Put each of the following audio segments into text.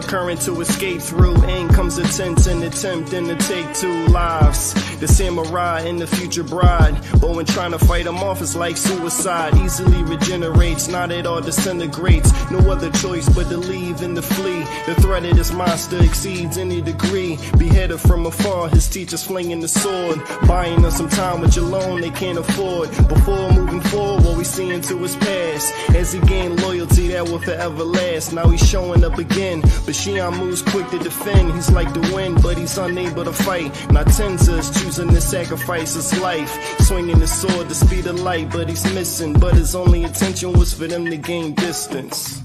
current to escape through. In comes a tent and attempting to take 2 lives. The samurai and the future bride. But when trying to fight them off, it's like suicide. Easily regenerates, not it all disintegrates. No other choice but to leave and to flee. The threat of this monster exceeds any degree. Beheaded from afar, his teachers flinging the sword. Buying us some time with your loan they can't afford. Before moving forward, what we see into his past. As he gained loyalty that will forever last. Now he's showing up again, but Shion moves quick to defend. He's like the wind, but he's unable to fight. Now Tenza is choosing to sacrifice his life, swinging his sword the speed of light, but he's missing. But his only intention was for them to gain distance.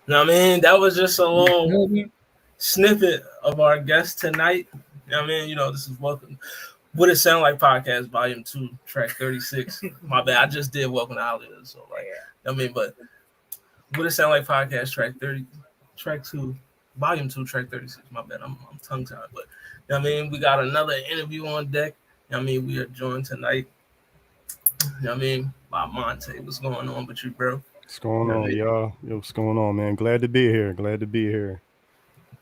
Now, I mean, that was just a little snippet of our guest tonight. I mean, you know, this is Welcome. What It Sound Like Podcast, Volume 2, Track 36. My bad, I just did Welcome to Hollywood, so like, I mean, but What It Sound Like Podcast, Track 2, Volume 2, Track 36. My bad, I'm tongue-tied, but I mean, we got another interview on deck. I mean, we are joined tonight. I mean, by Monte. What's going on with you, bro? What's going on, y'all? Yo, what's going on, man? Glad to be here. Glad to be here,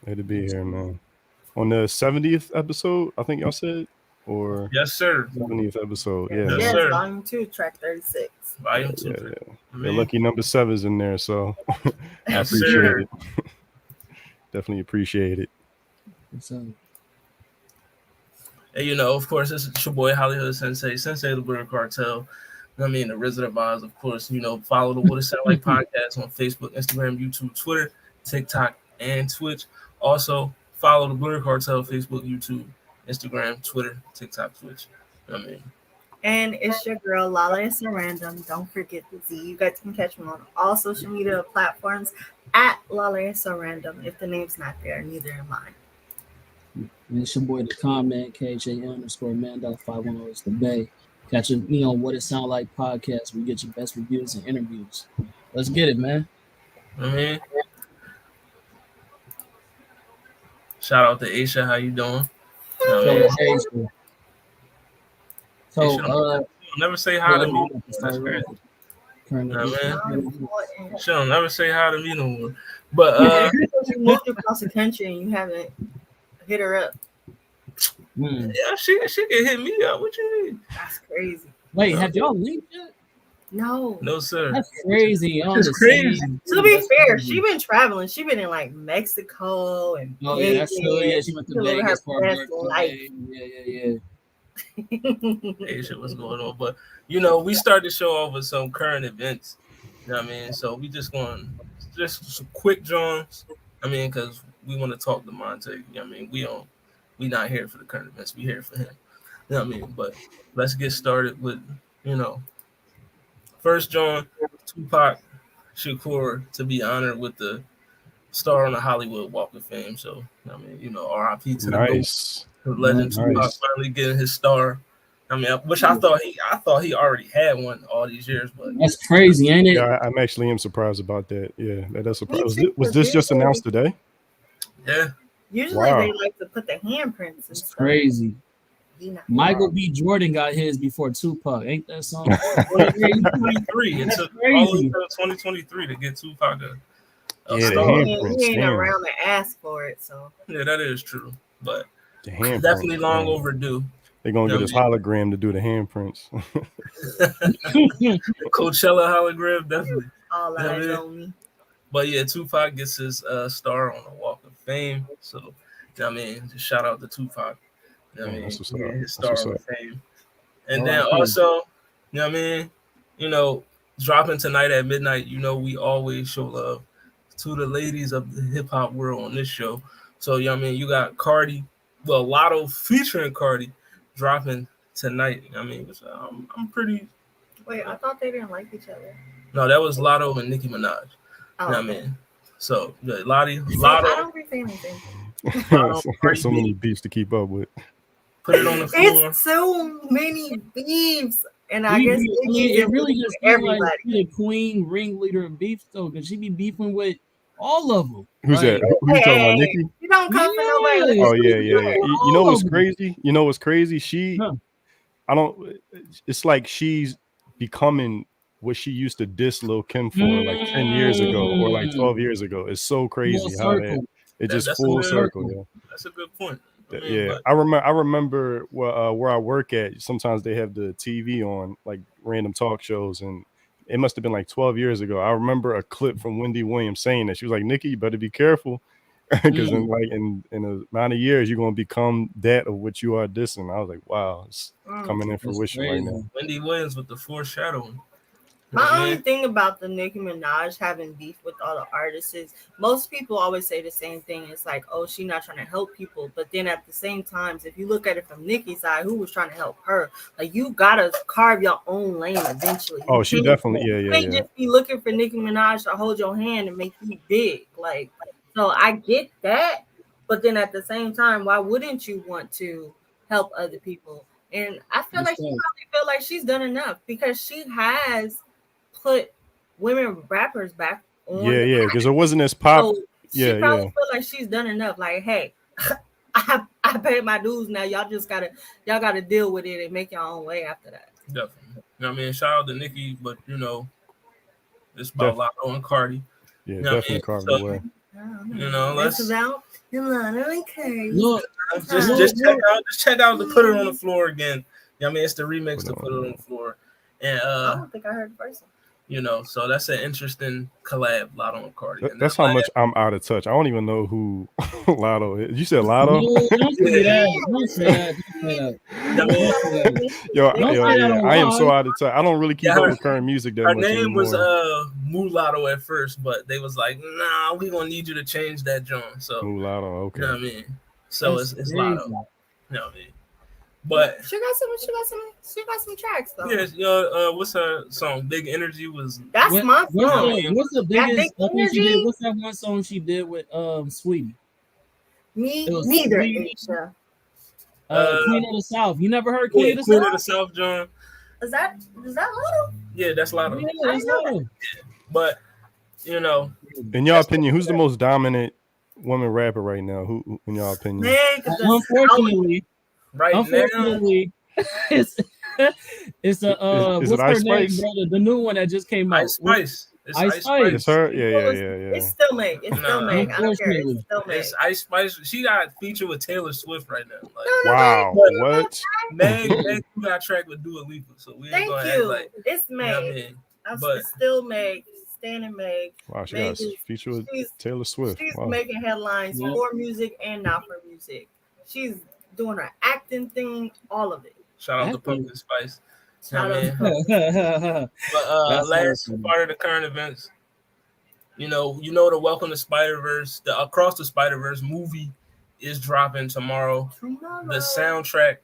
man. On the 70th episode, I think y'all said, or yes, sir. 70th episode, yeah. Yes, sir. Volume 2, Track 36. Volume 2. Yeah. The lucky number 7's in there, so I Yes, appreciate sir. it. Definitely appreciate it. And you know, of course, this is your boy Hollywood Sensei the Blur Cartel. I mean, the Wizard of Oz, of course. You know, follow the What It Sound Like Podcast on Facebook, Instagram, YouTube, Twitter, TikTok, and Twitch. Also, follow the Blur Cartel, Facebook, YouTube, Instagram, Twitter, TikTok, Twitch. I mean, And it's your girl, Lala It's a Random. Don't forget the Z. You guys can catch me on all social media platforms at Lala It's a Random. If the name's not there, neither am I. And it's your boy, the comment, KJ_man.510 is the Bay. Catch it, you know, What It Sound Like Podcast. We get your best reviews and interviews. Let's get it, man. I mean, shout out to Aisha. How you doing? So, never say hi to me. That's crazy. She don't never say hi to me no more. But you moved across the country and you haven't hit her up. Yeah, she can hit me up. What you mean? That's crazy. Wait, have y'all linked yet? No, sir. That's crazy. That's crazy. To be fair, she been traveling. She been in like Mexico and that's true. Yeah, she went to Vegas for her birthday. Yeah. Hey, shit, what's going on? But you know, we started the show off with some current events. You know what I mean? So we just some quick Johns. I mean, because we want to talk to Monte. You know what I mean? We not here for the current events. We here for him. You know what I mean? But let's get started with, you know, first John, Tupac Shakur to be honored with the star on the Hollywood Walk of Fame. So, I mean, you know, R.I.P. to the legend Tupac finally getting his star. I mean, which I thought he already had one all these years, but that's crazy, ain't it? Yeah, I'm actually surprised about that. Yeah, that's surprised. Was this just announced today? Yeah. Usually they like to put the handprints. It's crazy. Michael B. Jordan got his before Tupac. Ain't that something? 2023. It took all the way to 2023 to get Tupac a star. He ain't around to ask for it, so. Yeah, that is true. But definitely long overdue. They're going to get his hologram to do the handprints. Coachella hologram, definitely. All eyes on me. But yeah, Tupac gets his star on the Walk of Fame. So, you know what I mean, just shout out to Tupac. You know what I mean? His star on Fame. And then also, you know what I mean? You know, dropping tonight at midnight, you know, we always show love to the ladies of the hip hop world on this show. So, you know what I mean? You got Cardi, well, Lotto featuring Cardi dropping tonight. I mean, I'm pretty. Wait, I thought they didn't like each other. No, that was Lotto and Nicki Minaj. You know what I mean? So, Lotto. I don't be saying anything. So many beefs to keep up with. Put it on the floor. It's so many beefs. And I guess it really just everybody. Like the queen ringleader of beef, though, because she be beefing with all of them. Who's that? Who you talking about, Nicki? You don't come for nobody. Oh, yeah. You know what's crazy? You know what's crazy? It's like she's becoming what she used to diss Lil Kim for like 10 years ago or like 12 years ago. It's so crazy how that it just That's full a good circle. Yeah. That's a good point. I mean, Yeah, but, I remember where I work at. Sometimes they have the TV on, like random talk shows, and it must have been like 12 years ago. I remember a clip from Wendy Williams saying that she was like, "Nikki, you better be careful, because in a amount of years you're gonna become that of what you are dissing." I was like, "Wow, it's coming in fruition right now." Wendy Williams with the foreshadowing. My only thing about the Nicki Minaj having beef with all the artists is most people always say the same thing. It's like, oh, she's not trying to help people. But then at the same time, if you look at it from Nicki's side, who was trying to help her? Like, you gotta carve your own lane eventually. Oh, she definitely, You can't just be looking for Nicki Minaj to hold your hand and make you big. Like, so I get that. But then at the same time, why wouldn't you want to help other people? And I feel like she probably feel like she's done enough because she has put women rappers back on. Yeah, because it wasn't as pop. So she probably feel like she's done enough. Like, hey, I paid my dues now. Y'all gotta deal with it and make your own way after that. Definitely. You know what I mean? Shout out to Nicki, but you know, it's about Lotto and Cardi. Yeah, you know definitely carved the way. You know, let's about Lotto and Cardi. Look, just check out the Put It On the Floor again. You know what I mean? It's the remix to Put It On the Floor. And I don't think I heard the first one. You know, so that's an interesting collab, Lotto and Cardi. That's how much I'm out of touch. I don't even know who Lotto is. You said Lotto? Don't say that. Don't say that. Yo, I am so out of touch. I don't really keep up with current music that much anymore. Her name was Mulatto at first, but they was like, nah, we gonna need you to change that, John. So Mulatto, okay. You know what I mean? So it's Lotto. You know what I mean? But she got some tracks though. Yeah, what's her song? Big Energy was that's my song. What's the biggest? What's that one song she did with Sweetie? Neither. Queen of the South. You never heard Queen of the South? Queen of the South, John. Is that Lotto? Yeah, that's Lotto. Yeah, that's Lotto. Yeah. But you know, in your opinion, who's the most dominant woman rapper right now? Who in your opinion? Unfortunately. Right unfortunately, now, it's what's her name, brother? The new one that just came out. Ice Spice. Ice Spice. It's her. Yeah. It's still Meg. It's still Meg. I don't care. It's still Meg. It's Ice Spice. She got featured with Taylor Swift right now. Like, wow. What? Meg got track with Dua Lipa, so we ain't gonna act like it's Meg. You know what I mean? But still Meg. Standing Meg. Wow, she got a feature with Taylor Swift. She's making headlines for music and not for music. She's doing her acting thing, all of it. Shout out to Pumpkin Spice. Shout out to But last part of the current events, you know the Welcome to Spider-Verse, the Across the Spider-Verse movie is dropping tomorrow. The soundtrack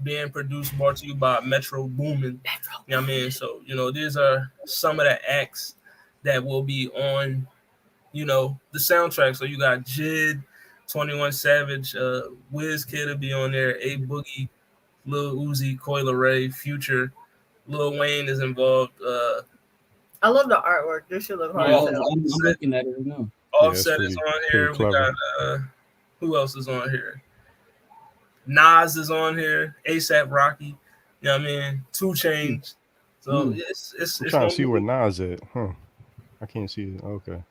being produced, brought to you by Metro Boomin. You know what I mean? So, these are some of the acts that will be on, the soundtrack. So you got Jid, 21 Savage, Wizkid will be on there, A Boogie, Lil Uzi, Coi Leray, Future, Lil Wayne is involved. I love the artwork. This should look hard. I'm looking at it right now. Offset is on here. We got who else is on here? Nas is on here. ASAP Rocky. You know what I mean? 2 Chainz. So it's trying to see where Nas at. Huh? I can't see it. Okay.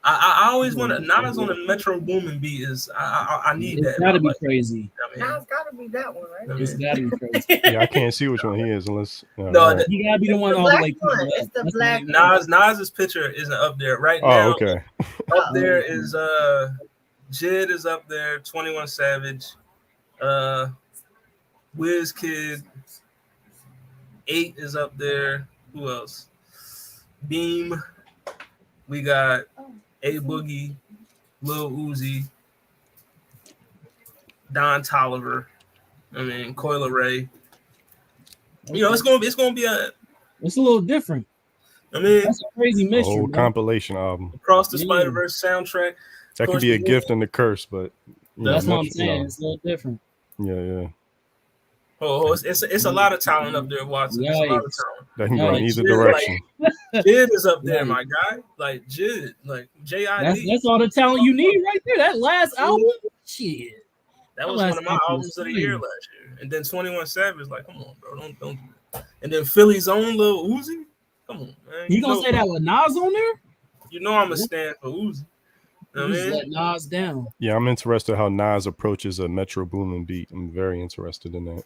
I always want to. Nas on the Metro Boomin beat is. I need that. It's gotta be crazy. Nas gotta be that one, right? It's gotta be crazy. Yeah, I can't see which one he is unless. You gotta be the one all the way. It's the black. Nas's picture isn't up there right now. Oh, okay. Up there is Jid is up there. 21 Savage, Wizkid, 8 is up there. Who else? Beam. We got A Boogie, Lil Uzi, Don Toliver. I mean, Coi Leray. It's gonna be It's a little different. I mean, that's a crazy mixture. Whole compilation album. Across the Spider-Verse soundtrack. That could be a gift and a curse, but that's what I'm saying. It's a little different. Yeah. Oh, it's a lot of talent up there, Watson. It's a lot of talent. That can go in either direction. Jid is up there, my guy. Like Jid, like J.I.D. That's all the talent you need right there. That last album, shit. That was one of my albums of the year last year. And then 21 Savage, like, come on, bro, don't do that. And then Philly's own Lil Uzi. Come on, man. You gonna say that with Nas on there? You know I'm a stand for Uzi. You know what I Just mean? let Nas down. Yeah, I'm interested how Nas approaches a Metro Boomin beat. I'm very interested in that.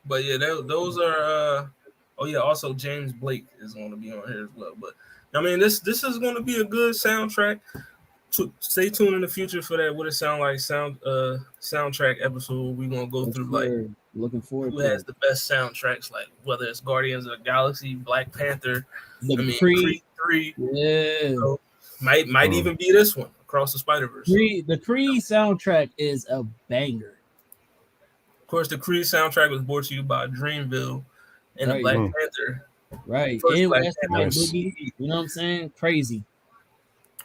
But yeah, those are. Oh yeah, also James Blake is going to be on here as well. But I mean, this is going to be a good soundtrack. Stay tuned in the future for that. What it sound like soundtrack episode. We're gonna go through like Looking forward who to has it. the best soundtracks, like whether it's Guardians of the Galaxy, Black Panther, Creed 3. Yeah. So might even be this one, Across the Spider-Verse. The Creed soundtrack is a banger. Of course, the Creed soundtrack was brought to you by Dreamville and the Right. Black Panther. Right. First And Black West Side Panther. Nice. Boogie. You know what I'm saying? Crazy.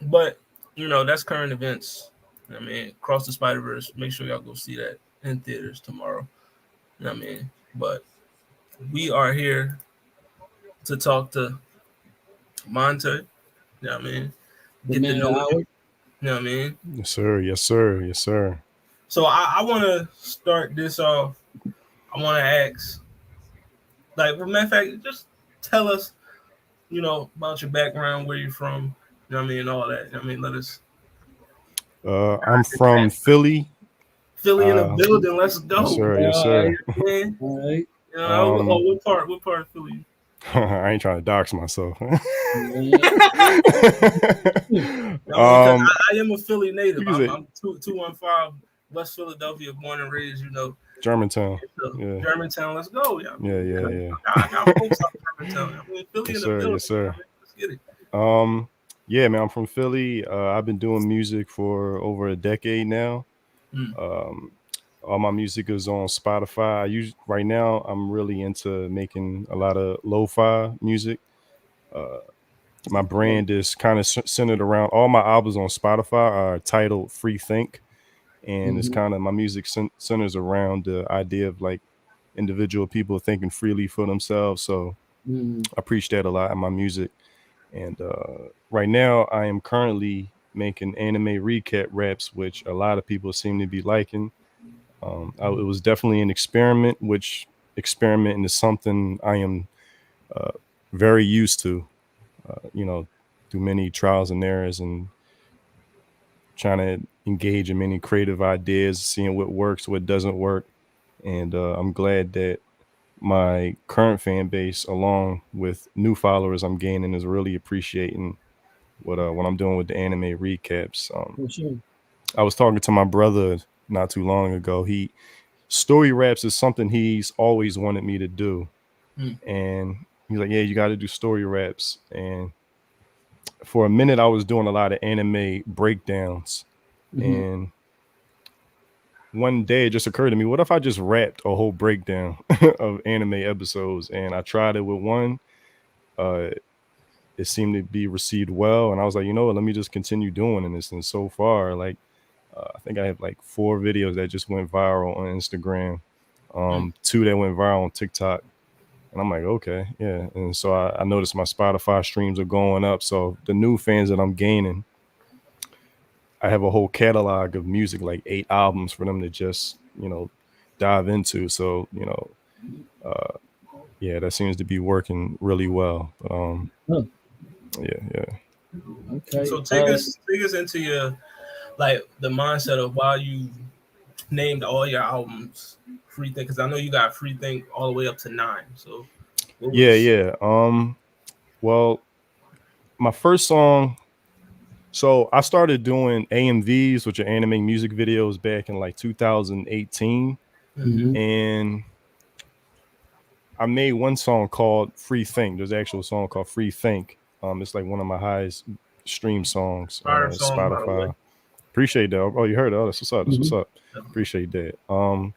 But that's current events. I mean, Across the Spider-Verse. Make sure y'all go see that in theaters tomorrow. You know what I mean? But we are here to talk to Monte. You know what I mean? The Get to man know Howard. him. You know what I mean? Yes, sir. Yes, sir. Yes, sir. So I want to start this off. I want to ask, like, well, matter of fact, just tell us, about your background, where you're from. You know what I mean? All that. You know what I mean? Let us. I'm from Philly. Philly in the building. Let's go. Yes, sir. Yes, sir. Man. All right. What part? What part of Philly? I ain't trying to dox myself. Yeah. I am a Philly native. I'm 215 West Philadelphia, born and raised. Germantown. So, Yeah. Germantown. Let's go. Yeah. I got folks out of Germantown. I mean, Philly Yes, in the building. yes, sir. Let's get it. Yeah, man, I'm from Philly. I've been doing music for over a decade now. All my music is on Spotify. Right now I'm really into making a lot of lo-fi music. My brand is kind of centered around all my albums on Spotify are titled Free Think, and it's kind of my music centers around the idea of like individual people thinking freely for themselves. So I preach that a lot in my music. And right now I am currently making anime recap raps, which a lot of people seem to be liking. It was definitely an experiment, which experimenting is something I am very used to, through many trials and errors and trying to engage in many creative ideas, seeing what works, what doesn't work. And I'm glad that my current fan base, along with new followers I'm gaining, is really appreciating what I'm doing with the anime recaps. For sure. I was talking to my brother not too long ago. Story raps is something he's always wanted me to do. And he's like, yeah, you got to do story raps. And for a minute, I was doing a lot of anime breakdowns. And one day it just occurred to me, what if I just rapped a whole breakdown of anime episodes? And I tried it with one. It seemed to be received well. And I was like, let me just continue doing this. And so far, like, I think I have like 4 videos that just went viral on Instagram, 2 that went viral on TikTok. And I'm like, okay, yeah. And so I noticed my Spotify streams are going up. So the new fans that I'm gaining, I have a whole catalog of music, like 8 albums for them to just, dive into. So, yeah, that seems to be working really well. Yeah. Okay. So take us into your, like, the mindset of why you named all your albums Free Think, because I know you got Free Think all the way up to 9. So yeah. Well, my first song. So I started doing AMVs, which are anime music videos, back in like 2018, and I made one song called Free Think. There's an actual song called Free Think. It's like one of my highest stream songs on Spotify. Appreciate that. Oh, you heard it. Oh, that's what's up. That's what's up. Appreciate that.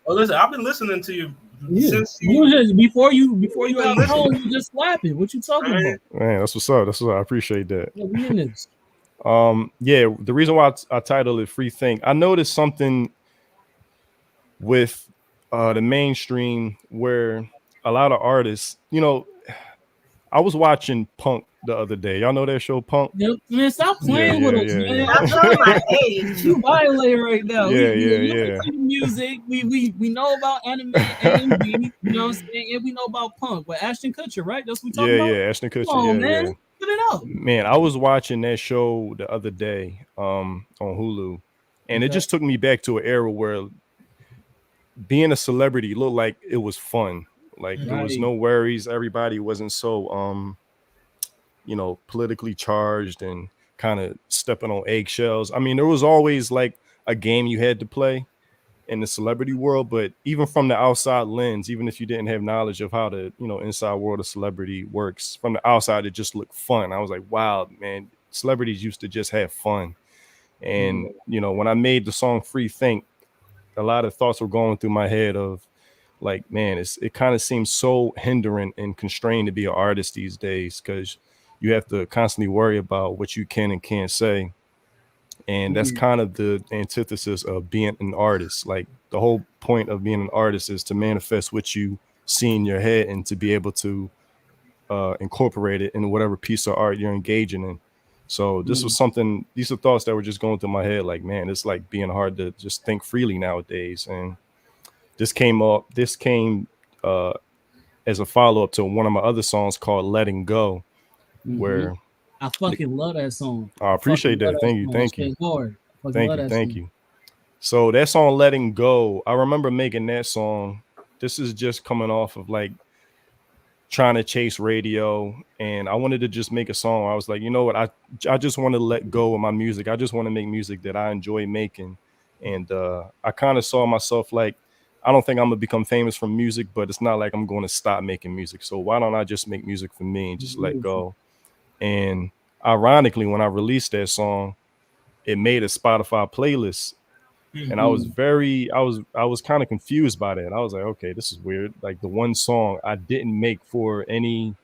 Listen, I've been listening to you since before you have home, you just slapping. What you talking about? Man, that's what's up. That's what's up. I appreciate that. Yeah, we in this. Yeah, the reason why I titled it Free Think, I noticed something with the mainstream where a lot of artists, I was watching punk the other day. Y'all know that show Punk? Yep. Man, stop playing with us, man. Y'all showing my age. You violating right now. Yeah, We yeah. listen to music. We know about anime and R&B, you know what I'm saying? And we know about punk. But Ashton Kutcher, right? That's what we talking about? Ashton Kutcher. Come on, man. Yeah. Get it out. Man, I was watching that show the other day on Hulu, and it Okay. just took me back to an era where being a celebrity looked like it was fun. Like there was Right. no worries. Everybody wasn't so politically charged and kind of stepping on eggshells. I mean, there was always like a game you had to play in the celebrity world, but even from the outside lens, even if you didn't have knowledge of how the inside world of celebrity works, from the outside it just looked fun. I was like, wow, man, celebrities used to just have fun. And when I made the song Free Think, a lot of thoughts were going through my head of like, man, it kind of seems so hindering and constrained to be an artist these days, because you have to constantly worry about what you can and can't say. And that's kind of the antithesis of being an artist. Like the whole point of being an artist is to manifest what you see in your head and to be able to incorporate it in whatever piece of art you're engaging in. So this was something, these are thoughts that were just going through my head. Like, man, it's like being hard to just think freely nowadays. And this came as a follow-up to one of my other songs called Letting Go, where I fucking love that song. I appreciate that. Thank you. Thank you. So that song Letting Go, I remember making that song. This is just coming off of like trying to chase radio, and I wanted to just make a song. I was like, you know what, I just want to let go of my music. I just want to make music that I enjoy making. And I kind of saw myself like, I don't think I'm gonna become famous from music, but it's not like I'm going to stop making music. So why don't I just make music for me and just let go? And ironically, when I released that song, it made a Spotify playlist. And I was kind of confused by that. I was like, okay, this is weird. Like the one song I didn't make for any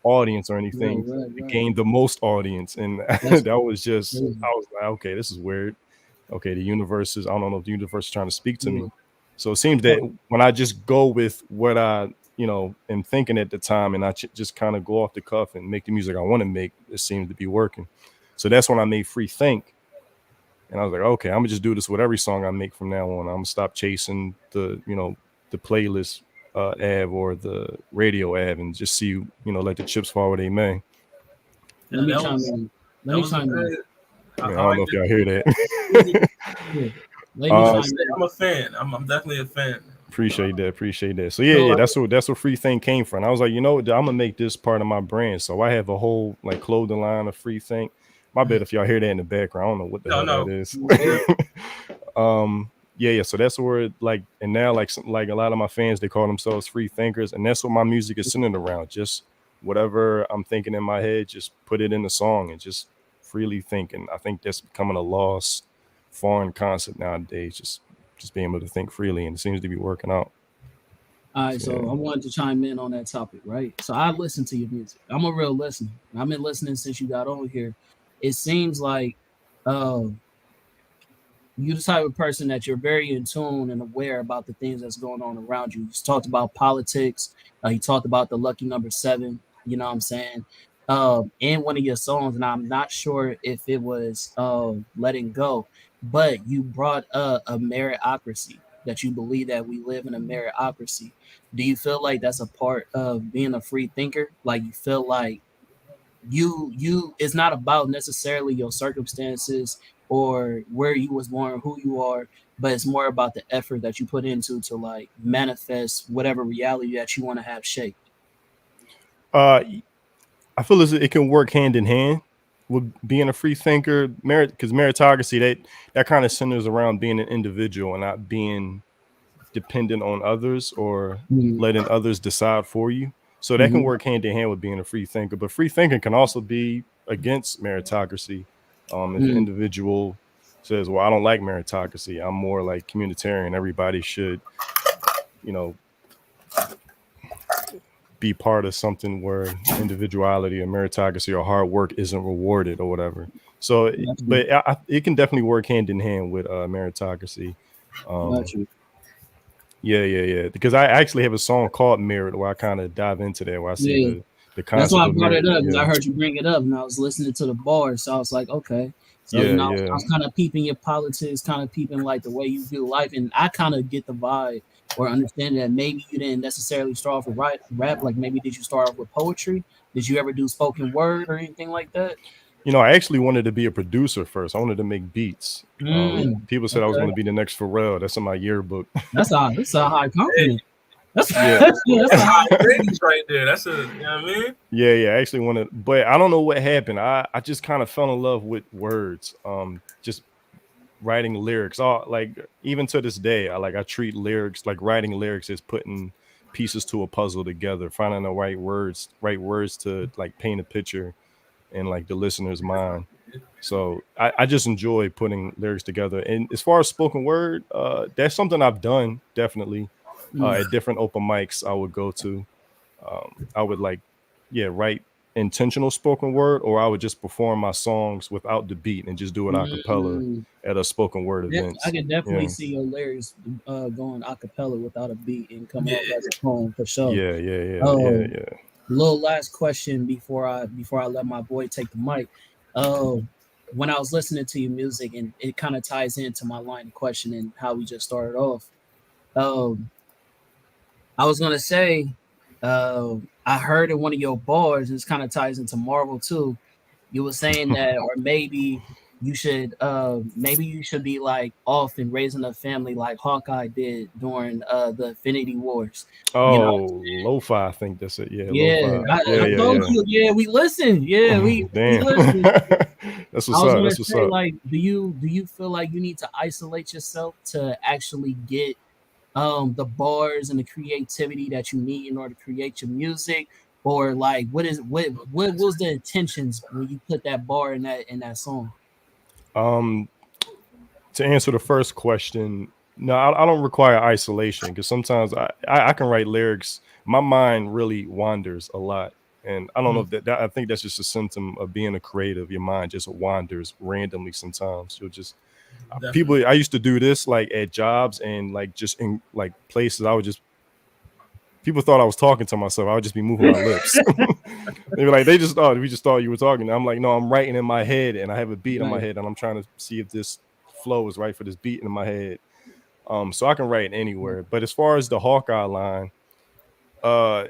audience or anything, it gained the most audience. And that was just, I was like, okay, this is weird. Okay, the universe is, I don't know if the universe is trying to speak to me. So it seems that when I just go with what I, am thinking at the time, and I just kind of go off the cuff and make the music I want to make, it seems to be working. So that's when I made Free Think. And I was like, okay, I'm gonna just do this with every song I make from now on. I'm gonna stop chasing the playlist ad or the radio ad and just see, let the chips fall where they may. Let me chime in. I don't know if y'all hear that. I'm a fan. I'm definitely a fan. Appreciate that. So yeah, that's what Free Think came from. I was like, you know what, I'm gonna make this part of my brand. So I have a whole like clothing line of Free Think. My bad if y'all hear that in the background. I don't know what the hell that is. Yeah. So that's where like, and now like a lot of my fans, they call themselves free thinkers, and that's what my music is centered around. Just whatever I'm thinking in my head, just put it in the song and just freely think. And I think that's becoming a lost foreign concept nowadays. Just being able to think freely, and it seems to be working out. All right, so I wanted to chime in on that topic, right? So I listen to your music. I'm a real listener. I've been listening since you got on here. It seems like you're the type of person that you're very in tune and aware about the things that's going on around you. You talked about politics. You talked about the lucky number 7. You know what I'm saying? In one of your songs, and I'm not sure if it was Letting Go, but you brought a meritocracy, that you believe that we live in a meritocracy. Do you feel like that's a part of being a free thinker? Like you feel like you it's not about necessarily your circumstances or where you was born, who you are, but it's more about the effort that you put into to like manifest whatever reality that you want to have shaped. I feel as it can work hand in hand with being a free thinker, because meritocracy, that kind of centers around being an individual and not being dependent on others or letting others decide for you. So that can work hand in hand with being a free thinker. But free thinking can also be against meritocracy. If an individual says, well, I don't like meritocracy, I'm more like communitarian, everybody should, be part of something where individuality or meritocracy or hard work isn't rewarded or whatever. So, it can definitely work hand in hand with meritocracy. Yeah. Because I actually have a song called Merit where I kind of dive into that, where I see the That's concept why I of brought it music. up because I Yeah, heard you bring it up, and I was listening to the bars, so I was like, okay. So yeah, I yeah. was kind of peeping your politics, kind of peeping like the way you view life, and I kind of get the vibe or understand that maybe you didn't necessarily start off with rap. Like maybe did you start off with poetry? Did you ever do spoken word or anything like that? You know, I actually wanted to be a producer first. I wanted to make beats. People said I was Okay, going to be the next Pharrell. That's in my yearbook. that's a high Hey, compliment. That's Yeah. that's a that's high. high praise right there. That's a, you know what I mean? Yeah, yeah. I actually wanted, but I don't know what happened. I just kind of fell in love with words. Just writing lyrics. All like even to this day, I treat lyrics like writing lyrics as putting pieces to a puzzle together, finding the right words to like paint a picture in like the listener's mind. So I just enjoy putting lyrics together. And as far as spoken word, that's something I've done definitely Mm, at different open mics I would go to. I would like, yeah, write intentional spoken word, or I would just perform my songs without the beat and just do it a cappella mm. at a spoken word I events. can definitely Yeah, see your lyrics going a cappella without a beat and coming Yeah. off as a poem for sure. yeah, yeah, yeah, yeah, Oh, yeah. little last question before I let my boy take the mic. Uh, when I was listening to your music, and it kind of ties into my line of questioning how we just started off. Um, I was gonna say, I heard in one of your bars, and this kind of ties into Marvel too. You were saying that, or maybe you should be like off and raising a family like Hawkeye did during the Infinity Wars. You know, Oh, lo-fi, I think that's it. Yeah, yeah, lo-fi. I Yeah, yeah, told yeah. you, yeah, we listen, yeah, we Damn. listen. That's I what's was up. gonna That's what's say, up. like, do you feel like you need to isolate yourself to actually get the bars and the creativity that you need in order to create your music, or like what was the intentions when you put that bar in that song? Um, to answer the first question, no, I don't require isolation because sometimes I can write lyrics. My mind really wanders a lot. And I don't know Mm, if I think that's just a symptom of being a creative. Your mind just wanders randomly sometimes. You'll just, Definitely. people, I used to do this like at jobs and like just in like places. I would just, people thought I was talking to myself. I would just be moving my lips. They were like, we just thought you were talking. I'm like, no, I'm writing in my head and I have a beat in my right. head and I'm trying to see if this flow is right for this beat in my head. So I can write anywhere. But as far as the Hawkeye line, uh,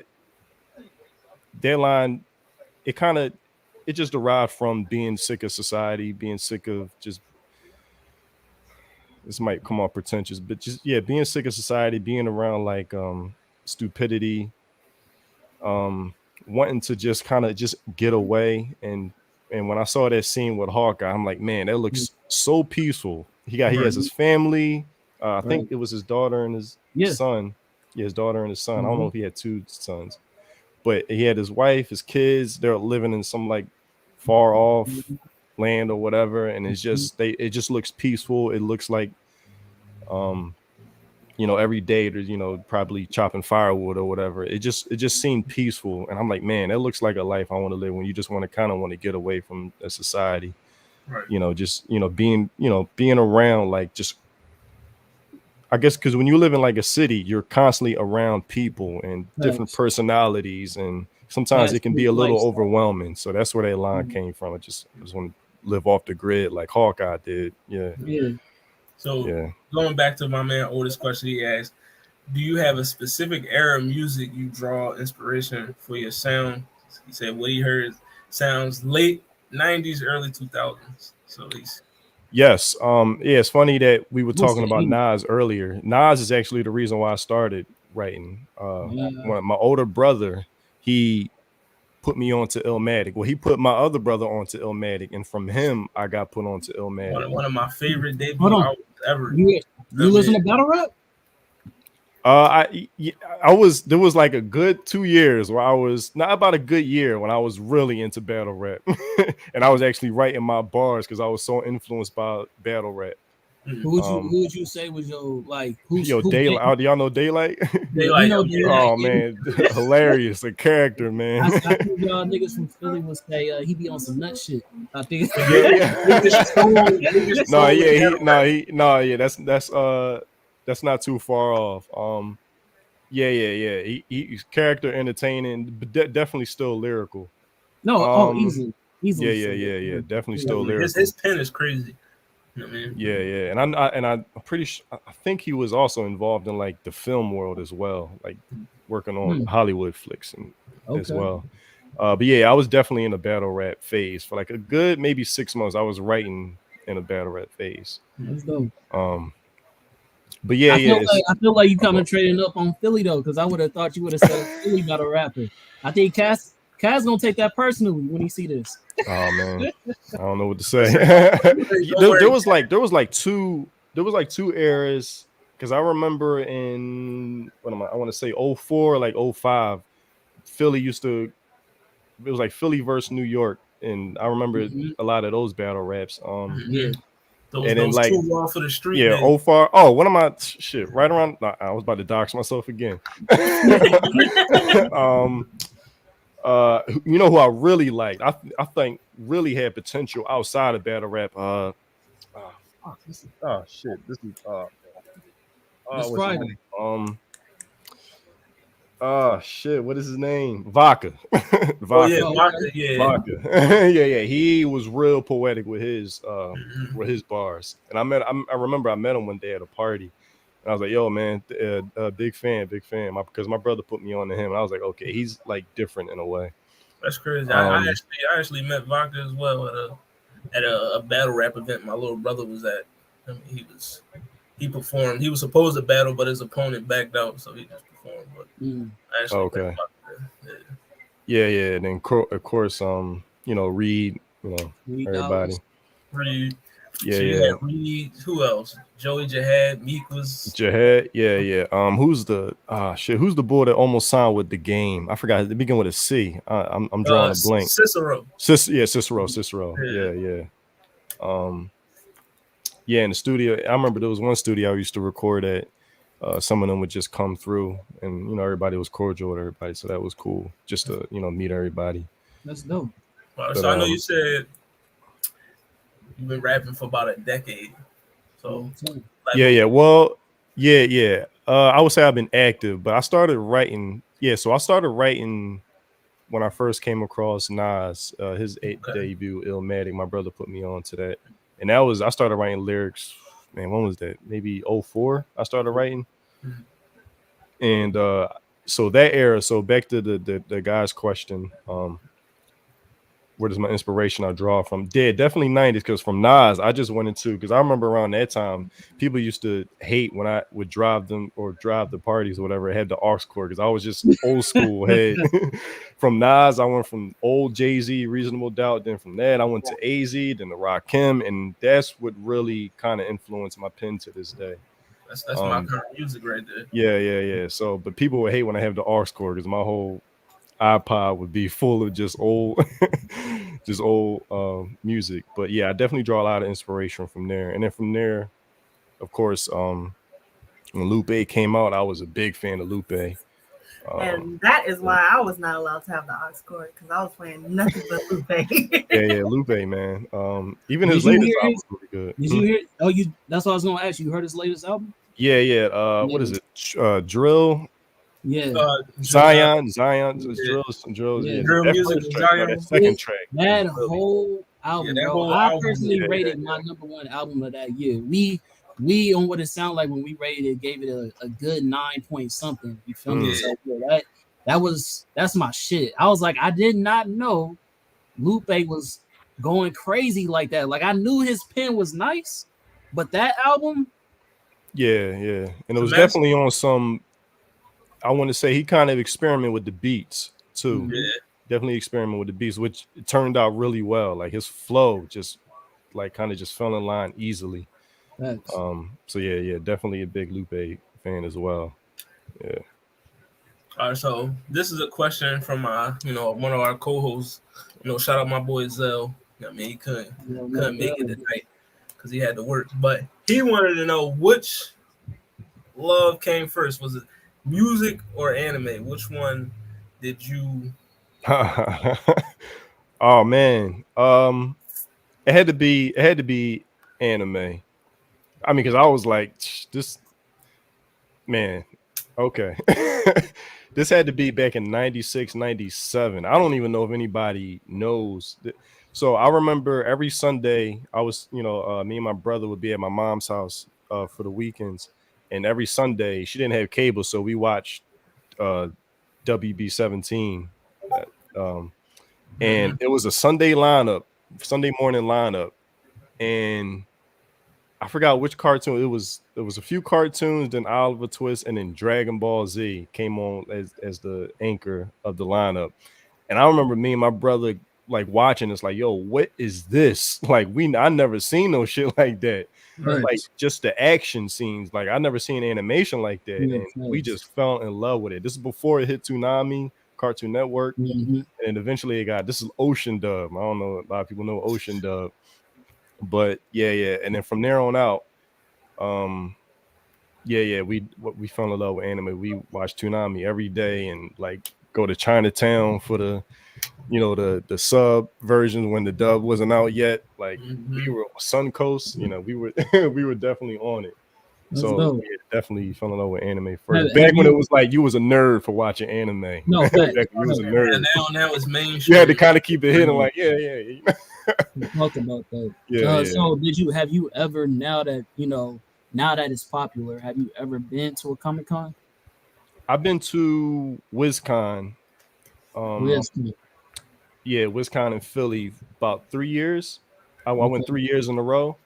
their line, it kind of, it just derived from being sick of society, being sick of just, this might come off pretentious, but just, yeah, being sick of society, being around like stupidity, um wanting to just kind of just get away. And when I saw that scene with Hawkeye, I'm like, man, that Mm, looks so peaceful. He Right. has his family. I think right. it was his daughter and his Yeah. son. Yeah, his daughter and his son. I don't know Hmm. if he had two sons, but he had his wife, his kids. They're living in some like far off land or whatever, and it's just it just looks peaceful. It looks like um every day there's, probably chopping firewood or whatever. It just seemed peaceful. And I'm like, man, that looks like a life I want to live when you just want to kind of want to get away from a society, Right. just, being around like just, I guess, because when you live in like a city, you're constantly around people and different Facts. personalities. And sometimes it Fast can be paced a little lifestyle. overwhelming. So that's where that line Mhm. came from. I just want to live off the grid like Hawkeye did. Yeah. Yeah. So Yeah. going back to my man Otis question he asked, do you have a specific era of music you draw inspiration for your sound? He said what he heard sounds late 90s, early 2000s. So he's Yes. Yeah, it's funny that we were We'll talking say about 80. Nas earlier. Nas is actually the reason why I started writing. Uh, When my older brother, he put me onto Illmatic. Well, he put my other brother onto Illmatic, and from him I got put onto one Illmatic. of, one of my favorite hold debut on. albums ever. You I listen mean, to battle rap? I was there was like a good 2 years where I was not about a good year when I was really into battle rap, and I was actually writing my bars because I was so influenced by battle rap. Um, Who would you say was your like yo, who Daylight. Do y'all know Daylight? yeah, we Daylight, know oh yeah, daylight. Oh Yeah, man, hilarious, a character, man. I think y'all niggas from Philly would say he be on some nut shit. I think but Yeah, niggas yeah. No, stole yeah, battle rap. no, yeah, that's not too far off. He's character entertaining, but definitely still lyrical. No, easily. Yeah. Definitely still lyrical. His pen is crazy. You know what I mean? Yeah. And I'm pretty sure I think he was also involved in like the film world as well, like working on Hollywood flicks and as well. But yeah, I was definitely in a battle rap phase for like a good maybe 6 months. I was writing in a battle rap phase. That's dope. But yeah, I feel like you kind of trading up on Philly though, because I would have thought you would have said Philly battle rapper. I think Cass gonna take that personally when he see this. Oh man, I don't know what to say. there was like two eras, because I remember in I want to say 04, like 05, Philly used to, it was like Philly versus New York, and I remember a lot of those battle raps. Yeah. And then like too for the street. Yeah, man. 05. Oh, what am I? Shit, right around. I was about to dox myself again. You know who I really liked? I think really had potential outside of battle rap. Shit. This is Friday. Shit, what is his name? Vodka. Vodka. Yeah. He was real poetic with his bars. And I remember I met him one day at a party. And I was like, yo, man, big fan. Because my brother put me on to him. And I was like, okay, he's like different in a way. That's crazy. I actually met Vodka as well at a battle rap event my little brother was at. I mean, he performed. He was supposed to battle, but his opponent backed out, so he just performed. But okay. Yeah. And then of course, Reed, everybody. Reed. Yeah. Reed. Who else? Joey Jihad. Meek was. Jihad. Yeah. Who's the who's the boy that almost signed with the game? I forgot. They begin with a C. I'm drawing a blank. Cicero. Cicero. Yeah. Yeah, in the studio. I remember there was one studio I used to record at. Some of them would just come through, and everybody was cordial with everybody, so that was cool. Just to meet everybody. That's dope. So I know you said you've been rapping for about a decade. So yeah. Well, yeah. I would say I've been active, but I started writing. Yeah, so I started writing when I first came across Nas, his debut, Illmatic. My brother put me on to that, and I started writing lyrics. Man, when was that? Maybe 04 I started writing. And so that era, so back to the guy's question, where does my inspiration I draw from? Definitely 90s, because from Nas, I just went into, because I remember around that time, people used to hate when I would drive the parties or whatever, it had the aux cord, because I was just old school head. From Nas, I went from old Jay-Z, Reasonable Doubt, then from that, I went to AZ, then to Rakim, and that's what really kind of influenced my pen to this day. That's my current music right there. Yeah. So, but people would hate when I have the aux cord, because my whole iPod would be full of just old music. But yeah, I definitely draw a lot of inspiration from there. And then from there, of course, when Lupe came out, I was a big fan of Lupe. And that is why I was not allowed to have the aux cord, because I was playing nothing but Lupe. yeah, Lupe, man. Even his latest album was really good. Did you hear? Oh, that's what I was gonna ask you. You heard his latest album? Yeah. What is it? Drill. Yeah. Zion. Drill. Yeah. Drill music. Zion. That second track. That whole album, bro. I personally rated my number one album of that year. We on what it sounded like when we rated it, gave it a good 9 point something. You feel me? So that's my shit. I was like, I did not know Lupe was going crazy like that. Like, I knew his pen was nice, but that album. Yeah. And it was definitely on some, I want to say he kind of experimented with the beats too. Yeah. Definitely experiment with the beats, which it turned out really well. Like his flow just like kind of just fell in line easily. Thanks. So yeah, definitely a big Lupe fan as well. Yeah. All right, so this is a question from one of our co-hosts. Shout out my boy Zell. I mean, he couldn't make it tonight because he had to work, but he wanted to know which love came first. Was it music or anime? Which one did you? Oh man, it had to be anime. I mean, because I was like, this man, Okay. This had to be back in 96, 97. I don't even know if anybody knows. So I remember every Sunday, I was, me and my brother would be at my mom's house for the weekends. And every Sunday, she didn't have cable. So we watched uh, WB17. Um, and Mhm. it was a Sunday lineup, Sunday morning lineup. And I forgot which cartoon it was. There was a few cartoons, then Oliver Twist, and then Dragon Ball Z came on as the anchor of the lineup. And I remember me and my brother like watching this, like, yo, what is this? Like, I never seen no shit like that. Right. Like just the action scenes, like I never seen animation like that, Yeah, and we just fell in love with it. This is before it hit Toonami, Cartoon Network, Mhm. and eventually it got. This is Ocean Dub. I don't know, a lot of people know Ocean Dub, but yeah. And then from there on out, um, we fell in love with anime. We watched Toonami every day and like go to Chinatown for the sub versions when the dub wasn't out yet. Like we Mhm. were Suncoast, we were we were definitely on it. That's So dope. yeah, definitely fell in love with anime Have, first. have Back when it you? was like you was a nerd for watching anime. No, facts. Back when you was a Right. Yeah, nerd. now it's You had to mainstream. kind of keep it hidden, like, yeah. We talked about that. Yeah. So have you ever, now that it's popular, have you ever been to a Comic Con? I've been to WizCon. Um, Yes. Okay. yeah, WizCon in Philly about 3 years. I went 3 years in a row.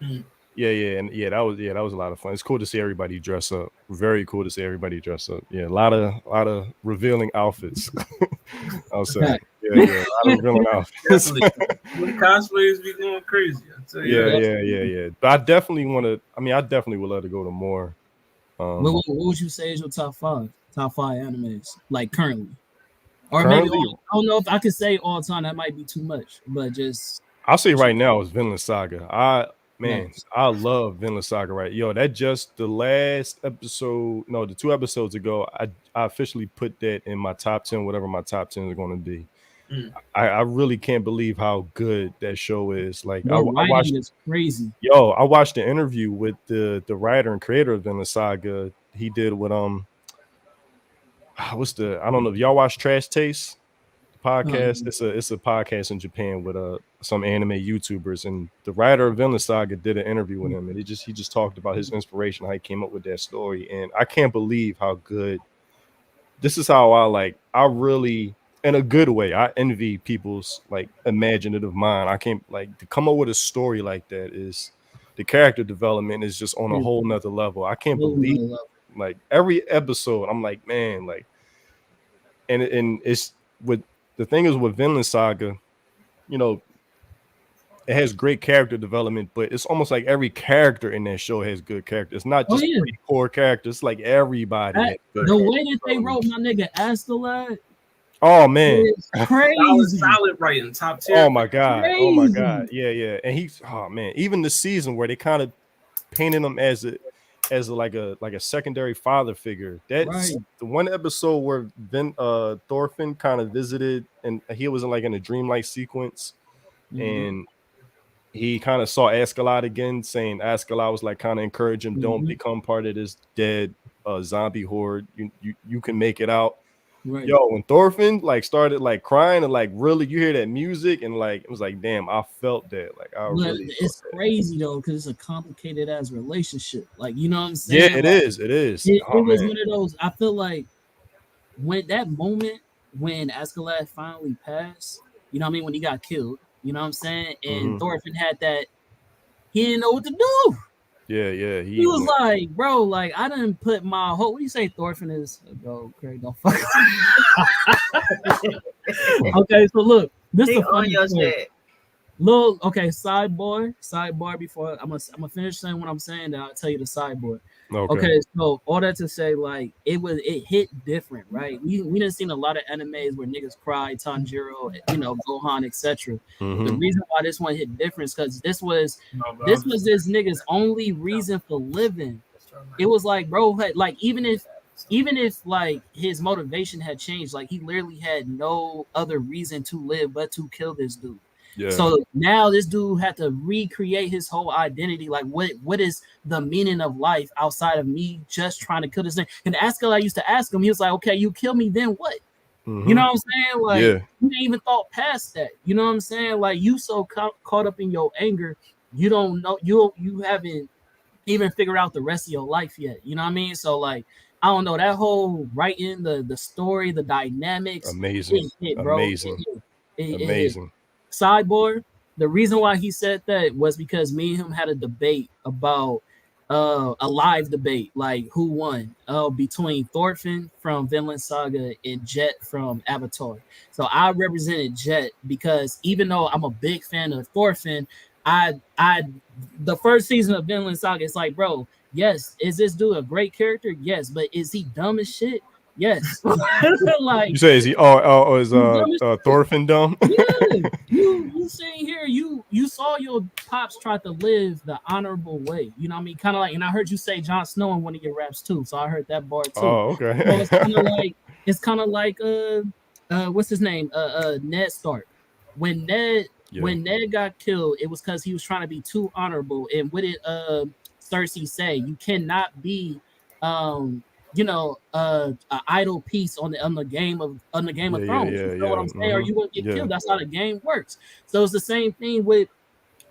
Mm. Yeah, and that was a lot of fun. It's cool to see everybody dress up. Very cool to see everybody dress up. Yeah, a lot of revealing outfits. I'll say. Okay. Yeah, a lot of revealing outfits. Definitely. The cosplayers be going crazy. I tell you Yeah, that. yeah. But I definitely want to. I mean, I definitely would love to go to more. What would you say is your top five? Top five animes, like currently, or maybe Currently, I don't know if I could say all time. That might be too much, but just I'll say right now is Vinland Saga. Man, nice. I love Vinland Saga. Right, yo, that just the last episode. No, the 2 episodes ago, I officially put that in my top 10. Whatever my top 10 is going to be. Mm. I really can't believe how good that show is. Like The I writing watched, is crazy. I watched the interview with the writer and creator of Vinland Saga. He did with I don't know if y'all watch Trash Taste podcast. Um, It's a podcast in Japan with some anime YouTubers, and the writer of Vinland Saga did an interview with him, and he just talked about his inspiration, how he came up with that story, and I can't believe how good. This is how I really, in a good way, I envy people's like imaginative mind. I can't like to come up with a story like that is the character development is just on a is whole nother level. I can't whole believe nother level. like every episode I'm like, man, like, and it's with the thing is with Vinland Saga, you know, it has great character development, but it's almost like every character in that show has good character. It's not Oh just yeah, three core characters. It's like everybody has good the character way that they wrote development. my nigga Astrolad Oh man. is crazy. Solid writing, top tier. Oh my god. Oh my god. Crazy. Yeah. And he's oh man, even the season where they kind of painted him as like a secondary father figure. That's Right. the one episode where Thorfinn kind of visited and he was in a dreamlike sequence Mhm. and he kind of saw Askeladd again, saying Askeladd was like kind of encourage him, don't Mhm. become part of this dead zombie horde. You can make it out. Right. Yo, when Thorfinn like started like crying and like really you hear that music and like it was like damn, I felt that. Like I But really felt it's that. crazy though, because it's a complicated ass relationship. Like, you know what I'm Yeah, saying? it Like, is. It is. it Oh was man. one of those. I feel like when that moment when Askeladd finally passed, you know what I mean, when he got killed, you know what I'm saying, and Mhm. Thorfinn had that, he didn't know what to do. Yeah. He was like, bro, like I didn't put my whole. What do you say, Thorfinn is? Bro, Craig, don't fuck. Okay, so look, this is They a on funny your story. shit. Look, okay, sidebar. Before I'm gonna finish saying what I'm saying, then I'll tell you the sidebar. Okay. Okay, so all that to say, like it hit different, right? We done seen a lot of animes where niggas cry, Tanjiro, Gohan, etc. The Mhm. reason why this one hit different is because this was No, bro. this nigga's only reason for living. It was like, bro, like even if like his motivation had changed, like he literally had no other reason to live but to kill this dude. Yeah. So now this dude had to recreate his whole identity. Like, what is the meaning of life outside of me just trying to kill this thing? And Askell, I used to ask him, he was like, okay, you kill me, then what? You know what I'm saying? Like, Yeah. you ain't even thought past that. You know what I'm saying? Like, you so caught up in your anger, you don't know, you haven't even figured out the rest of your life yet. You know what I mean? So, like, I don't know, that whole writing, the story, the dynamics, Amazing. bro. Amazing. It hit. Amazing. Sidebar, the reason why he said that was because me and him had a debate about a live debate, like who won between Thorfinn from Vinland Saga and Jet from Avatar. So I represented Jet because even though I'm a big fan of Thorfinn, I the first season of Vinland Saga, it's like, bro, yes, is this dude a great character? Yes, but is he dumb as shit? Yes. Like, You say is he? Is Thorfinn dumb? yeah, you sitting here, you saw your pops try to live the honorable way. You know what I mean? Kind of like, and I heard you say Jon Snow in one of your raps too, so I heard that bar too. Oh, okay. So it's kind of like what's his name? Ned Stark. When Ned got killed, it was because he was trying to be too honorable. And what did Cersei say? You cannot be an idle piece on the Game of Thrones. You know what I'm saying? Or you won't get killed. That's how the game works. So it's the same thing with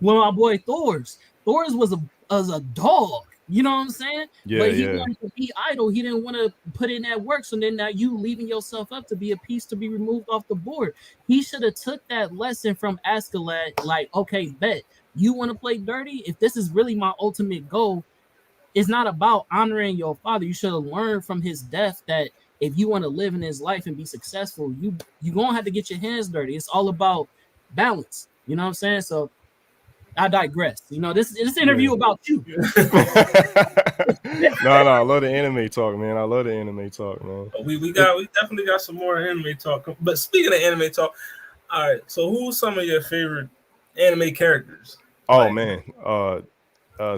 my boy Thor's. Thor's was a dog. You know what I'm saying? But he wanted to be idle. He didn't want to put in that work. So then now you leaving yourself up to be a piece to be removed off the board. He should have took that lesson from Askeladd. Like, okay, bet you want to play dirty. If this is really my ultimate goal, it's not about honoring your father. You should have learned from his death that if you want to live in his life and be successful, you gonna have to get your hands dirty. It's all about balance. You know what I'm saying? So I digress. You know, this interview about you. No, I love the anime talk, man. I love the anime talk, man. We definitely got some more anime talk. But speaking of anime talk, all right. So who's some of your favorite anime characters? Oh man,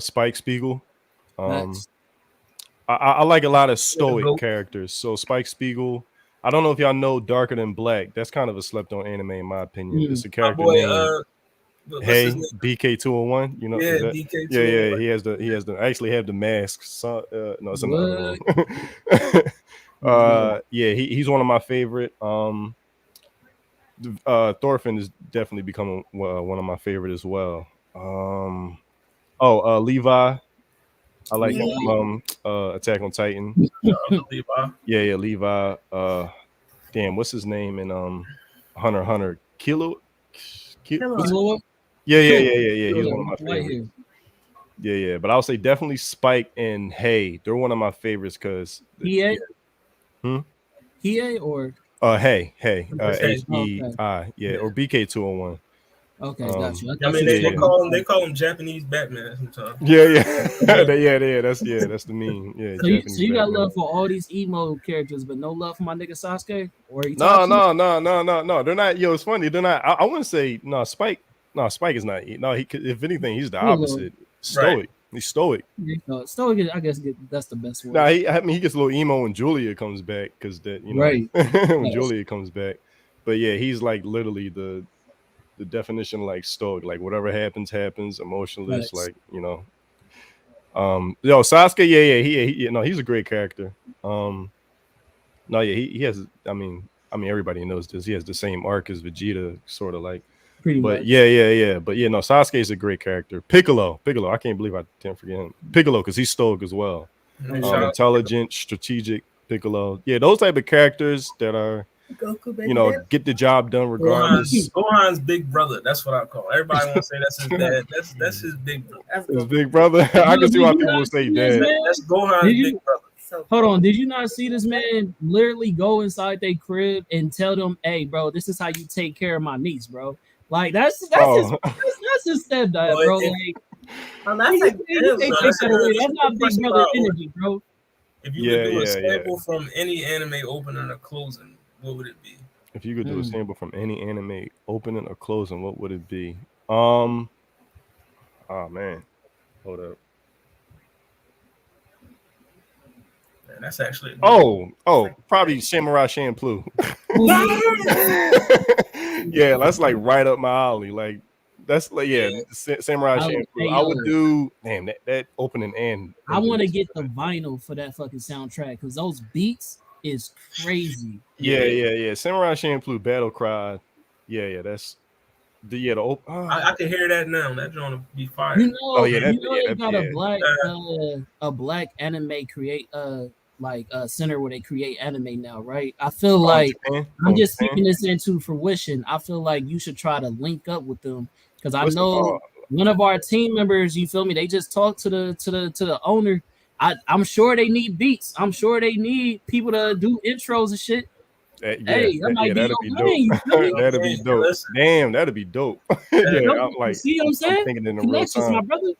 Spike Spiegel. I like a lot of stoic characters. So Spike Spiegel. I don't know if y'all know Darker Than Black. That's kind of a slept on anime in my opinion. It's a character named Hey BK201. You know, yeah, BK201. Yeah. He has the actually have the mask. So, no, it's another one. He's one of my favorite. Thorfinn is definitely becoming one of my favorite as well. Levi. I like Attack on Titan. Levi. Yeah, Levi. Damn, what's his name in Hunter x Hunter? Kilo? Yeah. He's one of my favorites. Yeah. But I would say definitely Spike and Hey. They're one of my favorites because Hey or Hey. HEI. Okay. Or BK201. Okay, gotcha. I mean, they call him Japanese Batman sometimes. Yeah. That's the meme. Yeah. So you got love for all these emo characters, but no love for my nigga Sasuke? Or No. They're not. Yo, it's funny. They're not. I wouldn't say no. Spike. No, Spike is not. No, if anything, he's the opposite. Stoic. Right. He's stoic. Stoic. I guess that's the best one. Nah, he gets a little emo when Julia comes back because right when Julia comes back. But yeah, he's like literally the definition of like stoic, like whatever happens, emotionless, like Sasuke, he's a great character. He has, I mean everybody knows this. He has the same arc as Vegeta, sort of like. Pretty much. But Sasuke is a great character. Piccolo, I can't believe I didn't forget him. Piccolo, because he's stoic as well. Intelligent, strategic Piccolo. Yeah, those type of characters that are get the job done regardless. Gohan's big brother. That's what I call. Everybody want to say that's his dad. That's his big brother. His big brother. I can see why people would say dad. That's Gohan's big brother. Hold on, did you not see this man literally go inside their crib and tell them, "Hey, bro, this is how you take care of my niece, bro"? Like that's his stepdad, bro. That's not big brother energy, bro. If you could do a sample from any anime opening or closing, what would it be? If you could do a sample from any anime opening or closing, what would it be? Oh man, hold up. Man, that's actually probably Samurai Champloo. Yeah, that's like right up my alley. Like that's like Samurai Champloo. Hey, I would yo. do that opening and I want to ending. get the vinyl for that fucking soundtrack because those beats is crazy. Yeah. Samurai Champloo Battle Cry. Yeah, that's the I can hear that now. That joint will be fire. You know, they that got a black anime center where they create anime now, right? I feel like Japan. I'm just Japan. speaking this into fruition. I feel like you should try to link up with them because I Listen, know one of our team members. You feel me? They just talked to the owner. I'm sure they need beats. I'm sure they need people to do intros and shit. Hey, that might be that'd your be thing. You feel me? dope. That'd be dope. Listen. Damn, that'd be dope. You I'm like, see what I'm saying? thinking in the real Connections, time. my brother.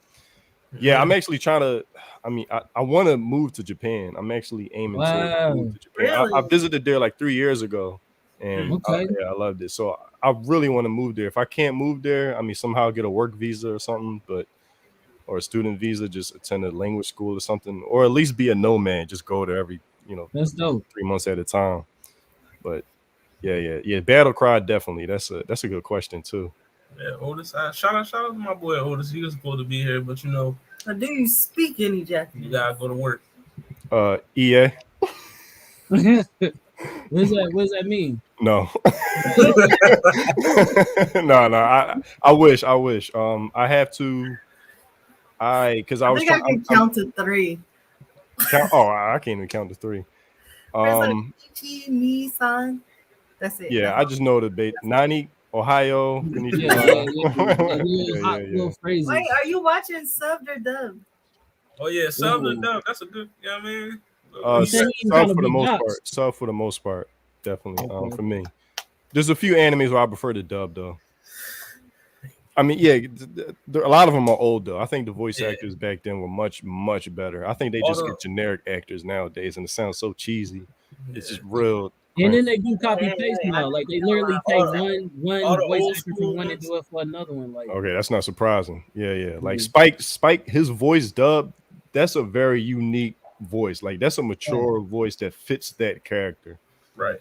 Yeah, I'm actually trying to. I mean, I want to move to Japan. I'm actually aiming to move to Japan. Really? I visited there like 3 years ago, and I loved it. So I really want to move there. If I can't move there, I mean, somehow get a work visa or something, or a student visa, just attend a language school or something, or at least be a nomad. Just go there every That's dope. 3 months at a time. But yeah. Battle Cry definitely. That's a good question too. Yeah, Otis. Shout out to my boy Otis. He was supposed to be here, but Do you speak any Japanese? you gotta go to work. EA. What does that mean? No. No. I wish. I have to. Because I was think I can count to 3. I can't even count to 3. Ichi, me, san. That's it. Yeah, I just know the bait. Nani, Ohio. Little phrases. Wait, are you watching subbed or dubbed? Oh yeah, sub to dub. That's a good. You know what I mean? Sub for the most part. Sub for the most part, definitely. For me, there's a few animes where I prefer the dub though. I mean, yeah, a lot of them are old though. I think the voice actors back then were much better. I think they just get generic actors nowadays, and it sounds so cheesy. It's just real. And then they do copy paste now. Like they literally take one voice actor from one and do it for another one. Like okay, that's not surprising. Yeah. Like Spike, his voice dub, that's a very unique voice. Like that's a mature voice that fits that character. Right.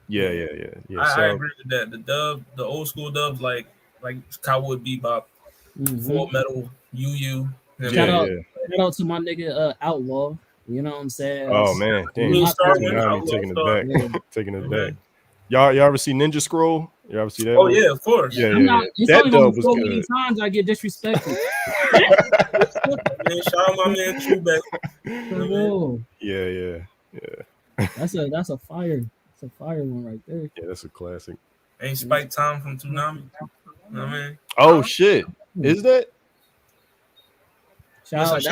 Yeah. I agree with that. The old school dubs like Cowboy Bebop, Full Metal, Yu. Shout out to my nigga Outlaw. You know what I'm saying? Oh man, damn. Taking it back. Y'all ever see Ninja Scroll? You ever see that? Oh yeah, of course. Yeah. It's That dub was so good. many times I get disrespected. Man, shout out my man Trueback. Yeah. That's a fire. It's a fire one right there. Yeah, that's a classic. Ain't Spike Tom from Toonami? You know what I mean? Oh shit. Is that? Shout out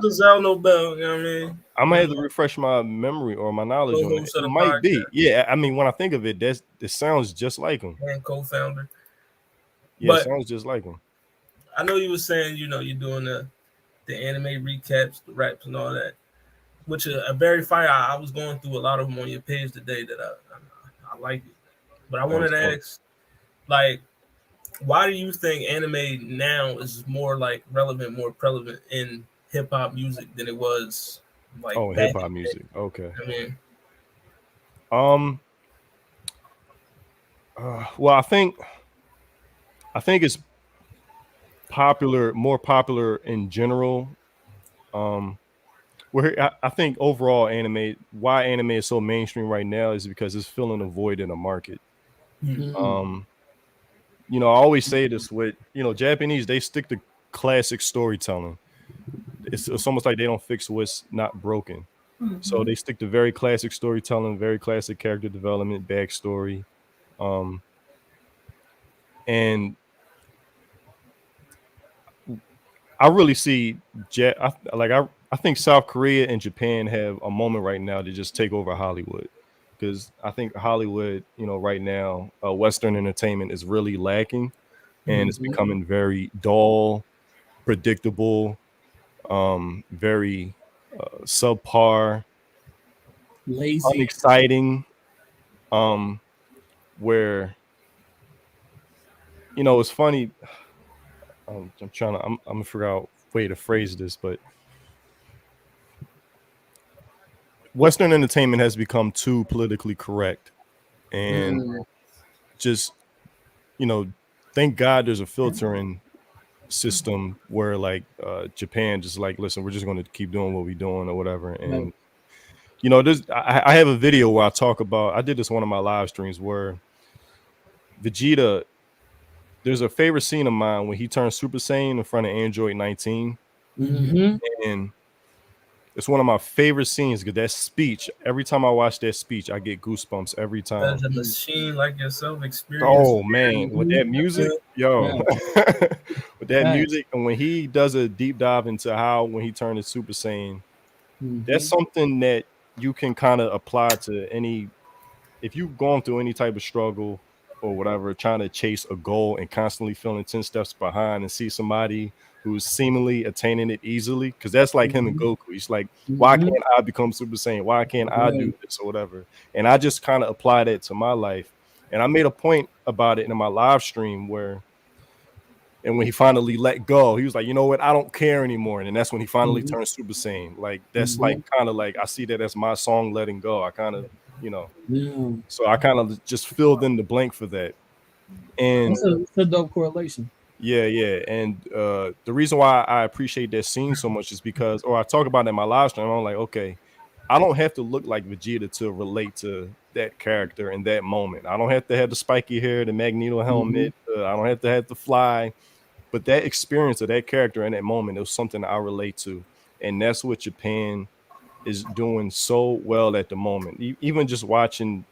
to Zell Nobel, you know what I mean? I might have to refresh my memory or my knowledge on it. It might be. Yeah, I mean, when I think of it, it sounds just like him. And co-founder. Yeah, it sounds just like him. I know you were saying, you're doing the anime recaps, the raps and all that, which are very fire. I was going through a lot of them on your page today that I like it. But I wanted to ask, like, why do you think anime now is more more prevalent in hip hop music than it was hip hop music? Okay. I mean, well, I think it's more popular in general. I think overall why anime is so mainstream right now is because it's filling a void in the market. I always say this with, Japanese, they stick to classic storytelling. It's almost like they don't fix what's not broken. So they stick to very classic storytelling, very classic character development, backstory. And I really see I think South Korea and Japan have a moment right now to just take over Hollywood. Because I think Hollywood, right now, Western entertainment is really lacking, and it's becoming very dull, predictable, very subpar, lazy, unexciting. Where it's funny. I'm gonna figure out a way to phrase this, but Western entertainment has become too politically correct, and just, thank God there's a filtering system where like Japan just like, listen, we're just going to keep doing what we're doing or whatever. And this, I have a video where I talk about, I did this one of my live streams where Vegeta, there's a favorite scene of mine when he turns Super Saiyan in front of Android 19. And it's one of my favorite scenes because that speech, every time I watch that speech, I get goosebumps every time. As a machine like yourself experience. Oh man, with that music, yo, with that music, and when he does a deep dive into how when he turned to Super Saiyan, that's something that you can kind of apply to any, if you've gone through any type of struggle or whatever, trying to chase a goal and constantly feeling 10 steps behind and see somebody who's seemingly attaining it easily, because that's like him and Goku. He's like, why can't I become Super Saiyan? Why can't I do this or whatever? And I just kind of apply that to my life. And I made a point about it in my live stream where, and when he finally let go, he was like, you know what? I don't care anymore. And that's when he finally turned Super Saiyan. Like, that's like kind of like, I see that as my song, Letting Go. I kind of, so I kind of just filled in the blank for that. And it's a dope correlation. Yeah. And the reason why I appreciate that scene so much is because, or I talk about it in my live stream, I'm like, okay, I don't have to look like Vegeta to relate to that character in that moment. I don't have to have the spiky hair, the Magneto helmet. I don't have to have to fly. But that experience of that character in that moment, it was something I relate to. And that's what Japan is doing so well at the moment. Even just watching,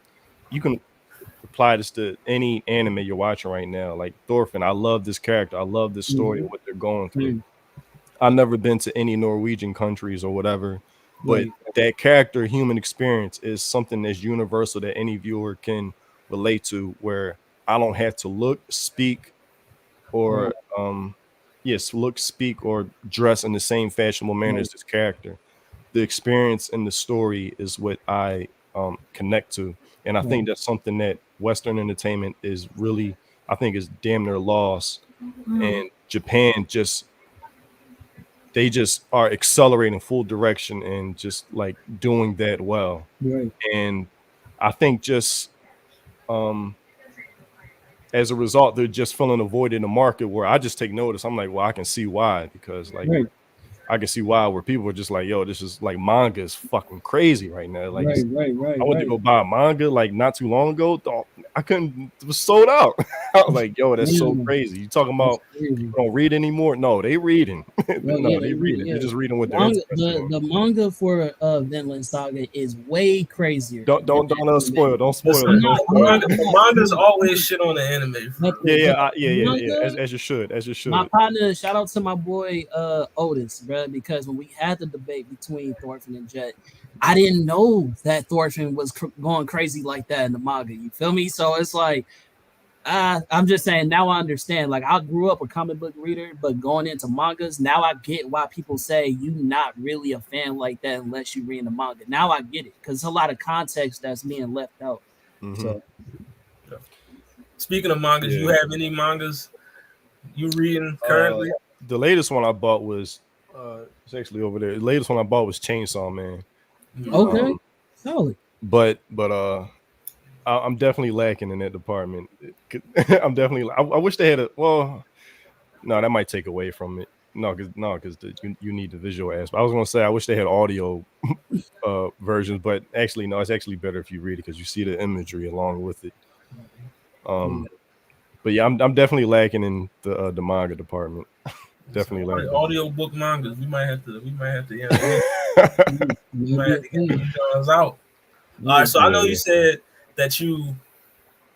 you can apply this to any anime you're watching right now. Like Thorfinn, I love this character. I love this story and what they're going through. I've never been to any Norwegian countries or whatever, but that character human experience is something that's universal that any viewer can relate to, where I don't have to look, speak, or speak or dress in the same fashionable manner as this character. The experience and the story is what I connect to. And I think that's something that Western entertainment is really, I think, is damn near lost. And Japan they just are accelerating full direction and just like doing that well. And I think just as a result, they're just filling a void in the market where I just take notice. I'm like, well, I can see why, because like I can see why, where people are just like, yo, this is like, manga is fucking crazy right now. Like, I went to go buy a manga like not too long ago. I couldn't, it was sold out. I was like, yo, that's so crazy. You talking about you don't read anymore? No, they reading. They reading. They're just reading what they're interested in. The manga for Vinland Saga is way crazier. Don't spoil. Don't spoil Listen, it. Manga's always shit on the anime. Yeah. As you should. My partner, shout out to my boy Otis, bro, because when we had the debate between Thorfinn and Jet, I didn't know that Thorfinn was going crazy like that in the manga. You feel me? So it's like, I'm just saying, now I understand. Like, I grew up a comic book reader, but going into mangas, now I get why people say you not really a fan like that unless you read the manga. Now I get it, because a lot of context that's being left out. So, speaking of mangas, you have any mangas you reading currently? The latest one I bought was it's actually over there. The latest one I bought was Chainsaw Man. Okay, solid. But I'm definitely lacking in that department. I'm definitely. I wish they had a. Well, no, that might take away from it. No, because you need the visual aspect. I was gonna say I wish they had audio versions, but actually, no, it's actually better if you read it because you see the imagery along with it. But yeah, I'm definitely lacking in the manga department. Definitely lacking. Audio book mangas. We might have to. We might have to get those out. All right. So I know you said that you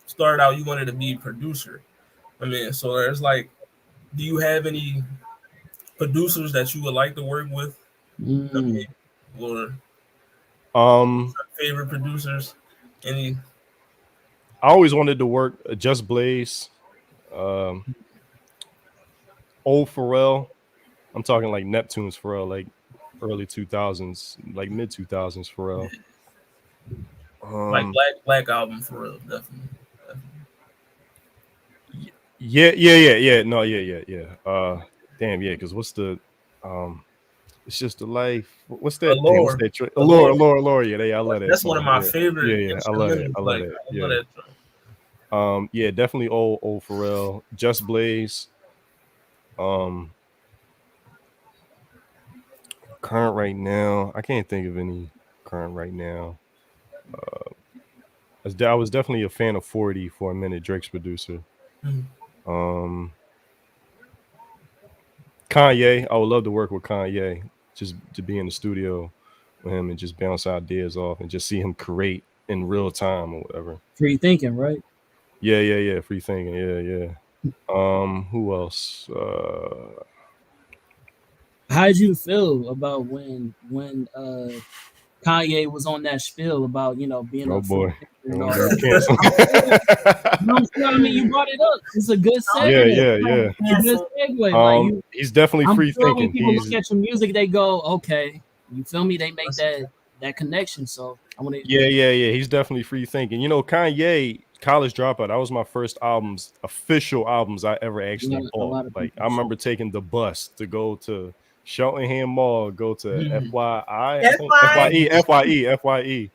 started out, you wanted to be a producer. I mean, so there's like, do you have any producers that you would like to work with? I mean, or favorite producers? Any? I always wanted to work Just Blaze, old Pharrell. I'm talking like Neptune's Pharrell, like early 2000s, like mid 2000s Pharrell. Like Black album Pharrell, definitely. Yeah. No, yeah. Damn, yeah. Because what's the It's just a life. What's that? Damn, what's Allure. that? Allure. Allure. Yeah, I love that That's one of song. my Yeah, favorite I love that. instrumentals. I love Like that. I love Yeah. that drum. Yeah, definitely old Pharrell, Just Blaze. Um, current right now, I can't think of any current right now. I was definitely a fan of 40 for a minute, Drake's producer. Mhm. Um, Kanye, I would love to work with Kanye, just to be in the studio with him and just bounce ideas off and just see him create in real time or whatever. Free thinking, right? Yeah. Free thinking. Yeah. Who else? How did you feel about when Kanye was on that spiel about being Oh a free boy, thinker and I'm all gonna that? cancel. I'm saying, no, I'm saying, I mean, you brought it up. It's a good segue. Yeah. It's a good segue. Like He's definitely I'm free sure when thinking. people look at your music, they go, "Okay," you feel me? They make that connection. So I want to. Yeah. He's definitely free thinking. You know, Kanye, College Dropout. That was my first official albums I ever actually A bought. lot of Like people. I remember taking the bus to go to Cheltenham Mall, go to Mhm. FYI, I think FY, FYE.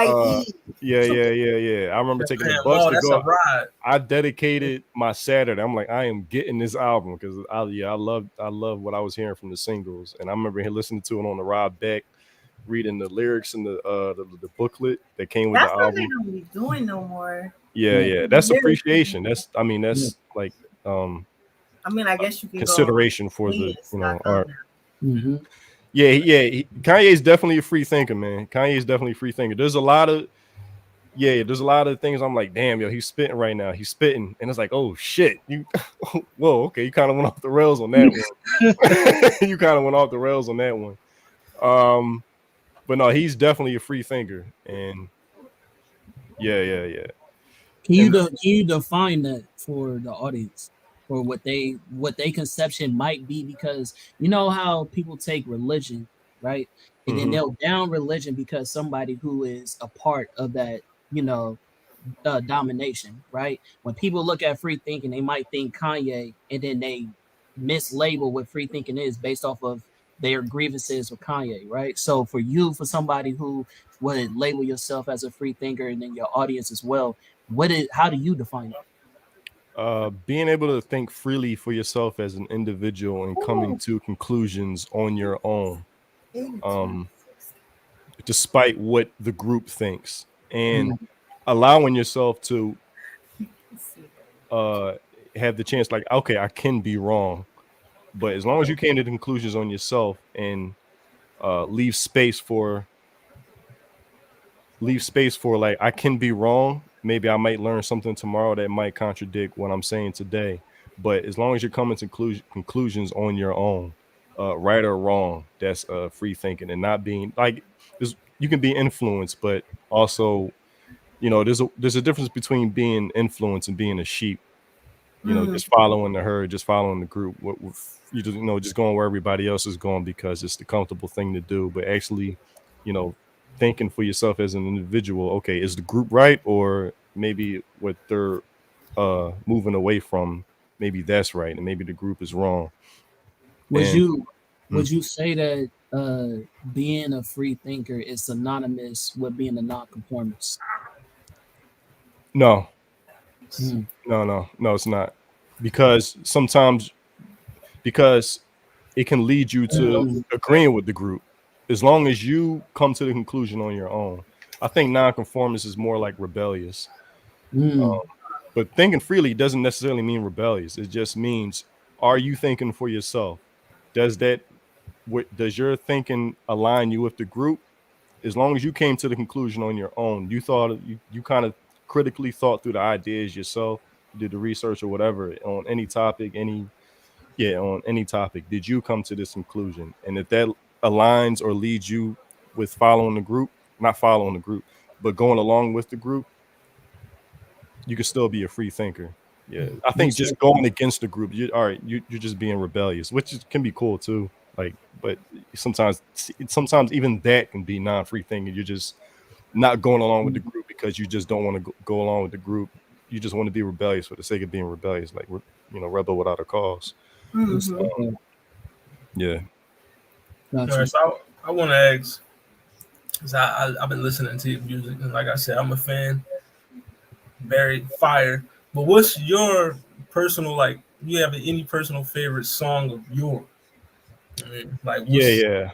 Uh, FIE. yeah. I remember taking the Man, bus Mo, to that's a go. ride. I dedicated my Saturday. I'm like, I am getting this album because I love what I was hearing from the singles, and I remember listening to it on the ride back, reading the lyrics and the booklet that came with the That's what they album. don't be doing no more. Yeah. Yeah, that's Lyrics. appreciation. Yeah. That's like I mean, I guess you can go consideration for the genius.com art. now. hmm Kanye's definitely a free thinker, man. Kanye's definitely a free thinker. There's a lot of things I'm like, damn, yo, he's spitting right now. He's spitting, and it's like, oh shit, you, whoa, okay, you kind of went off the rails on that one. You kind of went off the rails on that one. But no, he's definitely a free thinker, and yeah. And Can you define that for the audience, or what they conception might be? Because you know how people take religion, right, and then mhm. they'll down religion because somebody who is a part of that, you know, domination, right? When people look at free thinking, they might think Kanye, and then they mislabel what free thinking is based off of their grievances with Kanye, right? So for you, for somebody who would label yourself as a free thinker, and then your audience as well, how do you define it? Being able to think freely for yourself as an individual and coming to conclusions on your own, um, despite what the group thinks, and Mm, allowing yourself to uh, have the chance, like, okay, I can be wrong, but as long as you came to the conclusions on yourself and leave space for like I can be wrong. Maybe I might learn something tomorrow that might contradict what I'm saying today. But as long as you're coming to conclusions on your own, right or wrong, that's free thinking and not being like you can be influenced, but also there's a difference between being influenced and being a sheep. Just following the herd, just following the group. Just going where everybody else is going because it's the comfortable thing to do. But actually, you know, thinking for yourself as an individual. Okay, is the group right, or maybe what they're moving away from? Maybe that's right, and maybe the group is wrong. would And you mm, would you say that being a free thinker is synonymous with being a nonconformist? no, Mm, no, it's not because because it can lead you to mm, agreeing with the group as long as you come to the conclusion on your own. I think nonconformist is more like rebellious. mm. But thinking freely doesn't necessarily mean rebellious. It just means, are you thinking for yourself? Does does your thinking align you with the group? As long as you came to the conclusion on your own, you kind of critically thought through the ideas yourself, did the research or whatever on any topic, on any topic, did you come to this conclusion? And if that aligns or leads you with following the group, not following the group, but going along with the group, you can still be a free thinker. Yeah. I You think said just going against the group, you're just being rebellious, can be cool too. Like, but sometimes even that can be non-free thinking. You're just not going along with the group because you just don't want to go along with the group. You just want to be rebellious for the sake of being rebellious, like rebel without a cause. you said Yeah. All Gotcha. right, so I want to ask, because I've been listening to your music, and like I said, I'm a fan, very fire. But what's your personal, like, you have any personal favorite song of yours? I mean, like, Yeah, what's, yeah.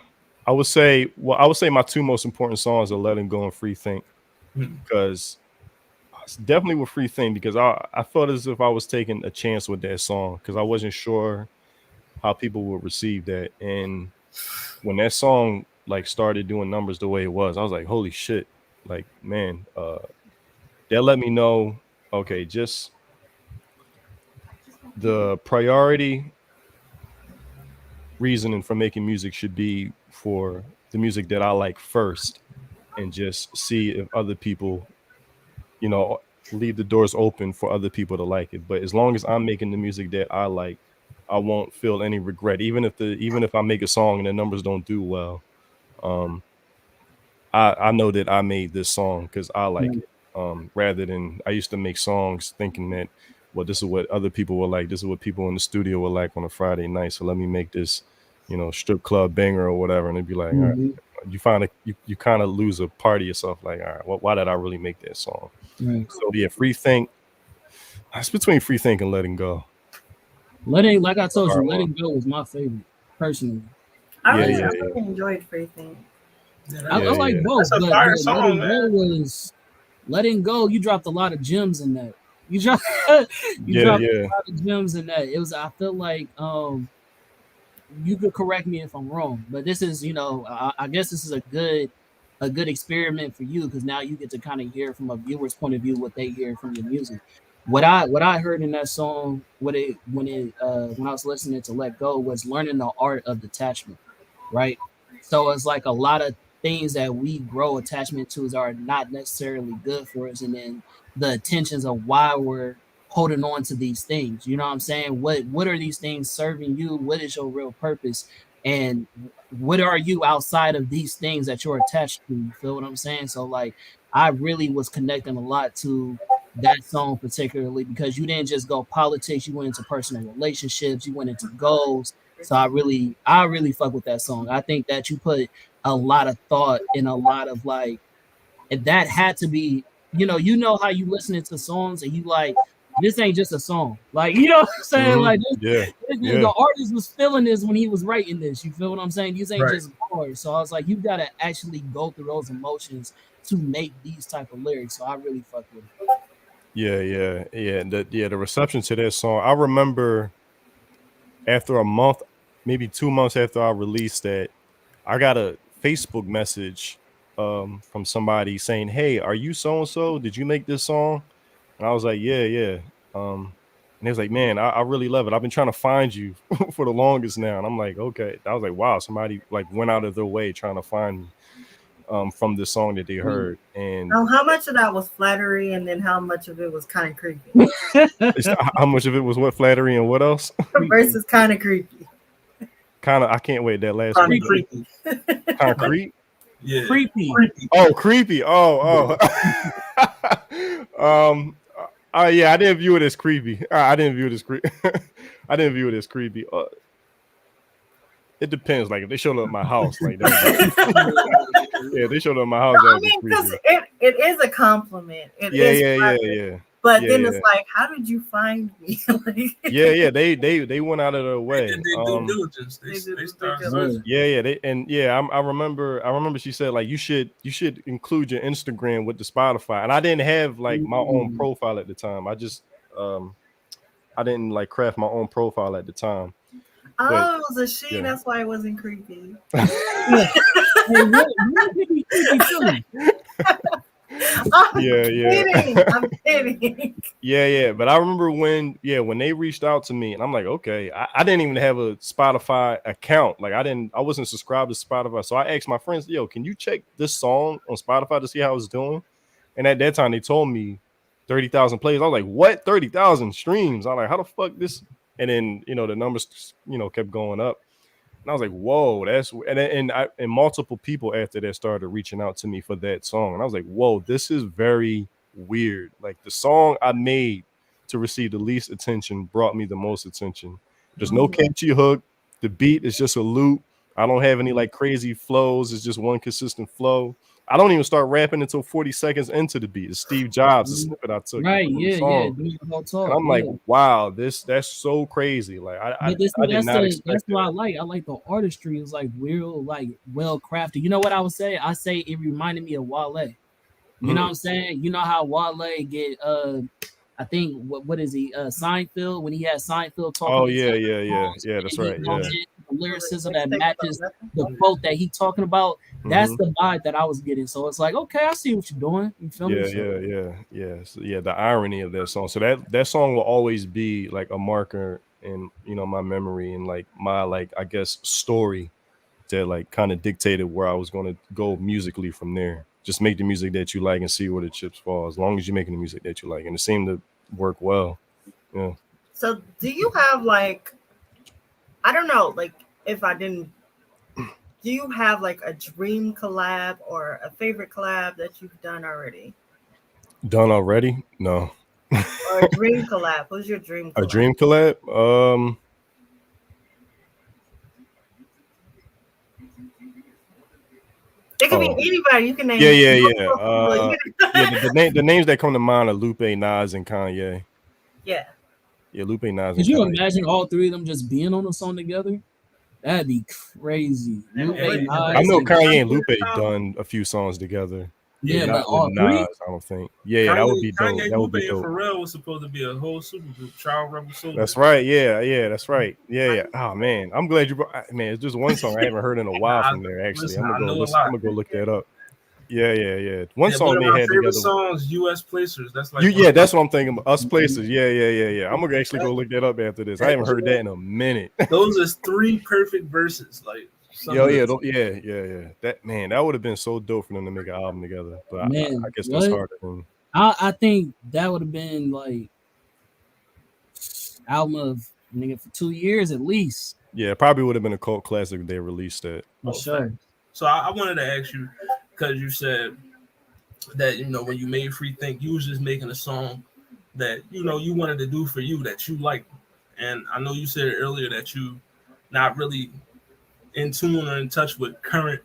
I would say my two most important songs are Letting Go and Free Think, hmm, because it's definitely with Free Think, because I felt as if I was taking a chance with that song because I wasn't sure how people would receive that. And when that song like started doing numbers the way it was, I was like, holy shit. Like, man, that let me know, okay, just the priority reasoning for making music should be for the music that I like first, and just see if other people, you know, leave the doors open for other people to like it. But as long as I'm making the music that I like, I won't feel any regret, even if I make a song and the numbers don't do well. Um, I know that I made this song because I like Right. it. Rather than I used to make songs thinking that, well, this is what other people will like. This is what people in the studio will like on a Friday night. So let me make this, strip club banger or whatever. And it'd be like, all right, Mhm. you kind of lose a part of yourself. Like, all right, why did I really make that song? Right. So yeah, Free Think. It's between Free Think and Letting Go. Like I A told hard you, one. Letting Go was my favorite personally. I Yeah, really, yeah, Uh, I yeah, really enjoyed Everything. yeah, I yeah, like yeah. both, that's a but fire song, Letting Go man. was Letting Go. You dropped a lot of gems in that. You dropped you Yeah, dropped yeah. a lot of gems in that. It was. I feel like you could correct me if I'm wrong, but this is, I guess this is a good experiment for you because now you get to kind of hear from a viewer's point of view what they hear from your music. What I heard in that song, when I was listening to Let Go was learning the art of detachment, right? So it's like a lot of things that we grow attachment to are not necessarily good for us, and then the intentions of why we're holding on to these things. You know what I'm saying? What are these things serving you? What is your real purpose? And what are you outside of these things that you're attached to? You feel what I'm saying? So like I really was connecting a lot to that song particularly because you didn't just go politics, you went into personal relationships, you went into goals. So I really fuck with that song. I think that you put a lot of thought and a lot of like, and that had to be, how you listening to songs and you like, this ain't just a song. Like, you know what I'm saying? Hmm. Like Yeah, the yeah, artist was feeling this when he was writing this. You feel what I'm saying? These ain't Right. just bars. So I was like, you gotta actually go through those emotions to make these type of lyrics. So I really fuck with it. yeah, yeah, yeah. The reception to that song. I remember after a month, maybe 2 months after I released that, I got a Facebook message from somebody saying, "Hey, are you so and so? Did you make this song?" And I was like, "Yeah, yeah." And they was like, "Man, I really love it. I've been trying to find you for the longest now." And I'm like, "Okay." I was like, "Wow, somebody like went out of their way trying to find me from this song that they heard." And How much of that was flattery, and then how much of it was kind of creepy? it's how much of it was what flattery and what else? Creepy. Versus kind of creepy. Kind of, I can't wait that last Kind one. of creepy. Like, Concrete. yeah. Creepy. Creepy. Oh, creepy. Oh, oh. Yeah, I didn't view it as creepy. I didn't view it as creepy. I didn't view it as creepy. It depends. Like if they showed up at my house, like that would be creepy. Yeah, if they showed up at my house, that I would be mean, because creepy. it is a compliment. It Yeah, is yeah, yeah, flattering. yeah. But Yeah, then it's yeah. like, how did you find me? Like, Yeah, yeah. They went out of their They way. did their due diligence. They did They their started due Right. searching. Yeah, yeah. I remember she said like you should include your Instagram with the Spotify. And I didn't have like my own Mm. profile at the time. Um I didn't like craft my own profile at the time. But oh, it was a she. yeah. That's why it wasn't creepy. Yeah. Hey, what could be creepy too? I'm Yeah, yeah. kidding. I'm kidding. Yeah, yeah. But I remember when they reached out to me and I'm like, okay, I didn't even have a Spotify account. Like I wasn't subscribed to Spotify. So I asked my friends, yo, can you check this song on Spotify to see how it's doing? And at that time they told me 30,000 plays. I was like, what? 30,000 streams? I'm like, how the fuck this? And then, the numbers, kept going up. And I was like, whoa, and multiple people after that started reaching out to me for that song. And I was like, whoa, this is very weird. Like the song I made to receive the least attention brought me the most attention. There's no catchy hook. The beat is just a loop. I don't have any like crazy flows. It's just one consistent flow. I don't even start rapping until 40 seconds into the beat. It's Steve Jobs, the snippet I took Right, from the yeah, song. doing the whole And talk, I'm like, yeah. wow, that's so crazy. Like But this, I did that's not the expect that's what I that. like. I like the artistry is like real, like well crafted. You know what I would say? I say it reminded me of Wale. You know what Mm. I'm saying? You know how Wale get I think what is he Seinfeld when he had Seinfeld talking Oh to yeah, Seinfeld yeah, yeah, songs yeah. and That's he right. comes Yeah. in with the lyricism that Mixtape about matches nothing. the quote that he talking about. That's Hmm. the vibe that I was getting. So it's like, okay, I see what you're doing. You feel me? Yeah, So, yeah, yeah, yeah. So, yeah, the irony of that song. So that song will always be like a marker in my memory and like my like I guess story that like kind of dictated where I was going to go musically from there. Just make the music that you like and see where the chips fall. As long as you're making the music that you like, and it seemed to work well. Yeah. So do you have like, I don't know, like if I didn't, do you have like a dream collab or a favorite collab that you've done already? Done already? No. Or a dream collab? Who's your dream A collab? dream collab? It could be Oh, anybody. You can yeah, name yeah, yeah. multiple people. Yeah. The names that come to mind are Lupe, Nas, and Kanye. Yeah. Yeah, Lupe, Nas, could and you Kanye. imagine all three of them just being on a song together? That'd be crazy. Lupe, I Nas, know and Kanye and Lupe done a few songs together. yeah, Not but with all three. Nas, I don't think. Yeah, that would be dope. Kanye, That would Lupe, be and dope. Pharrell was supposed to be a whole supergroup, Child Rebel That's Soldier. right. Yeah, yeah, that's right. Yeah, yeah. Oh man, I'm glad you brought. Man, it's just one song I haven't heard in a while I, from there. Actually, listen, I'm gonna I go know a listen. I'm lot. gonna go look that up. Yeah, yeah, yeah. One Yeah, one song of they my had favorite together. songs, "U.S. Placers." That's like one Yeah, of my that's what I'm thinking. Us Places. Yeah, yeah, yeah, yeah. I'm gonna actually go look that up after this. I haven't heard that in a minute. those are three perfect verses. Like Yo, something. yeah, yeah, yeah, yeah. That man, that would have been so dope for them to make an album together. But I Man, guess that's what? harder than. I think that would have been like album of nigga for 2 years at least. Yeah, it probably would have been a cult classic if they released that. For sure. So I wanted to ask you because you said that when you made Free Think, you was just making a song that you wanted to do for you that you like, and I know you said earlier that you not really in tune or in touch with current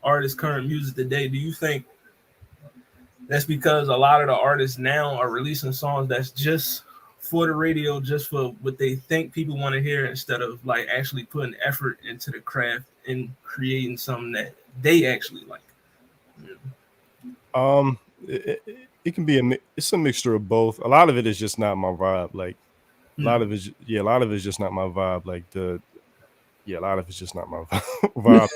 artists, current music today. Do you think that's because a lot of the artists now are releasing songs that's just for the radio, just for what they think people want to hear, instead of like actually putting effort into the craft and creating something that they actually like? It can be it's a mixture of both. A lot of it is just not my vibe. Like a lot of it, yeah, a lot of it's just not my vibe. Like a lot of it's just not my vibe.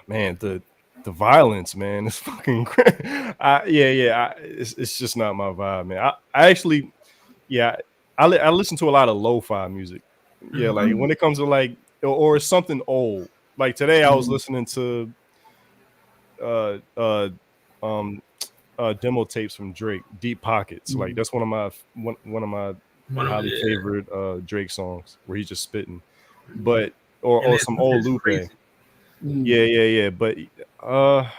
Man, the violence, man, it's fucking. It's just not my vibe, man. I actually, yeah, I listen to a lot of lo-fi music. Yeah, like when it comes to like or it's something old. Like today, I was listening to uh uh um demo tapes from Drake, Deep Pockets. Like that's one of my highly favorite Drake songs where he's just spitting. But or some old Lupe. Crazy. Yeah. But I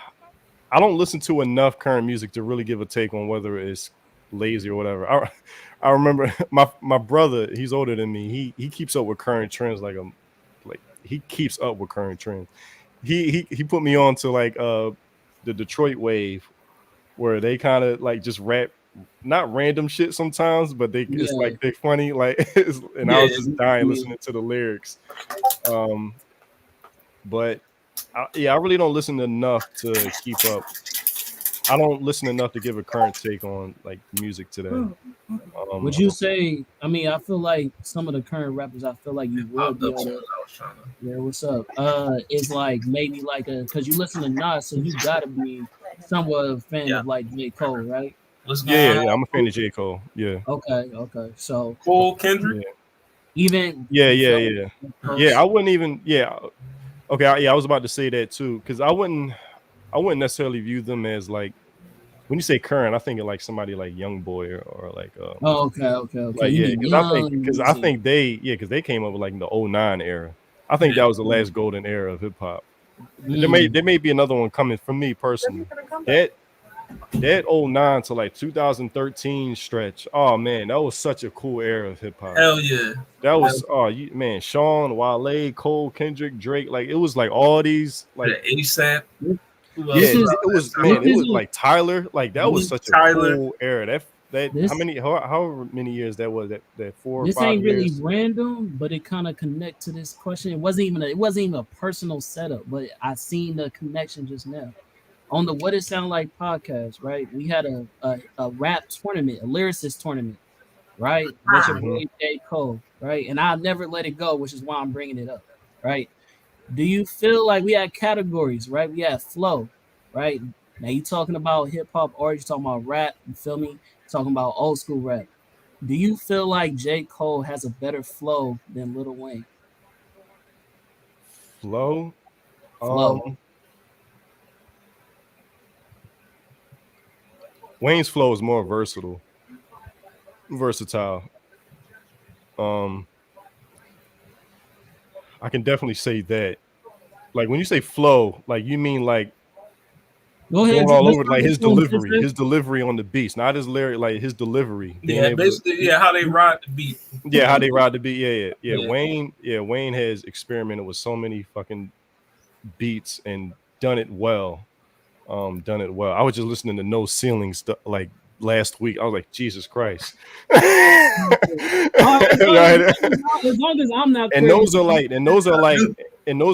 don't listen to enough current music to really give a take on whether it's lazy or whatever. I remember my brother, he's older than me. He keeps up with current trends like he keeps up with current trends. He put me on to like the Detroit wave where they kind of like just rap not random shit sometimes, but it's like they're funny like and I was just dying listening to the lyrics. But I really don't listen enough to keep up. I don't listen enough to give a current take on like music today. Would you say? I mean, I feel like some of the current rappers. I feel like you would be able to. Yeah, what's up? It's like maybe like because you listen to Nas, so you gotta be somewhat a fan of like J. Cole, right? Yeah. I'm a fan of J. Cole. Yeah. Okay. So Cole, Kendrick. Yeah. Even Yeah. I wouldn't even. Yeah. Okay. I was about to say that too because I wouldn't necessarily view them as like. When you say current, I think of like somebody like Young Boy or like okay. like yeah, because I think they came up with like the 09 era. I think that was the last golden era of hip hop. There may be another one coming for me personally. that '09 to like 2013 stretch. Oh man, that was such a cool era of hip hop. Hell yeah. That was man, Sean, Wale, Cole, Kendrick, Drake. Like it was like all these like The ASAP. Who yeah, else This was is it out was that man, time? it this was is like Tyler. Like that was such a Tyler. cool era. That how this many however many years that was that 4 or 5 ain't really years. random, but it kind of connect to this question. It wasn't even a personal setup, but I seen the connection just now on the What It Sound Like podcast. Right, we had a rap tournament, a lyricist tournament. Right, with your Mhm. boy J Cole. Right, and I'll never let it go, which is why I'm bringing it up. Right, do you feel like we had categories? Right, we had flow. Right, now you talking about hip hop, or you talking about rap? You feel me? Talking about old school rap. Do you feel like J. Cole has a better flow than Lil Wayne? Flow. Flow. Wayne's flow is more versatile. Um, I can definitely say that. Like when you say flow, like you mean like Go ahead. going all Let's over, start like with flow, sister. his delivery on the beats, not his lyric, like his delivery, being Yeah, able to, basically, yeah, how they ride the beat. yeah, how they ride the beat, yeah. Yeah. Wayne has experimented with so many fucking beats and done it well. Done it well. I was just listening to No Ceiling stuff like last week. I was like, Jesus Christ. All right, Right. as long as I'm not And crazy, those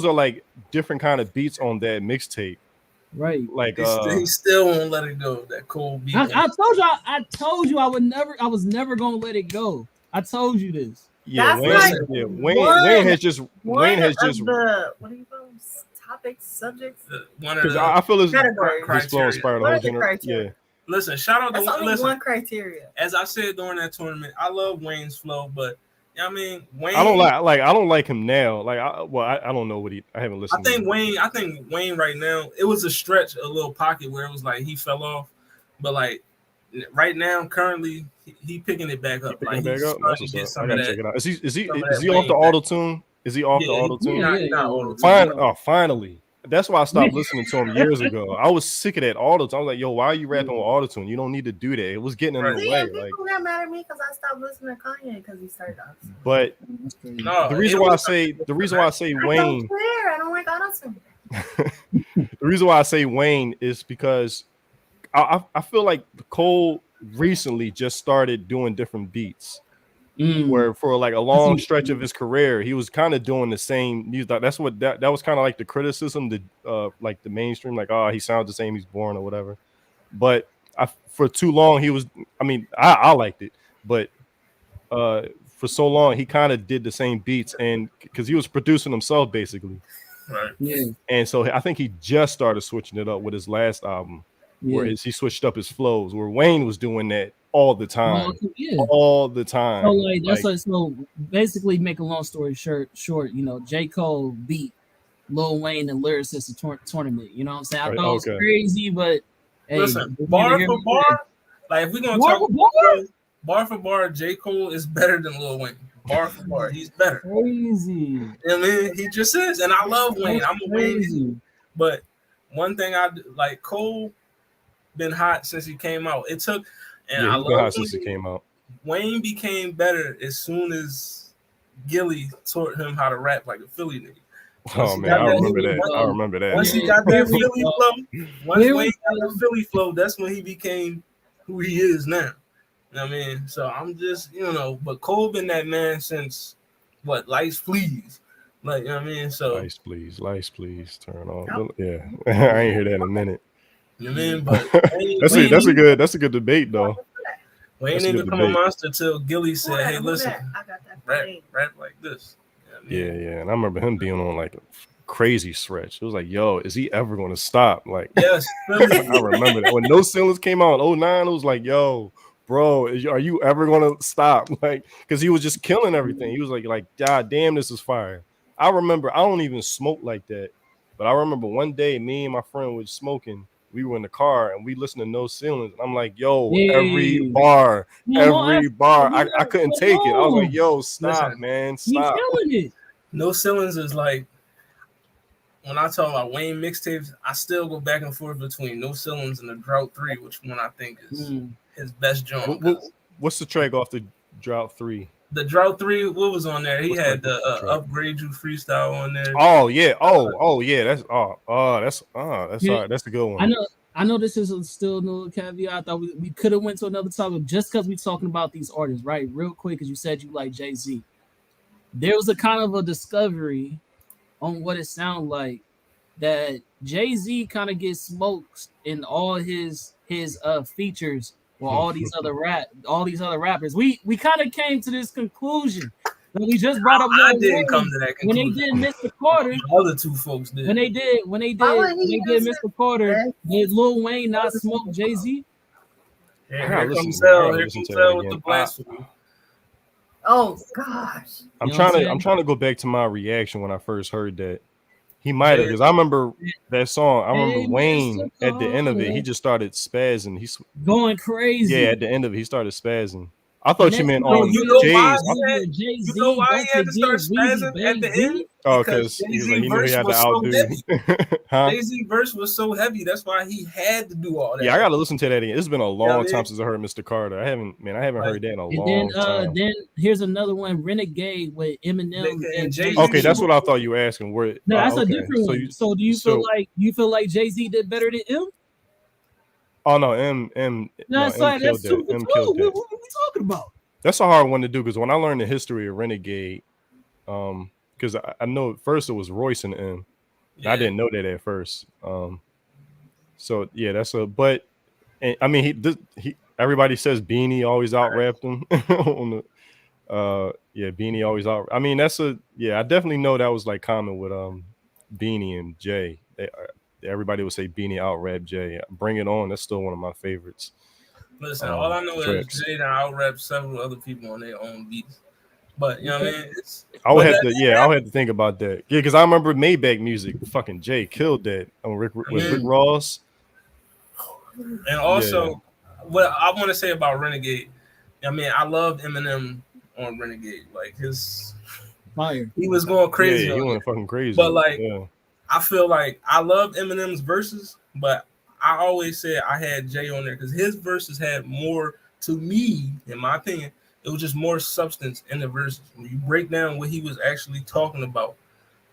are like different kind of beats on that mixtape. right? Like He still won't let it go. That cold beat. I told you I was never gonna let it go. I told you this. yeah, That's Wayne, like yeah, one Wayne has just of the what do you call them? Topics, subjects, One of because the I feel categories. his flow criteria. inspired the What whole is the generation. Yeah. criteria? Listen, shout out That's to only listen. one criteria. As I said during that tournament, I love Wayne's flow, but you know what I mean, Wayne. I don't like him now. Like I don't know what I haven't listened to him. I think Wayne right now, it was a stretch, a little pocket where it was like he fell off, but like right now, currently, he picking it back up. Picking Like it back he's up. starting That's to get what's up. I some of gotta that. check it out. Some of Is that he off the Wayne back. auto tune? Is he off the Yeah, auto tune? not auto Fine. tune. Oh, finally. That's why I stopped listening to him years ago. I was sick of that auto tune. I was like, yo, why are you rapping with auto tune? You don't need to do that. It was getting in the Right. See, way. and Like, people got mad at me because I stopped listening to Kanye because he started off. but That's crazy. No, the reason why I say I don't Wayne, care. I don't like auto-tune. the reason why I say Wayne is because I feel like Cole recently just started doing different beats. Where for like a long stretch of his career, he was kind of doing the same music. That's what that was kind of like the criticism, like the mainstream, like, oh, he sounds the same, he's boring or whatever. But for too long, he was. I mean, I liked it, but for so long, he kind of did the same beats, and because he was producing himself basically. Right. Yeah. And so I think he just started switching it up with his last album, where Yeah. he switched up his flows. Where Wayne was doing that all the time, Yeah. all the time. So like that's so basically make a long story short, you know, J. Cole beat Lil Wayne the lyricist tournament. You know what I'm saying? I thought it was crazy, but hey, listen, bar for bar, like if we're gonna talk bar for bar, J. Cole is better than Lil Wayne. Bar for bar, he's better. Crazy. You know what I mean? He just is, and I love Wayne. I'm a Wayne, but one thing I like, Cole been hot since he came out. It took, and I love since he came out. Wayne became better as soon as Gilly taught him how to rap like a Philly nigga. Oh man, I remember that. I remember that. Once he got that Philly flow, once Wayne got the Philly flow, that's when he became who he is now. You know what I mean? So I'm just, you know, but Cole been that man since what? Lights Please. Like, you know what I mean? So lights please, turn on. Yeah. I ain't hear that in a minute. You know what I mean? But that's a good debate though. Wayne didn't become a monster till Gilly said, "Hey, listen, rap like this." Yeah, and I remember him being on like a crazy stretch. It was like, yo, is he ever going to stop? Like, yes, I remember that when No Ceilings came out in 09, it was like, yo, bro, are you ever going to stop? Like, because he was just killing everything. He was like, God damn, this is fire. I remember, I don't even smoke like that, but I remember one day, me and my friend was smoking. We were in the car and we listened to No Ceilings. And I'm like, yo, every bar, I couldn't take it. I was like, yo, stop, man, stop. No Ceilings is like when I talk about Wayne mixtapes, I still go back and forth between No Ceilings and the Drought 3, which one I think is his best joint. What's the track off the Drought 3? The Drought 3, what was on there? He had the Upgrade You freestyle on there. Oh yeah, yeah. That's that's all right. That's a good one. I know this is still no caveat. I thought we could have went to another topic just because we're talking about these artists, right? Real quick, because you said you like Jay-Z. There was a kind of a discovery on what it sounded like that Jay-Z kind of gets smoked in all his features with all these other rappers. We kind of came to this conclusion that we just brought up. I didn't come to that when conclusion. they did Mr. Carter. The other two folks did. When they did Mr. Carter, did Lil Wayne not smoke Jay-Z? Yeah, here comes Cell with the blasphemy. Oh gosh. I'm trying to go back to my reaction when I first heard that. He might have, because I remember that song. I remember Wayne at the end of it. He just started spazzing. He's going crazy. Yeah, at the end of it, he started spazzing. I thought you meant on Jay's. You know why he had to start spazzing at the end? Oh, because he knew he had to outdo. Huh? Jay-Z verse was so heavy. That's why he had to do all that. Yeah, I got to listen to that again. It's been a long time since I heard Mr. Carter. I haven't heard that in a long time. Then here's another one, Renegade with Eminem and Jay-Z. Okay, that's what I thought you were asking. No, that's a different one. So do you feel like Jay-Z did better than M? Oh no, M. That's 2 for 2. What are we talking about? That's a hard one to do because when I learned the history of Renegade, because I know at first it was Royce and M. Yeah. I didn't know that at first. So yeah, but I mean he everybody says Beanie always out rapped him on the Beanie always out. I mean I definitely know that was like common with Beanie and Jay. Everybody would say Beanie out rap Jay. Bring It On. That's still one of my favorites. Listen, all I know is Jay that out rap several other people on their own beats. But you know what I mean? I would have to think about that. Yeah, because I remember Maybach Music. Fucking Jay killed that on Rick Ross. And also, what I want to say about Renegade, I mean, I love Eminem on Renegade. Like his fire. He was going crazy. Yeah, he went fucking crazy. But like I feel like I love Eminem's verses, but I always said I had Jay on there because his verses had more, to me, in my opinion, it was just more substance in the verses. When you break down what he was actually talking about,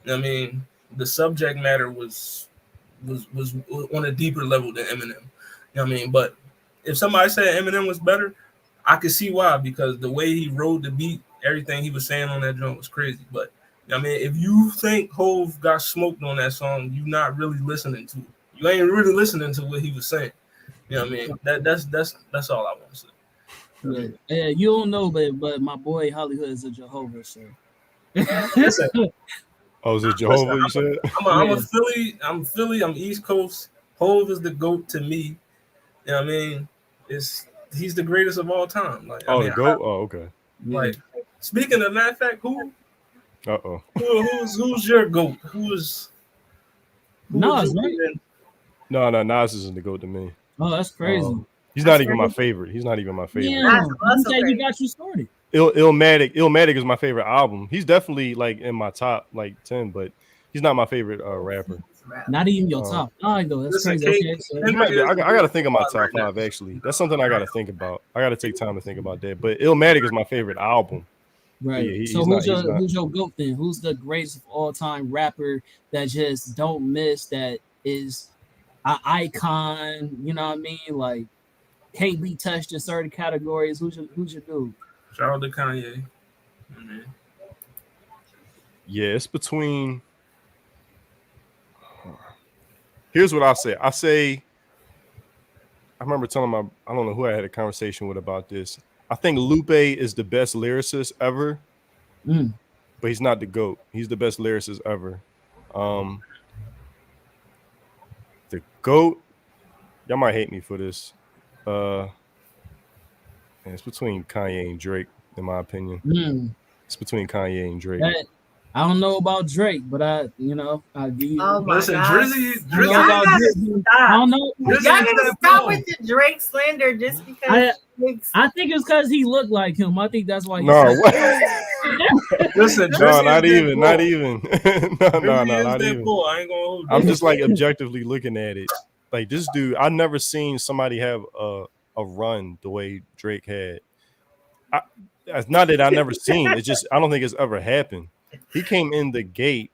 I mean, the subject matter was on a deeper level than Eminem. You know what I mean? But if somebody said Eminem was better, I could see why, because the way he rode the beat, everything he was saying on that joint was crazy. But I mean, if you think Hov got smoked on that song, you're not really listening to it. You ain't really listening to what he was saying. You know what I mean? That's all I want to say. Yeah, you don't know, but my boy Hollywood is a Jehovah, sir. Oh, is it Jehovah? You said? I'm Philly. I'm East Coast. Hov is the GOAT to me. You know what I mean? He's the greatest of all time. Like, the GOAT. Okay. Like, speaking of that fact, who? Who's your GOAT? Who's Nas, right? No, Nas isn't the GOAT to me. Oh, that's crazy. He's not even my favorite. He's not even my favorite. Yeah, you got you started. Illmatic is my favorite album. He's definitely like in my top like 10, but he's not my favorite rapper. Not even your top 5 though. That's crazy. I gotta think of my top 5 actually. That's something I gotta think about. I gotta take time to think about that. But Illmatic is my favorite album. Right. Yeah, so who's your GOAT then? Who's the greatest of all time rapper that just don't miss, that is an icon, you know what I mean? Like can't be touched in certain categories. Who's your dude? Shout out to Kanye. Mm-hmm. Yeah, it's between. Here's what I say. I remember telling I don't know who I had a conversation with about this. I think Lupe is the best lyricist ever, but he's not the GOAT. He's the best lyricist ever. The GOAT, y'all might hate me for this. It's between Kanye and Drake, in my opinion. It's between Kanye and Drake. I don't know about Drake, but I give you. Oh my Listen, God. Drizzy. I don't know. Y'all gotta stop with the Drake slander just because. I think it's because he looked like him. I think that's why. No, Listen, No, Drizzy not is that even, ball. not even. No, Drizzy is not that even. ball. I ain't gonna hold you. I'm just like objectively looking at it. Like this dude, I never seen somebody have a run the way Drake had. It's not that I never seen. It's just I don't think it's ever happened. He came in the gate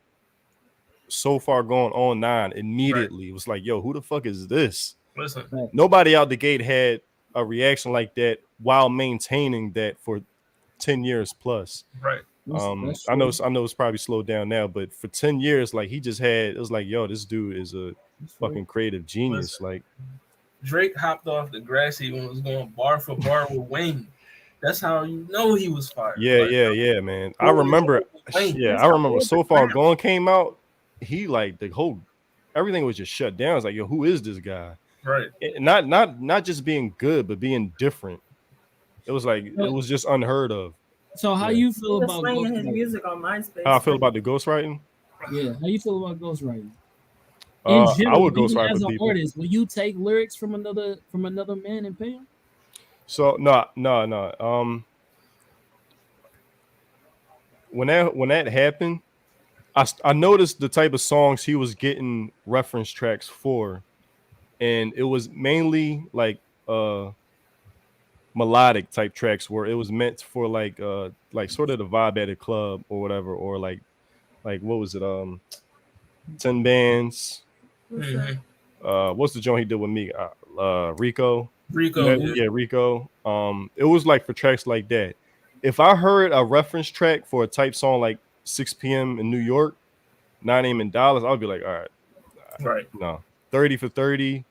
so far going on 9 immediately. It was like, yo, who the fuck is this? Listen, Nobody out the gate had a reaction like that while maintaining that for 10 years plus. right. That's I know true. it's probably slowed down now, but for 10 years, like he just had, it was like, yo, this dude is a That's true. fucking creative genius. Listen. Like, Drake hopped off the grassy when was going bar for bar with Wayne. That's how you know he was fired. yeah, Like, man. I going remember, with Wayne. That's I a remember whole So Far different. Gone came out. He like the whole everything was just shut down. It's like, yo, who is this guy? Right. Not just being good, but being different. It was like it was just unheard of. So how Yeah. you He feel was about slinging his ghostwriting? music on MySpace. How I feel about the ghostwriting? Yeah, how you feel about ghostwriting? In I general, would even ghostwrite for as an people. artist, will you take lyrics from another man and pay him? So no. When that happened, I noticed the type of songs he was getting reference tracks for, and it was mainly like melodic type tracks where it was meant for like sort of the vibe at a club or whatever, or like what was it 10 bands. Mhm. What's the joint he did with me? Rico. Rico. Yeah, Rico. It was like for tracks like that. If I heard a reference track for a type song like 6 p.m. in New York, 9 a.m. in Dallas, I would be like, all right, Right. no. 30 for 30.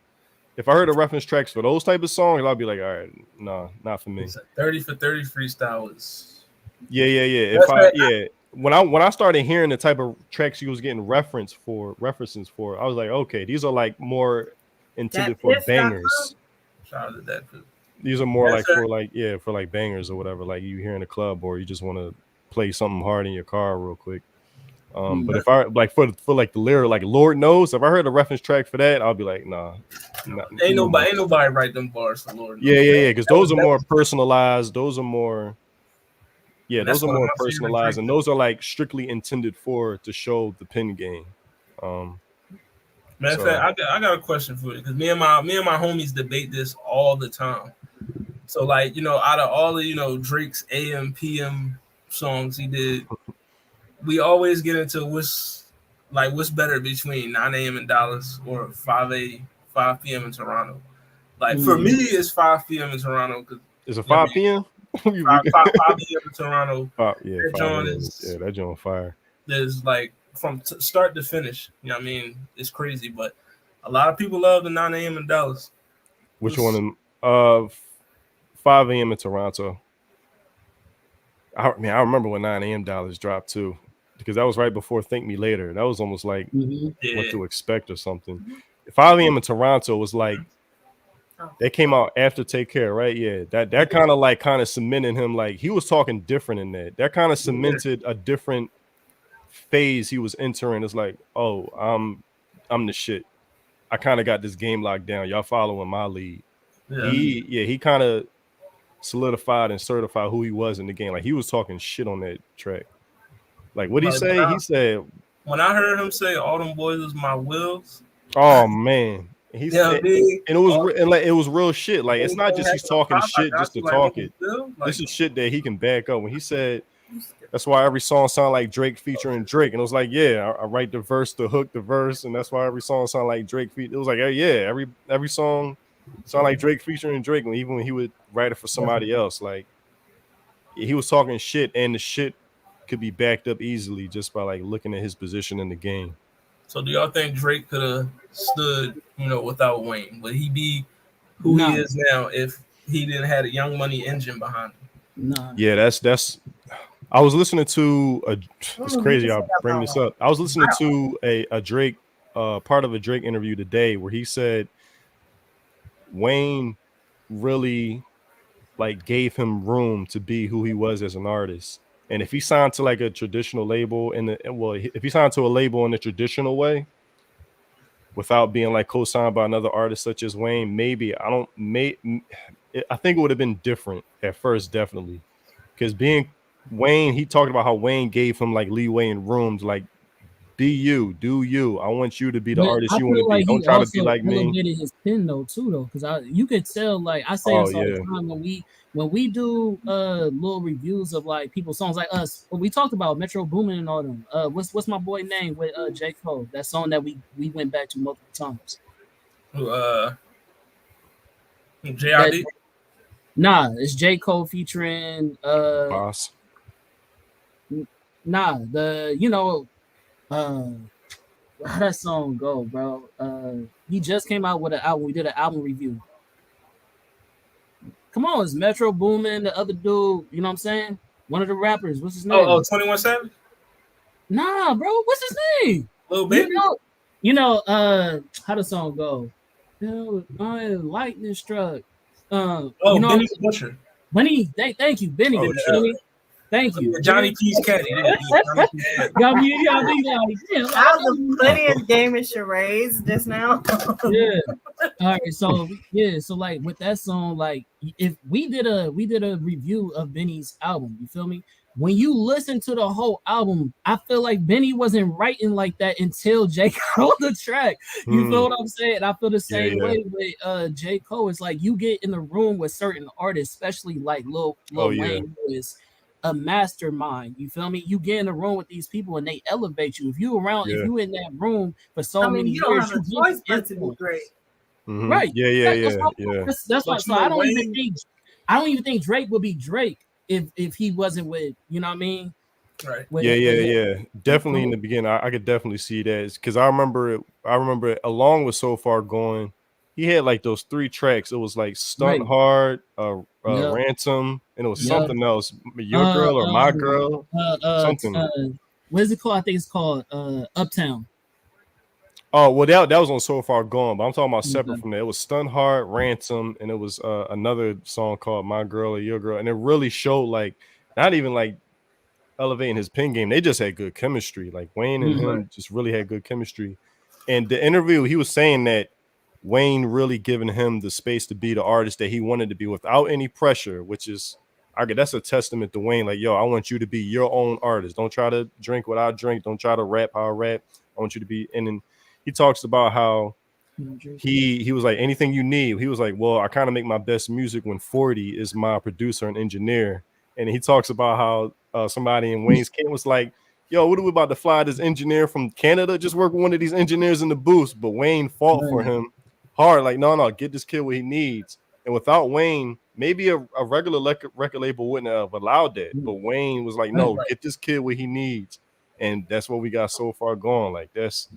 If I heard the reference tracks for those type of songs, I'd be like, all right, no, not for me. It's a 30 for 30 freestyle was. Yeah. That's right. When I started hearing the type of tracks he was getting references for, I was like, okay, these are like more intended That for piff.com. bangers. Shout out to that. These are more That's like right. for like bangers or whatever, like you hear in a club or you just want to play something hard in your car real quick. But if I like for like the lyric, like Lord knows, if I heard a reference track for that, I'll be like, nah. Ain't nobody write them bars for Lord. Yeah, because those are more was, personalized. Those are more that's those are one of more my favorite personalized, and Drake those are like strictly intended to show the pin game. Matter of fact, I got a question for you because me and my homies debate this all the time. So like, out of all of Drake's AM PM songs he did, we always get into what's better between 9 a.m. in Dallas or 5 p.m. in Toronto. Like for me, it's 5 p.m. in Toronto because is it 5 p.m.? 5 p.m. in Toronto. Yeah, That 5 joint a.m. is Yeah, that joint fire. there's like from start to finish. You know what I mean? It's crazy, but a lot of people love the 9 a.m. in Dallas. Which one? 5 a.m. in Toronto. I remember when 9 a.m. Dallas dropped too, because that was right before Think Me Later. That was almost like What to Expect or something. 5 a.m. in Toronto was like they came out after Take Care, right? Yeah, that kind of cemented him. Like he was talking different in that. That kind of cemented a different phase he was entering. It's like, oh, I'm the shit. I kind of got this game locked down. Y'all following my lead. Yeah. He kind of solidified and certified who he was in the game. Like he was talking shit on that track. Like what he say? He said, when I heard him say "All them boys is my wills," oh man, he said, and it was real shit. Like it's not just he's talking shit just to talk it. This is shit that he can back up. When he said, that's why every song sound like Drake featuring Drake, and it was like, yeah, I write the verse, the hook, the verse, and that's why every song sound like Drake. It was like, yeah, every song sound like Drake featuring Drake, even when he would write it for somebody else. Like he was talking shit, and the shit could be backed up easily just by like looking at his position in the game. So do y'all think Drake could have stood, without Wayne? Would he be who he is now if he didn't have a Young Money engine behind him? Nah. Yeah, that's. I was listening to it's crazy I'll bring this up. I was listening to a Drake part of a Drake interview today where he said Wayne really like gave him room to be who he was as an artist. And if he signed to like a traditional label if he signed to a label in the traditional way without being like co-signed by another artist such as Wayne, maybe I think it would have been different at first, definitely. Because being Wayne, he talked about how Wayne gave him like leeway and room to like be you, do you. I want you to be the But artist I you want to feel be. like Don't he try to be also like me. elevated his pen though too though, because you could tell, like I say Oh this all the yeah. time when we do little reviews of like people's songs like us. When we talked about Metro Boomin and all them. What's my boy name with J. Cole? That song that we went back to multiple times. That JID. Nah, it's J. Cole featuring Boss. nah, how that song go, bro? He just came out with an album. We did an album review. Come on, it's Metro Boomin, the other dude, you know what I'm saying? One of the rappers. What's his name? 21 Savage? Nah, bro, what's his name? Lil Baby? How the song go? My lightning struck. Benny the Butcher. Benny, thank you, Benny. Oh, You feel me? Thank you. Johnny T's caddy. Got me like, damn, I was plenty of game of charades just now. yeah. All right, so like with that song, like if we did a review of Benny's album, you feel me? When you listen to the whole album, I feel like Benny wasn't writing like that until J. Cole the track. You feel what I'm saying? I feel the same way with J. Cole. It's like you get in the room with certain artists, especially like Lil Wayne, who is a mastermind. You feel me? You get in the room with these people and they elevate you. If you in that room for so many you don't years, have a choice but to be great. Mm-hmm. Right. Yeah. That's why. So I don't even think Drake would be Drake if he wasn't with, you know what I mean? Right. Yeah. Definitely in the beginning, I could definitely see that because I remember it along with So Far Gone. He had like those 3 tracks. It was like Stunt Hard, Ransom, and it was something else. Your Girl or My Girl, something. What is it called? I think it's called Uptown. Oh well, that was on So Far Gone, but I'm talking about separate from that. It was Stunt Hard, Ransom, and it was another song called My Girl or Your Girl, and it really showed like not even like elevating his pen game. They just had good chemistry. Like Wayne and him just really had good chemistry. And the interview, he was saying that Wayne really giving him the space to be the artist that he wanted to be without any pressure, which is, that's a testament to Wayne. Like, yo, I want you to be your own artist. Don't try to drink what I drink. Don't try to rap how I rap. I want you to be. And then he talks about how he was like, anything you need. He was like, well, I kind of make my best music when 40 is my producer and engineer. And he talks about how somebody in Wayne's camp was like, yo, what are we about to fly this engineer from Canada? Just work with one of these engineers in the booth. But Wayne fought for him hard. Like, no, get this kid what he needs. And without Wayne, maybe a regular record label wouldn't have allowed that. But Wayne was like, no, get this kid what he needs. And that's what we got So Far Gone. Like, that's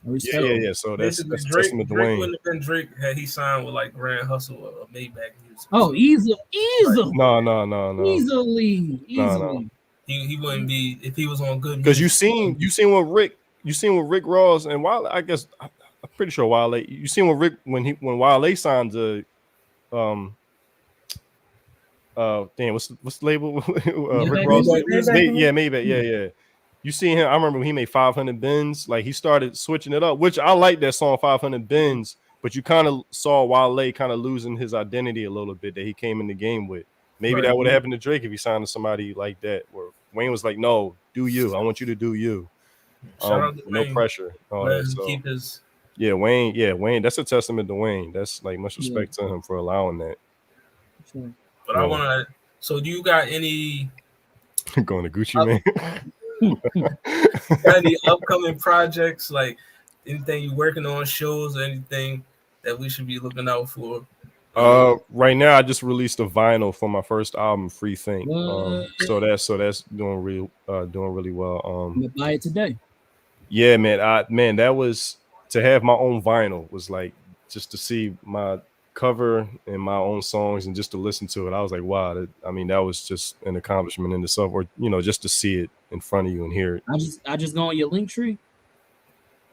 yeah. So that's Drake testament to wouldn't Wayne. have been Drake had he signed with like Grand Hustle or Maybach Music. Oh, easily. No. Easily. No. He wouldn't be if he was on good. Because you seen what Rick Ross and Wale. I guess I'm pretty sure Wale. You seen what Rick when Wale signed the what's the label? Rick Ross. Maybach. Yeah. You seen him? I remember when he made 500 Bins. Like he started switching it up, which I like that song 500 Bins. But you kind of saw Wale kind of losing his identity a little bit that he came in the game with. Maybe that would have happened to Drake if he signed to somebody like that. Where Wayne was like, "No, do you? I want you to do you. No pressure." Keep his. Wayne. That's a testament to Wayne. That's like much respect to him for allowing that. Sure. But I want to. So, do you got any? Going to Gucci man. Any upcoming projects, like anything you're working on, shows, or anything that we should be looking out for? Right now I just released a vinyl for my first album, Free Think. So that's doing really well. I'm gonna buy it today. Yeah, man, that was to have my own vinyl was like just to see my cover and my own songs and just to listen to it. I was like, wow, that was just an accomplishment in itself, or just to see it in front of you and hear it. I just go on your link tree.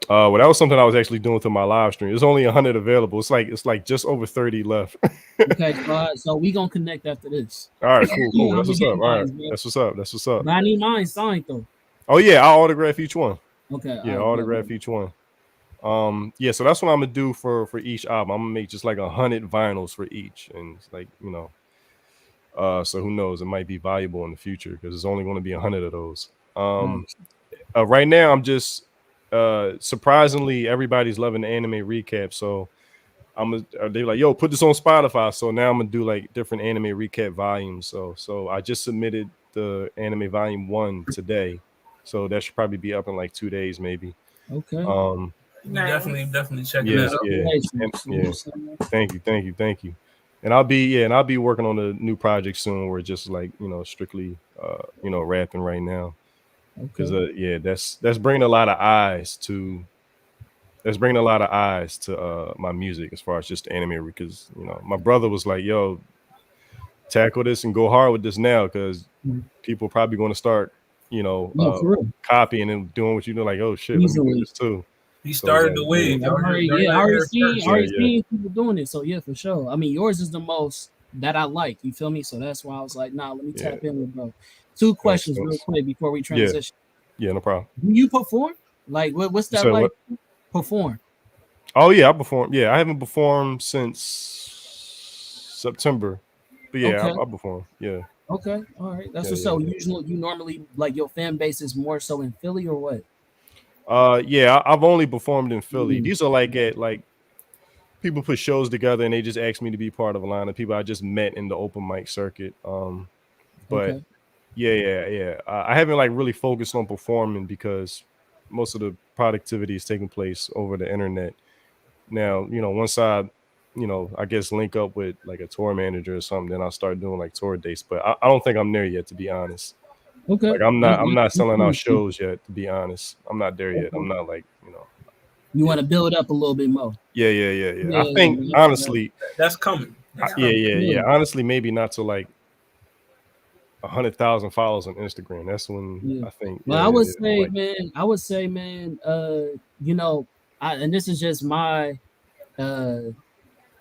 Well, that was something I was actually doing through my live stream. There's only 100 available. It's like just over 30 left. Okay, so we gonna connect after this. All right, cool. That's what's up. All right, that's what's up. But I need mine signed though. Oh yeah, I'll autograph each one. Okay. Yeah, I'll autograph each one. Yeah, so that's what I'm gonna do for each album. I'm gonna make just like 100 vinyls for each, and it's like So who knows? It might be valuable in the future because there's only going to be 100 of those. Nice. Right now, I'm just surprisingly everybody's loving the anime recap. So they like, yo, put this on Spotify. So now I'm gonna do like different anime recap volumes. So I just submitted the anime volume 1 today. So that should probably be up in like 2 days, maybe. Okay. We Nice. definitely checking Yes, that out. yeah, and, Congratulations. yeah. Thank you. And I'll be working on a new project soon where it's just like strictly rapping right now because Okay. that's bringing a lot of eyes to my music as far as just anime because my brother was like, yo, tackle this and go hard with this now because Mhm. people probably going to start No, for real. copying and doing what you do, like, oh shit, let me do Easily. this too. He So it's started like, the yeah, wave. Yeah, I Y'all already heard it seen, first. yeah. people doing it. So yeah, for sure. I mean, yours is the most that I like. You feel me? So that's why I was like, nah, let me Yeah. tap in with bro. Two Thanks, questions real thanks. quick before we Yeah. transition. Yeah, no problem. Do you perform? Like, what's You that said like? what? Perform. Oh yeah, I performed. Yeah, I haven't performed since September, but yeah, Okay. I perform. Yeah, Okay. All right. That's yeah, what's yeah, so. yeah. Usually, you normally like your fan base is more so in Philly or what? Yeah, I've only performed in Philly. Mm, These are like at like people put shows together and they just asked me to be part of a line of people I just met in the open mic circuit. But okay. yeah. I haven't like really focused on performing because most of the productivity is taking place over the internet. Now, once I guess link up with like a tour manager or something, then I'll start doing like tour dates. But I don't think I'm there yet, to be honest. Okay. Like I'm not That's selling out cool. shows yet, to be honest. I'm not there yet. I'm Okay. not like, You yeah. want to build up a little bit more. Yeah. I Yeah. think honestly, That's coming. That's coming. yeah. Honestly, maybe not to like 100,000 followers on Instagram. That's when Yeah. I think, Well, like, I would say, man, you know, and this is just my uh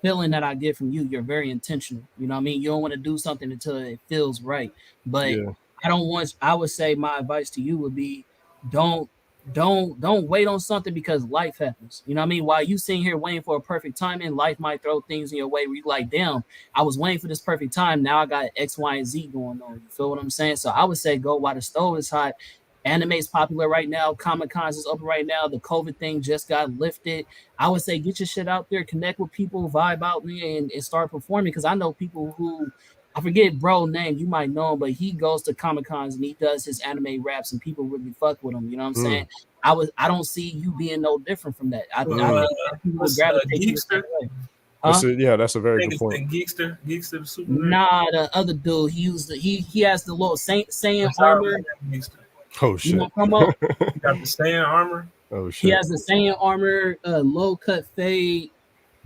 feeling that I get from you. You're very intentional. You know what I mean? You don't want to do something until it feels right. But yeah, I would say my advice to you would be don't don't wait on something because life happens. You know what I mean? While you sitting here waiting for a perfect timing, life might throw things in your way where you like, damn, I was waiting for this perfect time. Now I got X, Y, and Z going on. You feel what I'm saying? So I would say go while the stove is hot. Anime is popular right now. Comic Cons is open right now. The COVID thing just got lifted. I would say get your shit out there, connect with people, vibe out there, and start performing. Because I know people who I forget bro name, you might know him, but he goes to Comic Cons and he does his anime raps, and people really fuck with him. You know what I'm saying? mm, I don't see you being no different from that. I think mm. people would What's gravitate to the same Geekster? way. Huh? That's a I very think good it's the point. Geekster. Geekster the Superman. Nah, the other dude, he has the little Saiyan That's how armor. Geekster. Oh You know, shit. come up. He got the Saiyan armor. Oh He shit. has the Saiyan armor, low cut fade,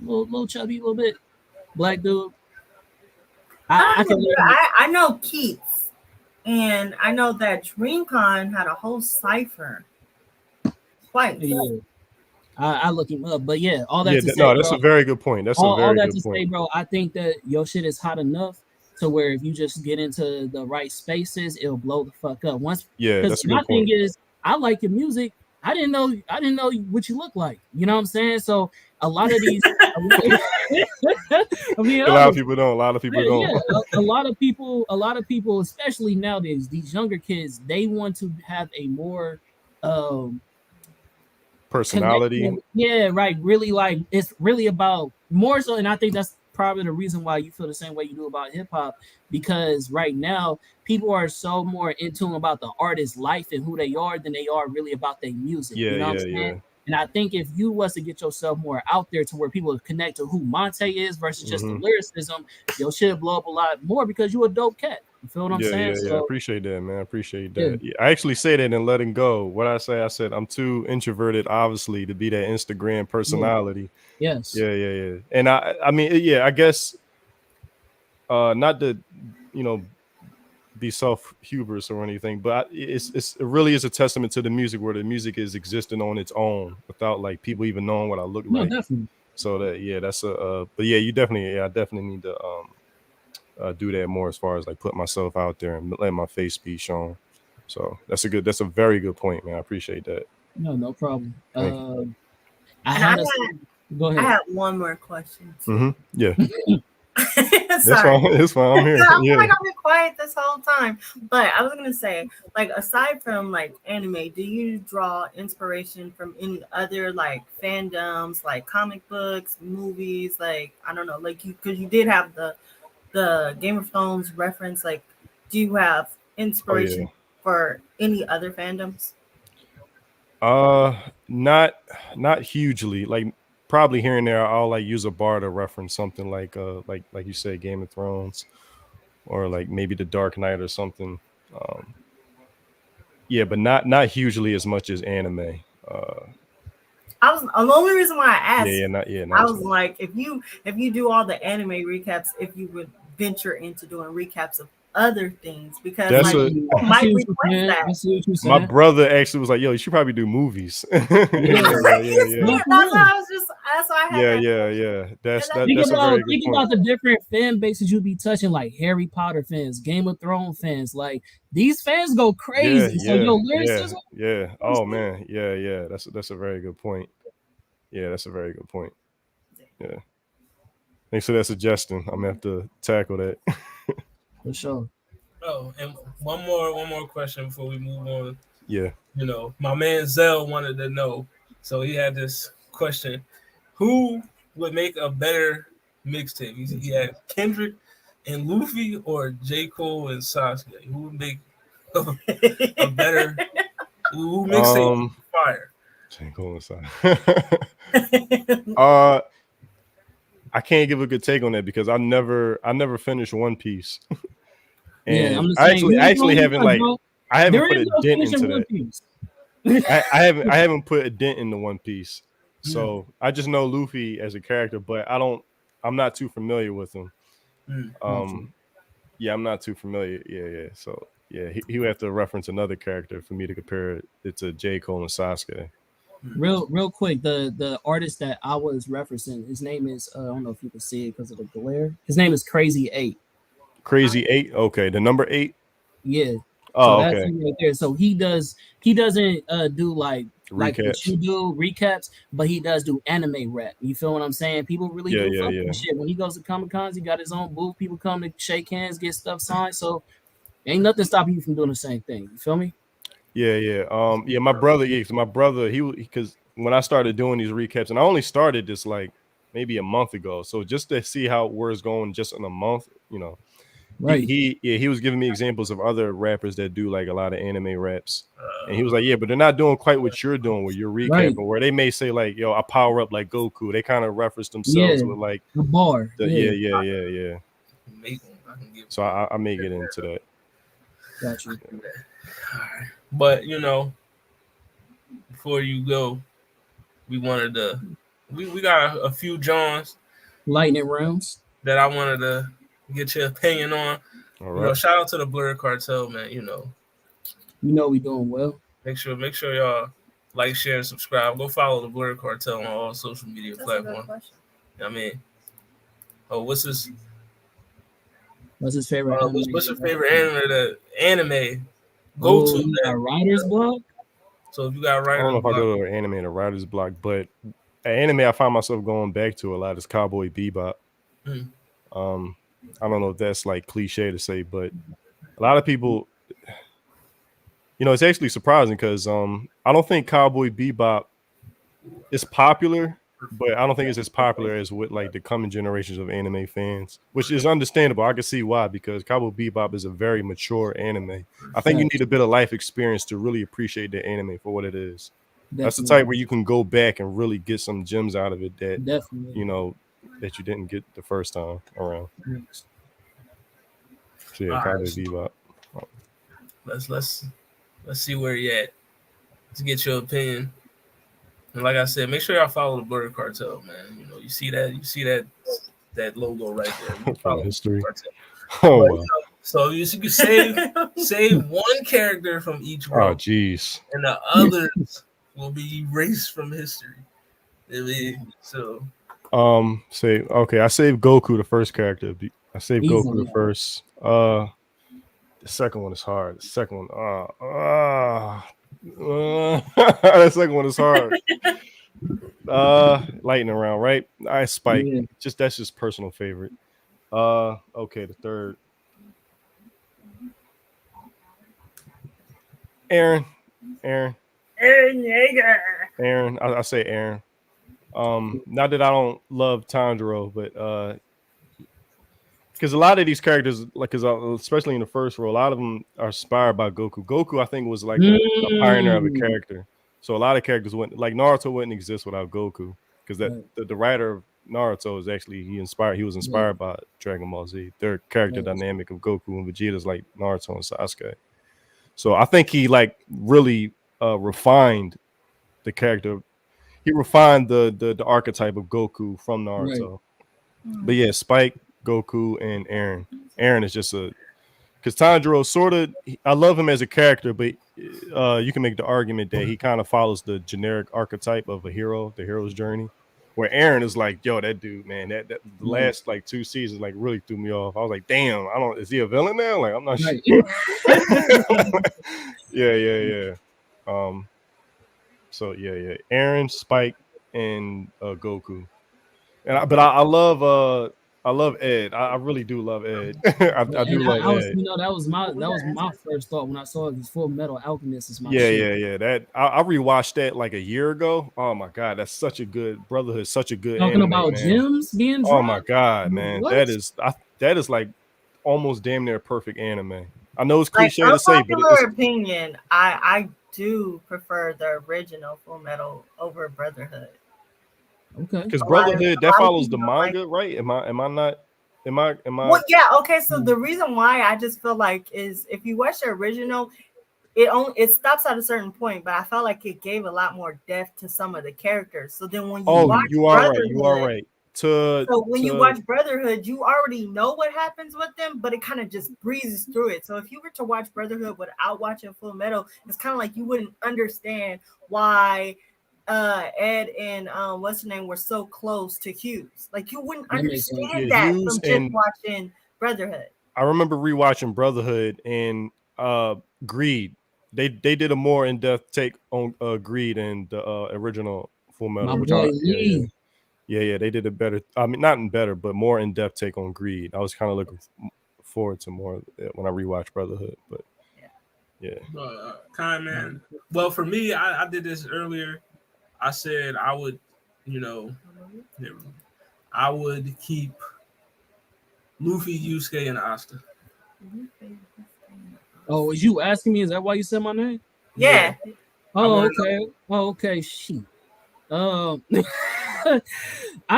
little chubby, a little bit black dude. I can literally. I know Keats, and I know that DreamCon had a whole cipher twice. Yeah, I look him up, but yeah, all that Yeah, to say, no, that's bro. a very good point. That's a All very that good to say, point. bro. I think that your shit is hot enough to where if you just get into the right spaces, it'll blow the fuck up. Once, Yeah, because that's a my good thing point. is, I like your music. I didn't know what you look like. You know what I'm saying? So a lot of these, I mean, A lot of honest, people don't. A lot of people yeah, don't. a lot of people, especially nowadays, these younger kids, they want to have a more um Personality. connection. Yeah, right. Really, like it's really about more so, and I think that's probably the reason why you feel the same way you do about hip hop. Because right now, people are so more in tune about the artist's life and who they are than they are really about their music. Yeah, You know what I'm yeah, saying? yeah. And I think if you was to get yourself more out there to where people connect to who Monte is versus just the Hmm. lyricism, your shit blow up a lot more because you a dope cat. You feel what I'm saying? Yeah. I So appreciate that, man. I appreciate yeah, that. Yeah, I actually say that in Letting Go. What I say, I said I'm too introverted, obviously, to be that Instagram yeah, personality. yes, Yeah. And I mean, yeah, I guess not to, you know, be self hubris or anything, but it really is a testament to the music where the music is existing on its own without like people even knowing what I look no, like. definitely. So that that's but yeah, I definitely need to do that more as far as like put myself out there and let my face be shown. So that's a very good point, man. I appreciate that. No, no problem. Thank you. I And I had a had go I ahead. have one more question too. Yeah. Sorry. That's why I'm here. I feel Yeah. like I've been quiet this whole time. But I was gonna say, like, aside from like anime, do you draw inspiration from any other like fandoms, like comic books, movies? Like, I don't know, like because you did have the Game of Thrones reference. Like, do you have Oh yeah. inspiration for any other fandoms? Not hugely. Like probably here and there, I'll like use a bar to reference something like you said, Game of Thrones, or like maybe The Dark Knight or something. Yeah, but not hugely as much as anime. The only reason why I asked, not I as was much. like, if you do all the anime recaps, if you would venture into doing recaps of other things, because That's like a people I might see what you're request saying. that. I see what you're my saying. brother actually was like, "Yo, you should probably do movies." Yeah. No, for That's real. why I was just that's why I had that. Yeah. That's And Think that's a very about good point. the different fan bases you be touching, like Harry Potter fans, Game of Thrones fans. Like these fans go crazy. So your lyricism, Yeah. Oh man, yeah. That's a very good point. Yeah, that's a very good point. Yeah. Thanks for that suggestion. I'm gonna have to tackle that. for sure. Oh, and one more question before we move on. Yeah. You know, my man Zell wanted to know, so he had this question: who would make a better mixtape? He had Kendrick and Luffy, or J. Cole and Sasuke. Who would make a better who mixtape Um. fire? Can't go inside. I can't give a good take on that because I never finished One Piece, Yeah, I'm and the same. I actually haven't like Bro, I haven't there put is a no dent finishing into One that. Piece. I haven't put a dent into One Piece, so I just know Luffy as a character, but I'm not too familiar with him. Yeah, I'm not too familiar. Yeah. So yeah, he would have to reference another character for me to compare it to J. Cole and Sasuke. Real quick, the artist that I was referencing, his name is I don't know if you can see it because of the glare. His name is Crazy 8. Crazy 8. Okay, the number 8. Yeah. So Oh, that's okay. him right there. So he doesn't do like what Recaps. you do, recaps, but he does do anime rap. You feel what I'm saying? People really do fuck with shit. When he goes to Comic Cons, he got his own booth. People come to shake hands, get stuff signed. So ain't nothing stopping you from doing the same thing. You feel me? Yeah. My brother. Yeah, 'cause my brother. Because when I started doing these recaps, and I only started this like maybe a month ago, so just to see how where it's going just in a month, Right. he was giving me examples of other rappers that do like a lot of anime raps, and he was like, yeah, but they're not doing quite what you're doing with your recapping, where they may say like, yo, I power up like Goku. They kind of reference themselves with like the bar. Yeah. So I may get into that. Got you. But before you go, we wanted to we got a few Johns lightning rounds that I wanted to get your opinion on. All right. Shout out to the Blur Cartel, man. You know we doing well. Make sure y'all like, share, and subscribe. Go follow the Blur Cartel on all social media platforms. I mean, what's his favorite anime? What's your favorite anime? Go to that writer's block. So if you got writer's I don't know if block, I go to an anime and a writer's block, but an anime I find myself going back to a lot is Cowboy Bebop. I don't know if that's like cliche to say, but a lot of people, it's actually surprising because I don't think Cowboy Bebop is popular, but I don't think it's as popular as with like the coming generations of anime fans, which is understandable. I can see why, because Cowboy Bebop is a very mature anime. I think you need a bit of life experience to really appreciate the anime for what it is. Definitely. That's the type where you can go back and really get some gems out of it that that you didn't get the first time around. So yeah, Cowboy Bebop. Let's see where you at to get your opinion. And like I said, make sure y'all follow the Blur Cartel, man. You see that logo right there. From history. Wow. So you can save one character from each row. Oh, jeez. And the others will be erased from history. So. I saved Goku, the first character. I saved Goku the first. The second one is hard. The second one, the second one is hard. Lightning round, right? Spike. Yeah. That's just personal favorite. Okay, the third. Aaron. Aaron Yeager. Aaron. I say Aaron. Not that I don't love Tanjiro, but because a lot of these characters, like, especially in the first role, a lot of them are inspired by Goku. Goku, I think, was like a pioneer of a character. So a lot of characters wouldn't, like Naruto, wouldn't exist without Goku, because the writer of Naruto is actually he was inspired by Dragon Ball Z. Their character dynamic of Goku and Vegeta's like Naruto and Sasuke. So I think he like really refined the character. He refined the archetype of Goku from Naruto. Right. But yeah, Spike, Goku, and Aaron. Aaron is just because Tanjiro sort of, I love him as a character, but you can make the argument that he kind of follows the generic archetype of a hero, the hero's journey. Where Aaron is like, yo, that dude, man, that the last like 2 seasons like really threw me off. I was like, damn, is he a villain now? Like, I'm not sure. Yeah. So yeah. Aaron, Spike, and Goku. But I love Ed. I really do love Ed. I do love Ed. That was my first thought when I saw this Full Metal Alchemist is my shit. Yeah. That I rewatched that like a year ago. Oh my god, that's such a good Brotherhood, such a good talking anime, about man. gems being dropped. Oh my god, man. What? That is like almost damn near perfect anime. I know it's cliche to say, but it's opinion. I do prefer the original Full Metal over Brotherhood. Okay. Because Brotherhood that follows the manga, right? Am I not? Well, yeah. Okay. So the reason why I just feel like is if you watch the original, it stops at a certain point, but I felt like it gave a lot more depth to some of the characters. So then when you watch you are right. So when you watch Brotherhood, you already know what happens with them, but it kind of just breezes through it. So if you were to watch Brotherhood without watching Full Metal, it's kind of like you wouldn't understand why Ed and what's her name were so close to Hughes. Like you wouldn't understand that from just watching Brotherhood. I remember rewatching Brotherhood and Greed. They did a more in-depth take on Greed and the original Full Metal. Yeah, they did a better. I mean, not better, but more in-depth take on Greed. I was kind of looking forward to more when I rewatched Brotherhood, but yeah. Kind man. Well, for me, I did this earlier. I said I would, I would keep Luffy, Yusuke, and Asta. Oh, was you asking me? Is that why you said my name? Yeah. Oh, okay. Oh, okay. Shit. I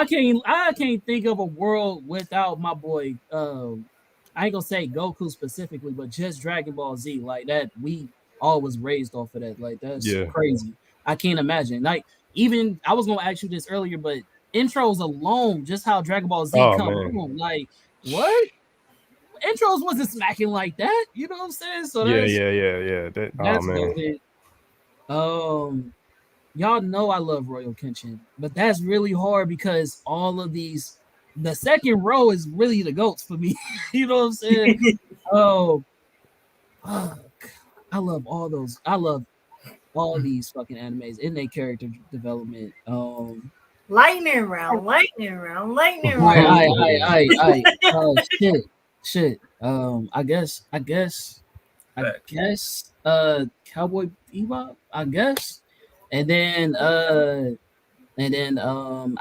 can't think of a world without my boy. I ain't gonna say Goku specifically, but just Dragon Ball Z. Like that, we all was raised off of that. Like that's crazy. I can't imagine. Like even I was gonna ask you this earlier, but intros alone, just how Dragon Ball Z come on, like what? Intros wasn't smacking like that. You know what I'm saying? So yeah. That's goated. Y'all know I love Royal Kenshin, but that's really hard because all of these, the second row is really the goats for me. You know what I'm saying? I love all those. I love all these fucking animes in their character development. Lightning round. Shit. I guess. Cowboy Bebop. I guess. And then I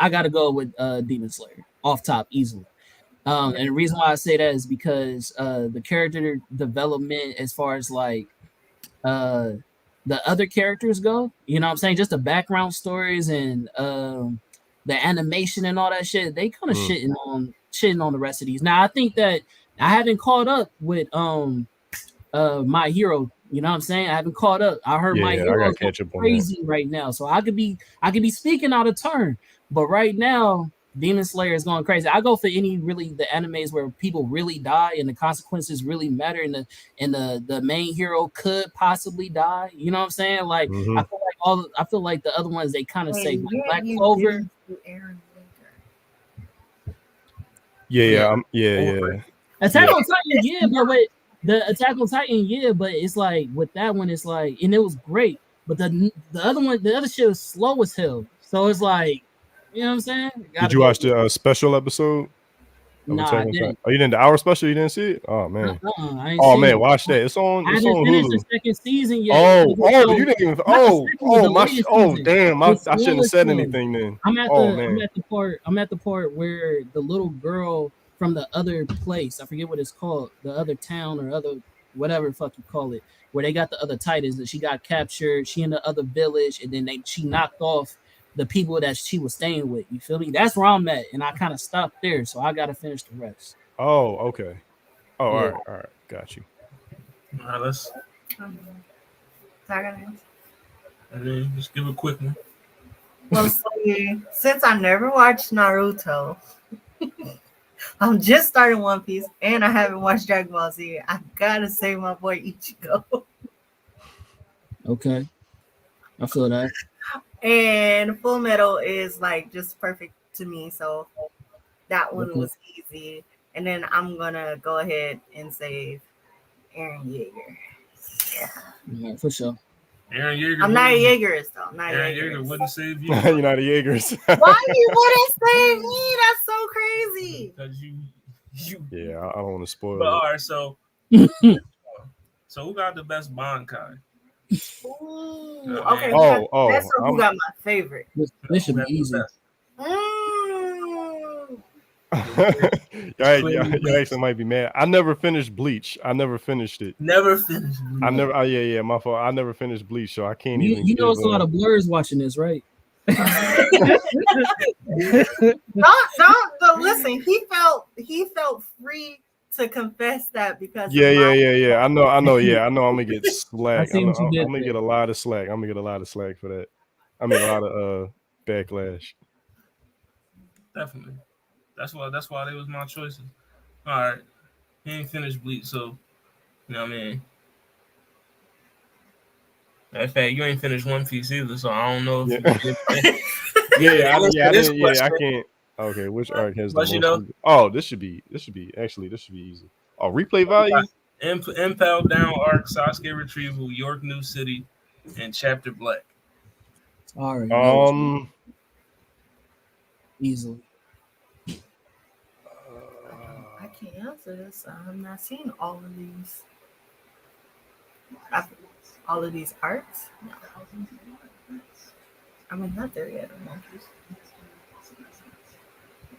gotta go with Demon Slayer off top easily. And the reason why I say that is because the character development as far as like the other characters go, you know what I'm saying? Just the background stories and the animation and all that shit, they kind of shitting on the rest of these. Now I think that I haven't caught up with My Hero. You know what I'm saying? I haven't caught up. I heard My Hero is crazy right now. So I could be speaking out of turn. But right now, Demon Slayer is going crazy. I go for any really the animes where people really die and the consequences really matter and the main hero could possibly die. You know what I'm saying? Like I feel like the other ones they kind of say like Black Clover. Yeah. Attack on Titan, but the Attack on Titan, but it's like with that one, it's like, and it was great, but the other shit was slow as hell. So it's like, you know what I'm saying? Did you watch the special episode? Of Nah, Attack I on Titan? didn't. Oh, you didn't the hour special? You didn't see it? Oh man. I ain't Oh seen man, it. watch that. It's on. I It's haven't on finished Hulu. the second season yet. Oh, because it's so- you didn't even. not the second one, the My. latest Oh season. damn! It's I shouldn't have smaller said still. anything then. I'm at Oh the man. I'm at the part where the little girl from the other place, I forget what it's called, the other town or other whatever the fuck you call it, where they got the other Titans that she got captured, she in the other village, and then she knocked off the people that she was staying with. You feel me? That's where I'm at, and I kind of stopped there, so I gotta finish the rest. Oh okay. Oh Yeah. all right. Got you. All right, let's. I mean, just give a quick one. Well, see, since I never watched Naruto, I'm just starting One Piece, and I haven't watched Dragon Ball Z. I gotta say my boy Ichigo. Okay, I feel that. And Full Metal is like just perfect to me, so that one Okay. was easy. And then I'm gonna go ahead and save Aaron Yeager. Yeah. Yeah, for sure. Aaron Yeager. I'm not a Jaegerist though. I'm not a Aaron Yeager Jaegerist. wouldn't save you. You're not a Jaegers. Why you wouldn't save me? That's so crazy. Because you. Yeah, I don't want to spoil But all it. right, so who got the best Bankai? Ooh, Yeah, okay. man. That's who I'm- got my favorite. This should Who be has the easy. best? y'all actually might be mad. I never finished Bleach. I never finished it. Never finished. I never. Oh yeah, my fault. I never finished Bleach, so I can't You even. know, it's a lot of blurs watching this, right? Don't listen. He felt free to confess that because Yeah. I know. Yeah, I know. I'm gonna get slack. I see what you did I'm gonna there. get a lot of slack. I'm gonna get a lot of slack for that. I mean, a lot of backlash. Definitely. That's why they was my choices. All right. He ain't finished Bleach, so you know what I mean. In fact, you ain't finished One Piece either, so I don't know if I can't. Okay, which arc has the But most? you know- Oh, this should be easy. Oh, replay value. Impel Down Arc, Sasuke Retrieval, York New City, and Chapter Black. All right. Easily. I can't answer this. I'm not seeing all of these. All of these arcs. No. I mean, not there yet.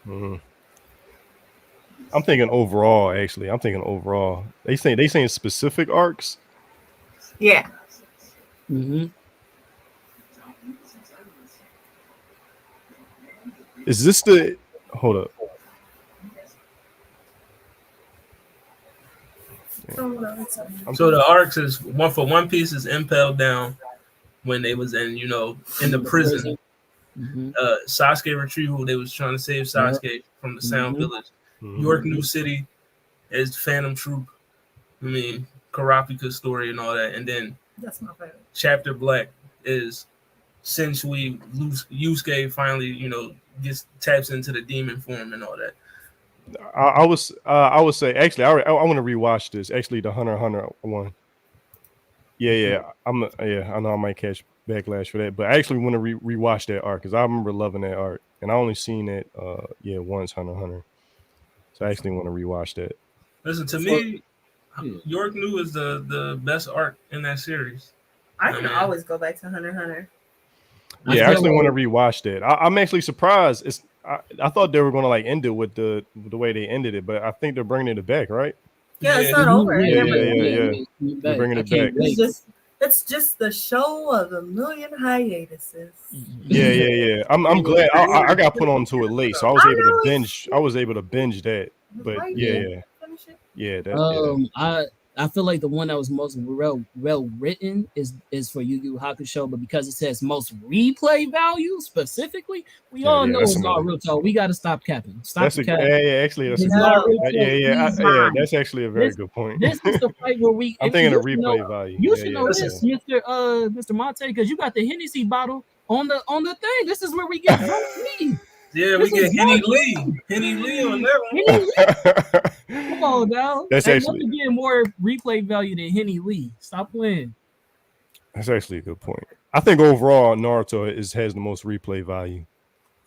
Mhm. I'm thinking overall. Actually, I'm thinking overall. They saying specific arcs. Yeah. Mm-hmm. Is this the? Hold up. So the arcs is one for One Piece is Impel Down when they was in the prison. Mm-hmm. Sasuke Retrieval, they was trying to save Sasuke from the Sound Village. Mhm. York New City is Phantom Troop. I mean Karapika's story and all that, and then That's my favorite. Chapter Black is Sensui Yusuke finally gets taps into the demon form and all that. I would say actually I want to rewatch this. Actually, the Hunter x Hunter one. Yeah. I know I might catch backlash for that, but I actually want to rewatch that arc because I remember loving that arc, and I only seen it once, Hunter x Hunter. So I actually want to rewatch that. Listen to me, York New is the best arc in that series. I can always go back to Hunter x Hunter. Yeah, I actually want to rewatch that. I'm actually surprised. I thought they were going to like end it with the way they ended it, but I think they're bringing it back, right? Yeah, it's not over. Yeah. They're bringing it back. It's just the show of a million hiatuses. Yeah. I'm glad I got put onto it late, so I was able to binge. I was able to binge that. But I feel like the one that was most well written is for Yu Yu Hakusho, but because it says most replay value specifically, we all know it's Naruto. We got to stop capping. Actually, that's that's actually a very good point. This is the fight where I'm thinking of replay value. You should know this, Mr. Monte, because you got the Hennessy bottle on the thing. This is where we get me. Yeah, we get Henny Lee on that one. Come on now. That's actually getting more replay value than Henny Lee. Stop playing. That's actually a good point. I think overall Naruto has the most replay value.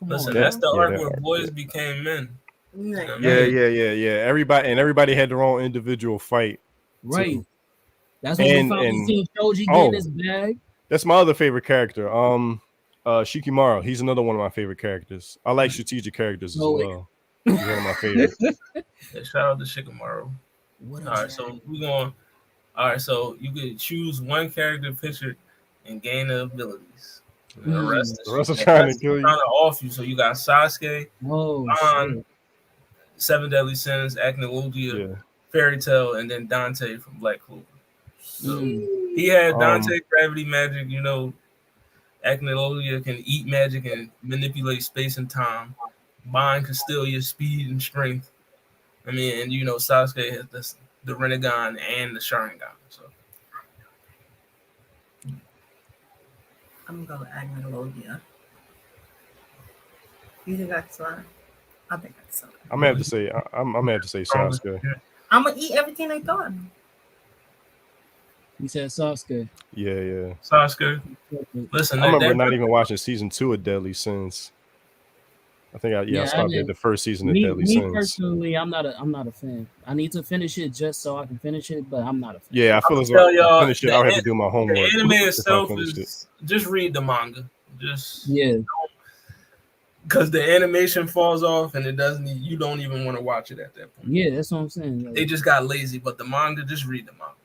Listen, that's the arc where boys became men. Yeah. Everybody had their own individual fight. Right. Too. That's when we finally seen Shoji getting his bag. That's my other favorite character. Shikamaru. He's another one of my favorite characters. I like strategic characters as well. He's one of my favorites. Yeah, shout out to Shikamaru. All right, so we're going. All right, so you could choose one character picture and gain the abilities. The rest are trying to kill you. Trying to off you. So you got Sasuke, Seven Deadly Sins, Acnologia, Fairy Tail, and then Dante from Black Clover. So he had Dante gravity magic. You know, Acnologia can eat magic and manipulate space and time. Bond can steal your speed and strength. I mean, and you know, Sasuke has the Rinnegan and the Sharingan. So I'm gonna go with Agnologia. You think I can slide? I think I can slide. I'm gonna have to say Sasuke. I'm gonna eat everything they got. You said Sasuke. Yeah. Sasuke. Listen, I remember not even watching season 2 of Deadly Sins. I think I stopped at the first season of Deadly Sins. Me personally, I'm not a fan. I need to finish it just so I can finish it, but I'm not a fan. Yeah, I feel as though I finish it, I would have to do my homework. The anime itself is just read the manga. Because the animation falls off and you don't even want to watch it at that point. Yeah, that's what I'm saying. Like, they just got lazy, but the manga, just read the manga.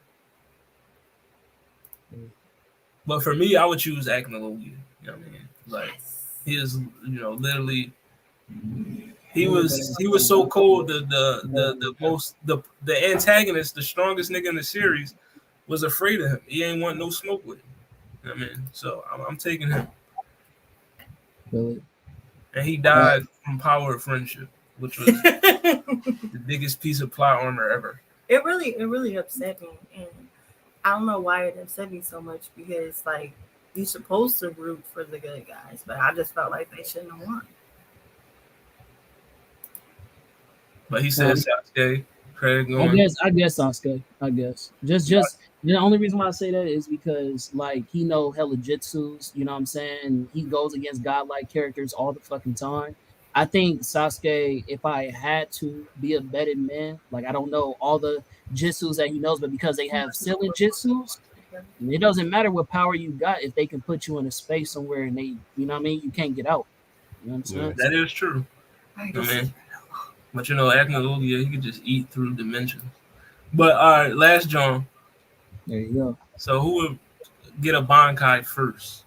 But for me, I would choose Acnologia. You know what I mean? Like he is, you know, literally. He was so cold. The antagonist, the strongest nigga in the series, was afraid of him. He ain't want no smoke with him. You know what I mean? So I'm taking him. Really? And he died from power of friendship, which was the biggest piece of plot armor ever. It really upset me, and I don't know why it upset me so much because like you're supposed to root for the good guys, but I just felt like they shouldn't have won. But he said Sasuke. Craig going. I guess Sasuke. I guess. Just the only reason why I say that is because like he know hella jutsus, you know what I'm saying? He goes against godlike characters all the fucking time. I think Sasuke, if I had to be a betting man, like I don't know all the jutsus that he knows, but because they have ceiling jutsus, it doesn't matter what power you got if they can put you in a space somewhere and they, you know what I mean? You can't get out. You know what I'm saying? That is true. I mean, but you know, Acnologia, he could just eat through dimensions. But all right, last John. There you go. So who would get a Bankai first?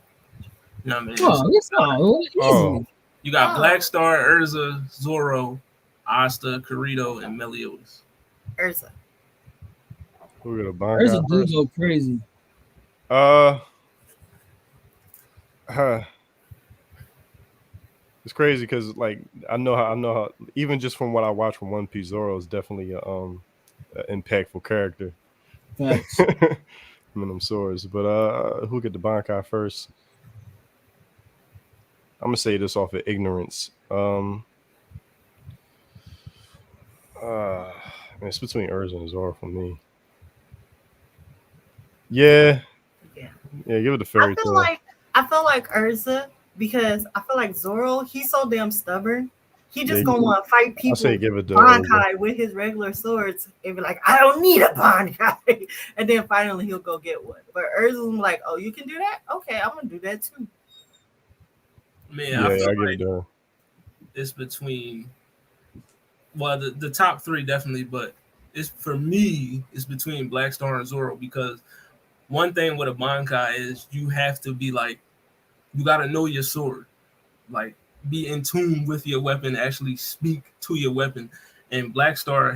You know what I mean? Easy. You got Black Star, Urza, Zoro, Asta, Kirito, and Meliodas. Urza. Who got a Bankai Urza dudes go crazy. It's crazy because like I know how even just from what I watch from One Piece, Zoro is definitely an impactful character. Facts. Them swords. But who get the Bankai first? I'm gonna say this off of ignorance. It's between Urza and Zoro for me. Yeah, give it to Fairy Tail. I feel like Urza because I feel like Zoro, he's so damn stubborn. He just gonna want to fight people. I say give it to Bankai with his regular swords and be like, I don't need a Bankai. And then finally he'll go get one. But Urza's like, oh, you can do that? Okay, I'm gonna do that too. Man, I feel like it's between the top three definitely, but it's for me, it's between Black Star and Zoro because one thing with a Bankai is you have to be like, you gotta know your sword. Like be in tune with your weapon, actually speak to your weapon. And Black Star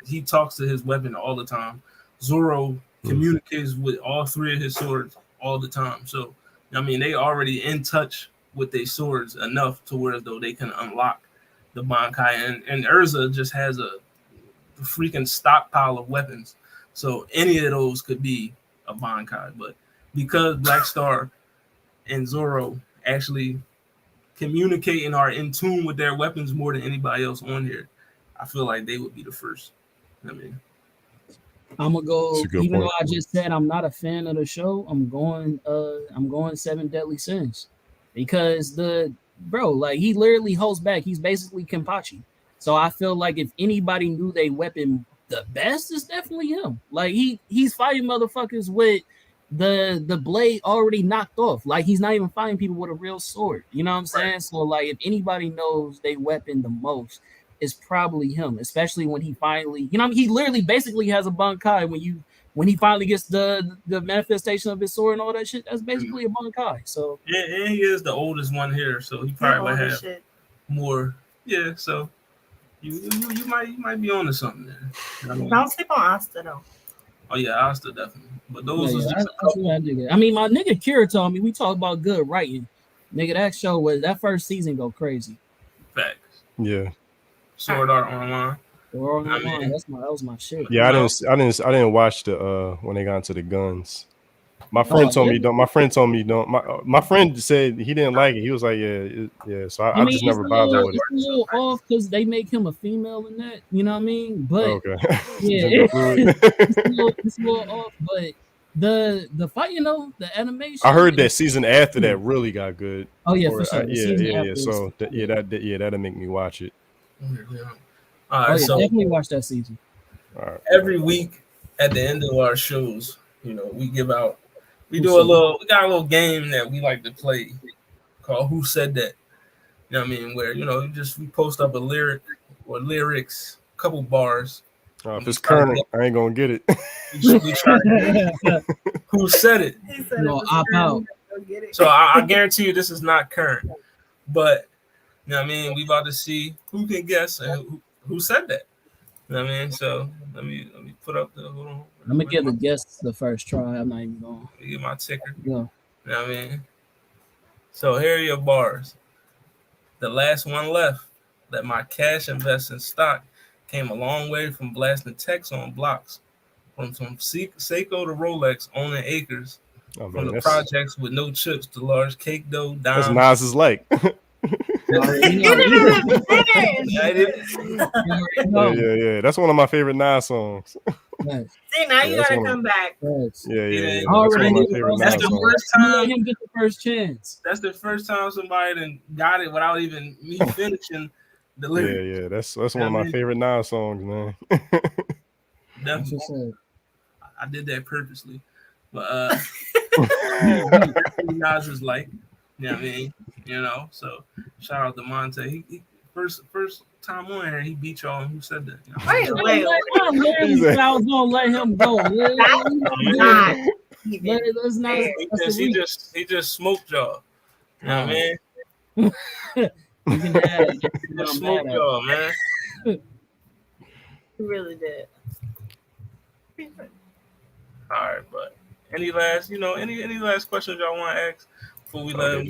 he talks to his weapon all the time. Zoro communicates with all three of his swords all the time. So I mean they already in touch with their swords enough to where though they can unlock the Bankai. And Urza just has a freaking stockpile of weapons. So any of those could be a Bankai. But because Black Star and Zoro actually communicate and are in tune with their weapons more than anybody else on here, I feel like they would be the first. I mean, I'm gonna go. Even though I just said I'm not a fan of the show, I'm going Seven Deadly Sins because like he literally holds back. He's basically Kenpachi. So I feel like if anybody knew they weapon the best, it's definitely him. Like he's fighting motherfuckers with the blade already knocked off. Like he's not even fighting people with a real sword. You know what I'm saying? So like if anybody knows they weapon the most, it's probably him. Especially when he finally, he literally basically has a Bankai when he finally gets the manifestation of his sword and all that shit. That's basically a Bankai. So yeah, and he is the oldest one here, so he probably would have more. Yeah, so you might be onto something there. You know what I mean? Don't sleep on Asta though. Oh yeah, Asta definitely. But those was just that's what I did. I mean, my nigga Kira told me we talk about good writing. Nigga, that first season go crazy. Facts. Yeah. Sword Art Online. That was my shit. Yeah, I didn't watch the when they got into the guns. My friend told me don't. My friend told me don't. My friend said he didn't like it. He was like, yeah. So I just never bothered with it. It's a little off because they make him a female in that. You know what I mean? But okay, yeah, it's a little off. But the fight, the animation. I heard that season after that really got good. Oh yeah, for sure. Yeah. So that'll make me watch it. All right, so definitely watch that season. All right. Every week at the end of our shows, we give out. We got a little game that we like to play called Who Said That? You know what I mean? Where, we post up a lyric or lyrics, a couple bars. If it's current, I ain't gonna get it. We try who said it? Opt out. So I guarantee you this is not current. But you know what I mean? We about to see who can guess and who said that. You know what I mean? So let me put up hold on. I'm gonna give the guests the first try. I'm not even going. Let me get my ticker. Yeah. You know what I mean? So here are your bars. The last one left. That my cash invest in stock came a long way from blasting text on blocks. From Seiko to Rolex, owning acres. From the projects with no chips to large cake dough, dimes. That's Nas is like. Yeah. That's one of my favorite Nas songs. See, now you gotta come back. Yeah. That's the first time him get the first chance. That's the first time somebody done got it without even me finishing the lyrics. Yeah. That's one of my favorite Nas songs, man. Definitely. I did that purposely, but Nas is like, you know what I mean? So shout out to Monte. He first time on here, he beat y'all. Who said that? Wait. I was gonna let him go. He just smoked y'all. You know what I mean? He just smoked y'all, man. He really did. All right, but any last questions y'all want to ask before we let him?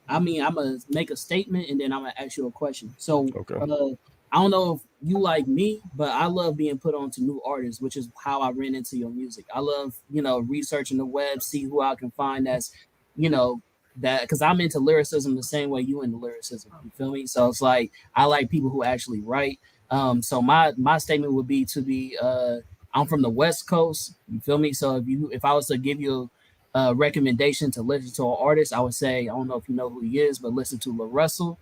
I'm gonna make a statement and then I'm gonna ask you a question. So, okay. I don't know if you like me, but I love being put on to new artists, which is how I ran into your music. I love, researching the web, see who I can find that's, that because I'm into lyricism the same way you into lyricism. You feel me? So it's like I like people who actually write. So my statement would be I'm from the West Coast. You feel me? So if I was to give you a recommendation to listen to an artist, I would say, I don't know if you know who he is, but listen to La Russell.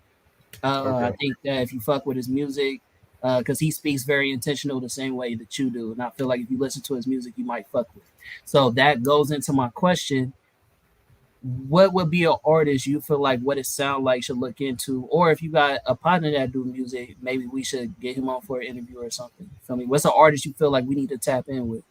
Okay. I think that if you fuck with his music, because he speaks very intentional the same way that you do. And I feel like if you listen to his music, you might fuck with it. So that goes into my question. What would be an artist you feel like what it sound like should look into? Or if you got a partner that do music, maybe we should get him on for an interview or something. Feel me? What's an artist you feel like we need to tap in with?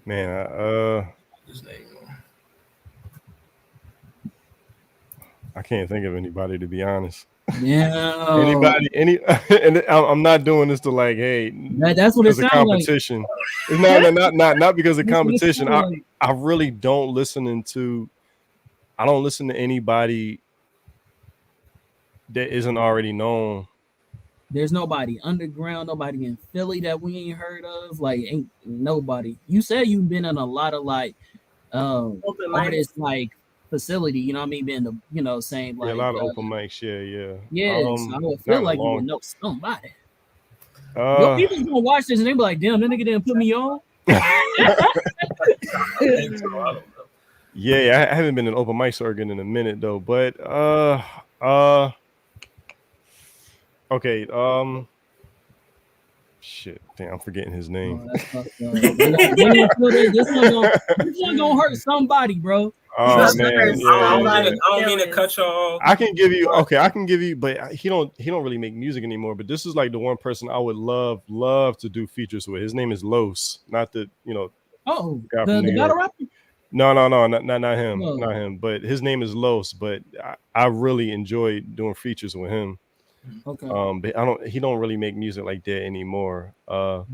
Man, I can't think of anybody, to be honest. Yeah. And I'm not doing this to like, hey, that's what it's a competition. Like. Not because of competition. I really don't listen to anybody that isn't already known. There's nobody underground, nobody in Philly that we ain't heard of. Like, ain't nobody. You said you've been in a lot of like artists like facility, you know what I mean? Being the a lot of open mics, yeah. So I would feel like you would know somebody. Yo, Uh, people gonna watch this and they be like, "Damn, that nigga didn't put me on." I think so. I don't know. yeah, I haven't been in open mic circuit in a minute though, but okay, shit, damn, I'm forgetting his name. Oh, that's fucked up. They gonna feel this. This one gonna hurt somebody, bro. Oh That's man, hurt yeah, I don't, yeah, mean yeah. to, I don't mean to cut y'all. I can give you but he don't really make music anymore. But this is like the one person I would love to do features with. His name is Los, not the Oh, guy the from New battle York. rapper. No, not him, Oh. not him. But his name is Los. But I really enjoy doing features with him. Okay. But he don't really make music like that anymore. Here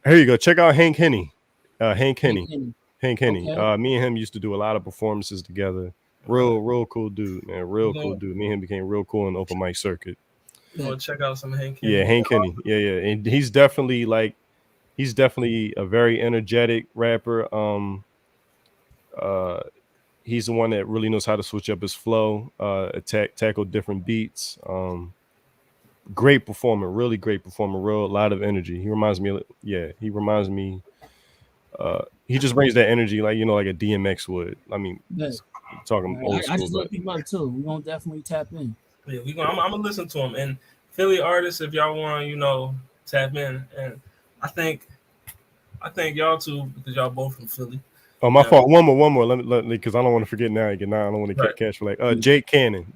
you go. Check out Hank Henny. Hank Henny. Okay. Me and him used to do a lot of performances together. Real cool dude, man. Real cool dude. Me and him became real cool in the open mic circuit. Go check out some Hank Henny. Yeah, Hank Henny. Yeah. And he's definitely a very energetic rapper. He's the one that really knows how to switch up his flow, tackle different beats. Great performer, really great performer, a lot of energy. He reminds me he just brings that energy like a DMX would. I mean, talking old school. I just look people up too. We're gonna definitely tap in. Yeah, I'm gonna listen to him. And Philly artists, if y'all want to, tap in. And I think y'all too, because y'all both from Philly. Oh, my fault. One more. Let me because I don't want to forget now. Again, now I don't want to catch for Jake Cannon.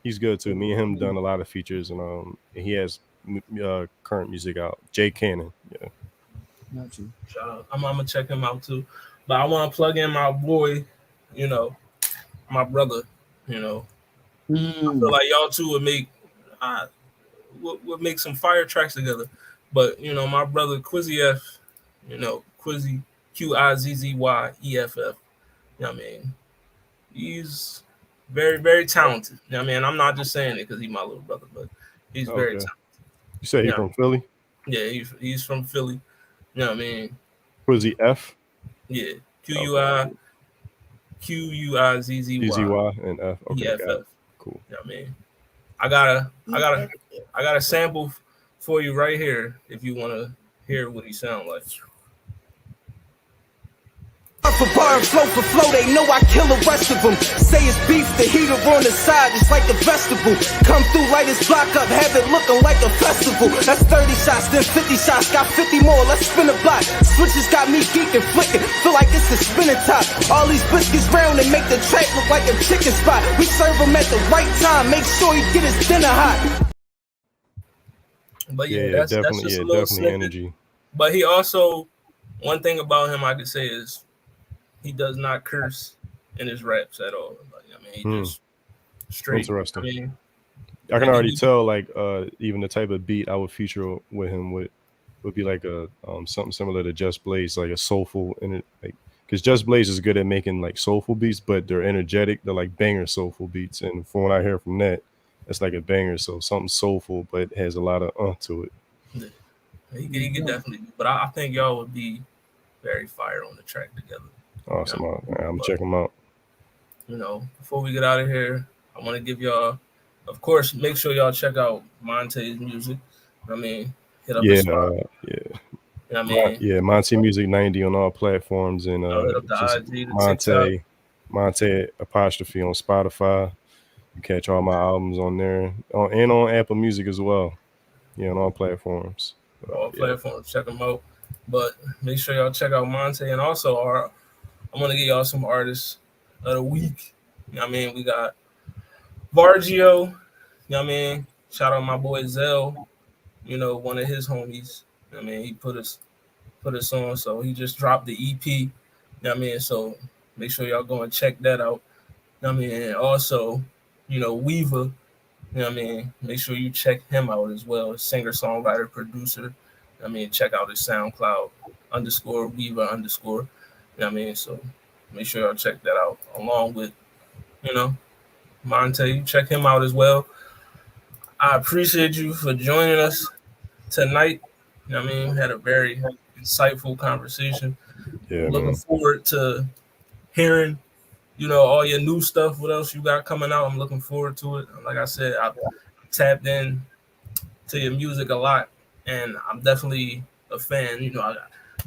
He's good too. Me and him done a lot of features, and he has current music out. Jake Cannon. Yeah. Not you. I'm gonna check him out too. But I want to plug in my boy, my brother. I feel like y'all two would make some fire tracks together. But my brother Quizzy F, Quizzy QIZZYEFF. You know what I mean? He's very, very talented. You know what I mean? I'm not just saying it because he's my little brother, but he's very talented. You say he's from Philly? Yeah, he's from Philly. You know what I mean? Quizzy F? Yeah. QUIZZY and F. Okay, EFF. Cool. You know what I mean? I got a sample for you right here if you want to hear what he sound like. For bar and flow for flow, they know I kill the rest of them. Say it's beef, the heater on the side, it's like a vegetable. Come through, light his block up, have it looking like a festival. That's 30 shots, then 50 shots, got 50 more, let's spin a block. Switches got me geeking, flicking, feel like it's a spinning top. All these biscuits round and make the track look like a chicken spot. We serve him at the right time, make sure he get his dinner hot. But that's just a little snippet. Energy. But he also, one thing about him I could say is, he does not curse in his raps at all. He just straight. Interesting. I can already tell, even the type of beat I would feature with him would be like a something similar to Just Blaze, like a soulful, because Just Blaze is good at making like soulful beats, but they're energetic. They're like banger soulful beats, and from what I hear from that, it's like a banger. So something soulful, but has a lot of to it. Yeah. He could definitely, but I think y'all would be very fire on the track together. Awesome. I'm gonna check them out. Before we get out of here, I want to give y'all, of course, make sure y'all check out Monte's music. Hit up his spot. Monte Music 90 on all platforms, and Monte apostrophe on Spotify. You catch all my albums on there, and on Apple Music as well. Yeah, on all platforms. All platforms, check them out. But make sure y'all check out Monte, and also I'm going to give y'all some artists of the week. We got Vargio. Shout out my boy Zell. One of his homies. He put us on. So he just dropped the EP. So make sure y'all go and check that out. And also, Weaver. Make sure you check him out as well. Singer, songwriter, producer. Check out his SoundCloud _Weaver_. So make sure y'all check that out along with, Monte. Check him out as well. I appreciate you for joining us tonight. Had a very insightful conversation. Yeah, looking forward to hearing, all your new stuff. What else you got coming out? I'm looking forward to it. Like I said, I tapped in to your music a lot and I'm definitely a fan. You know, I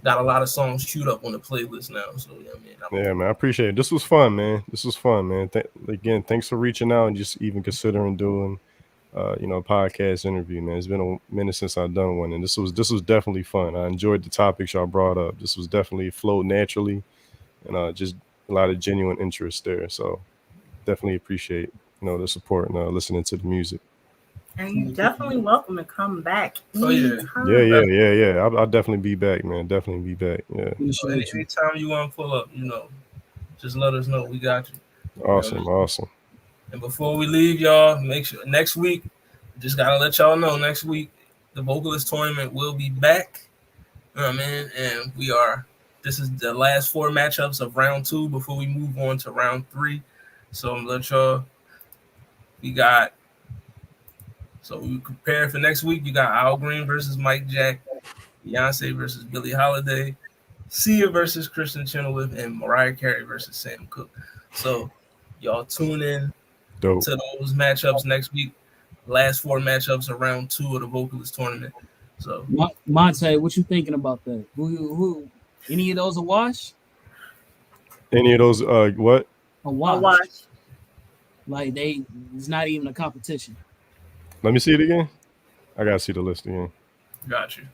got a lot of songs queued up on the playlist now. So yeah, I mean, Yeah, man, I appreciate it. This was fun, man. This was fun, man. Again, thanks for reaching out and just even considering doing, a podcast interview, man. It's been a minute since I've done one, and this was definitely fun. I enjoyed the topics y'all brought up. This was definitely flowed naturally, and just a lot of genuine interest there. So definitely appreciate the support and listening to the music. And you definitely welcome to come back Oh, yeah. Yeah, anytime. yeah. I'll definitely be back, man. Definitely be back. Yeah. Appreciate you. Anytime you want to pull up, just let us know. We got you. Awesome, awesome. And before we leave, y'all, make sure next week, just gotta let y'all know next week the vocalist tournament will be back. You know what I mean? And this is the last 4 matchups of round 2 before we move on to round 3. So I'm let y'all so we prepare for next week. You got Al Green versus Mike Jack, Beyonce versus Billie Holiday, Sia versus Kristen Chenoweth, and Mariah Carey versus Sam Cooke. So y'all tune in Dope. to those matchups next week. Last 4 matchups of round 2 of the vocalist tournament. So Monte, what you thinking about that? Who any of those a wash? Any of those? What? A I'll wash. watch. Like it's not even a competition. Let me see it again. I gotta see the list again. got you.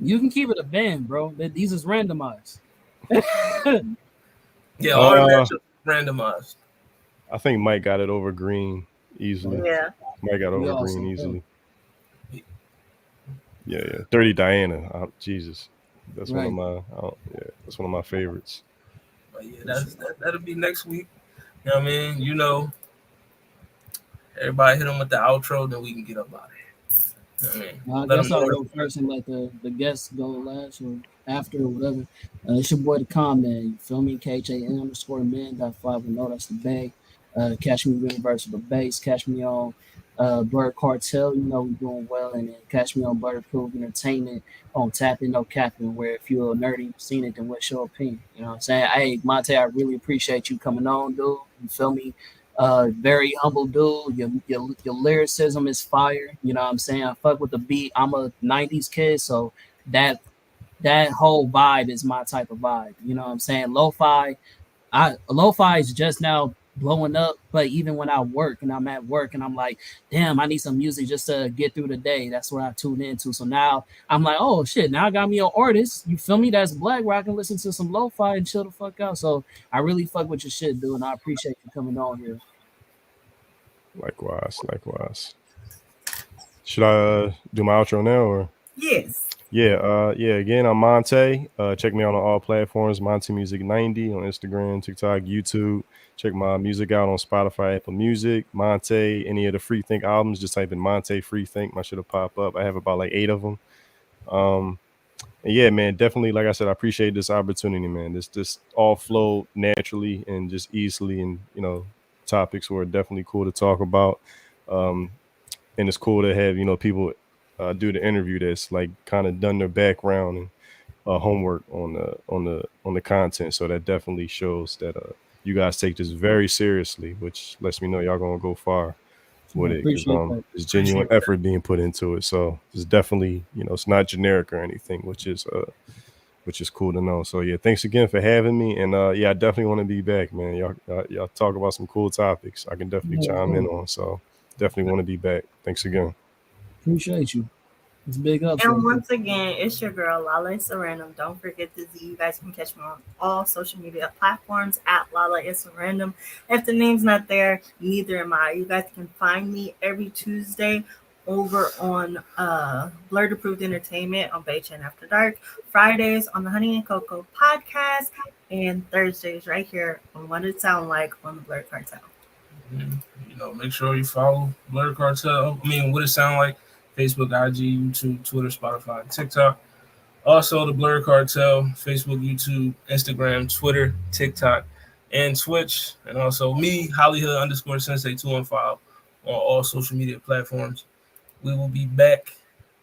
You can keep it a band, bro. These is randomized. Yeah, all the matchups randomized. I think Mike got it over Green easily. Yeah. Mike got over We Green also easily. Yeah. Dirty Diana. Jesus, that's Right. that's one of my favorites. But yeah, that'll be next week. You know what I mean? Everybody hit them with the outro, then we can get up out of here. You know what I mean? Well, I Let guess them I'll know. go first and let the guests go last or after or whatever. It's your boy the comment. You feel me? KHAM_men.510. That's the bay. Catch me Universal the bass. Catch me on Bird Cartel. You know we doing well, and then catch me on Butterproof Entertainment on Tapping No Capping. Where if you're a nerdy, you've seen it, then what's your opinion? You know what I'm saying? Hey Monte, I really appreciate you coming on, dude. You feel me? Very humble dude. Your lyricism is fire. You know what I'm saying? I fuck with the beat. I'm a 90s kid, so that whole vibe is my type of vibe. You know what I'm saying? Lo-fi is just now blowing up, but even when I work and I'm at work and I'm like, damn, I need some music just to get through the day. That's what I tune into. So now I'm like, oh shit, now I got me an artist. You feel me? That's black where I can listen to some lo-fi and chill the fuck out. So I really fuck with your shit, dude, and I appreciate you coming on here. Likewise. Should I do my outro now or? Yes. Yeah. Again, I'm Monte. Check me out on all platforms. Monte Music 90 on Instagram, TikTok, YouTube. Check my music out on Spotify, Apple Music. Monte, any of the Free Think albums, just type in Monte Free Think. My shit'll pop up. I have about like 8 of them. And yeah, man, definitely. Like I said, I appreciate this opportunity, man. This all flowed naturally and just easily, and topics were definitely cool to talk about. And it's cool to have people do the interview that's like kind of done their background and homework on the content. So that definitely shows that you guys take this very seriously, which lets me know y'all gonna go far with it. Appreciate that. There's genuine effort being put into it. So it's definitely it's not generic or anything, which is cool to know. So yeah, thanks again for having me. And I definitely want to be back, man. Y'all talk about some cool topics I can definitely chime in on. So definitely want to be back. Thanks again. Appreciate you. It's big up. And once again, it's your girl Lala It's a Random. Don't forget to you guys can catch me on all social media platforms at Lala It's a Random. If the name's not there, neither am I. You guys can find me every Tuesday over on Blurred Approved Entertainment on Bay Chan After Dark, Fridays on the Honey and Cocoa podcast, and Thursdays right here on What It Sound Like on the Blurred Cartel. Make sure you follow Blurred Cartel. What It Sound Like. Facebook, IG, YouTube, Twitter, Spotify, TikTok. Also, the Blurred Cartel, Facebook, YouTube, Instagram, Twitter, TikTok, and Twitch. And also me, Hollyhood_Sensei215 on all social media platforms. We will be back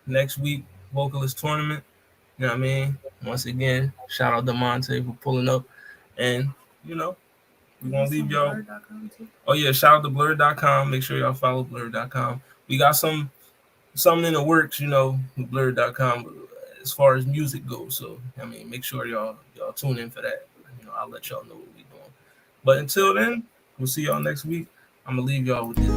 next week, vocalist tournament. You know what I mean? Once again, shout out to Monte for pulling up. And, We're gonna leave y'all. Oh yeah, shout out to blur.com. Make sure y'all follow blur.com. We got something in the works, you know, with blur.com as far as music goes. So I mean, make sure y'all tune in for that. You know, I'll let y'all know what we're doing. But until then, we'll see y'all next week. I'm gonna leave y'all with this.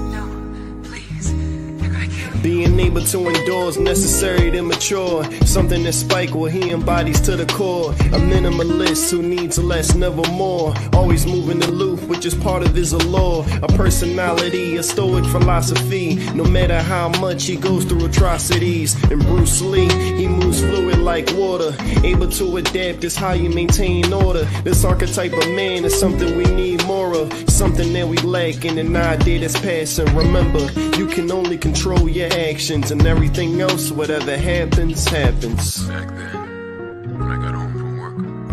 Being able to endure is necessary to mature. Something that Spike will he embodies to the core. A minimalist who needs less, never more. Always moving aloof, which is part of his allure. A personality, a stoic philosophy. No matter how much he goes through atrocities. And Bruce Lee, he moves fluid like water. Able to adapt is how you maintain order. This archetype of man is something we need more of. Something that we lack in an idea that's passing. Remember, you can only control your actions, and everything else, whatever happens, happens. Back then, when I got home from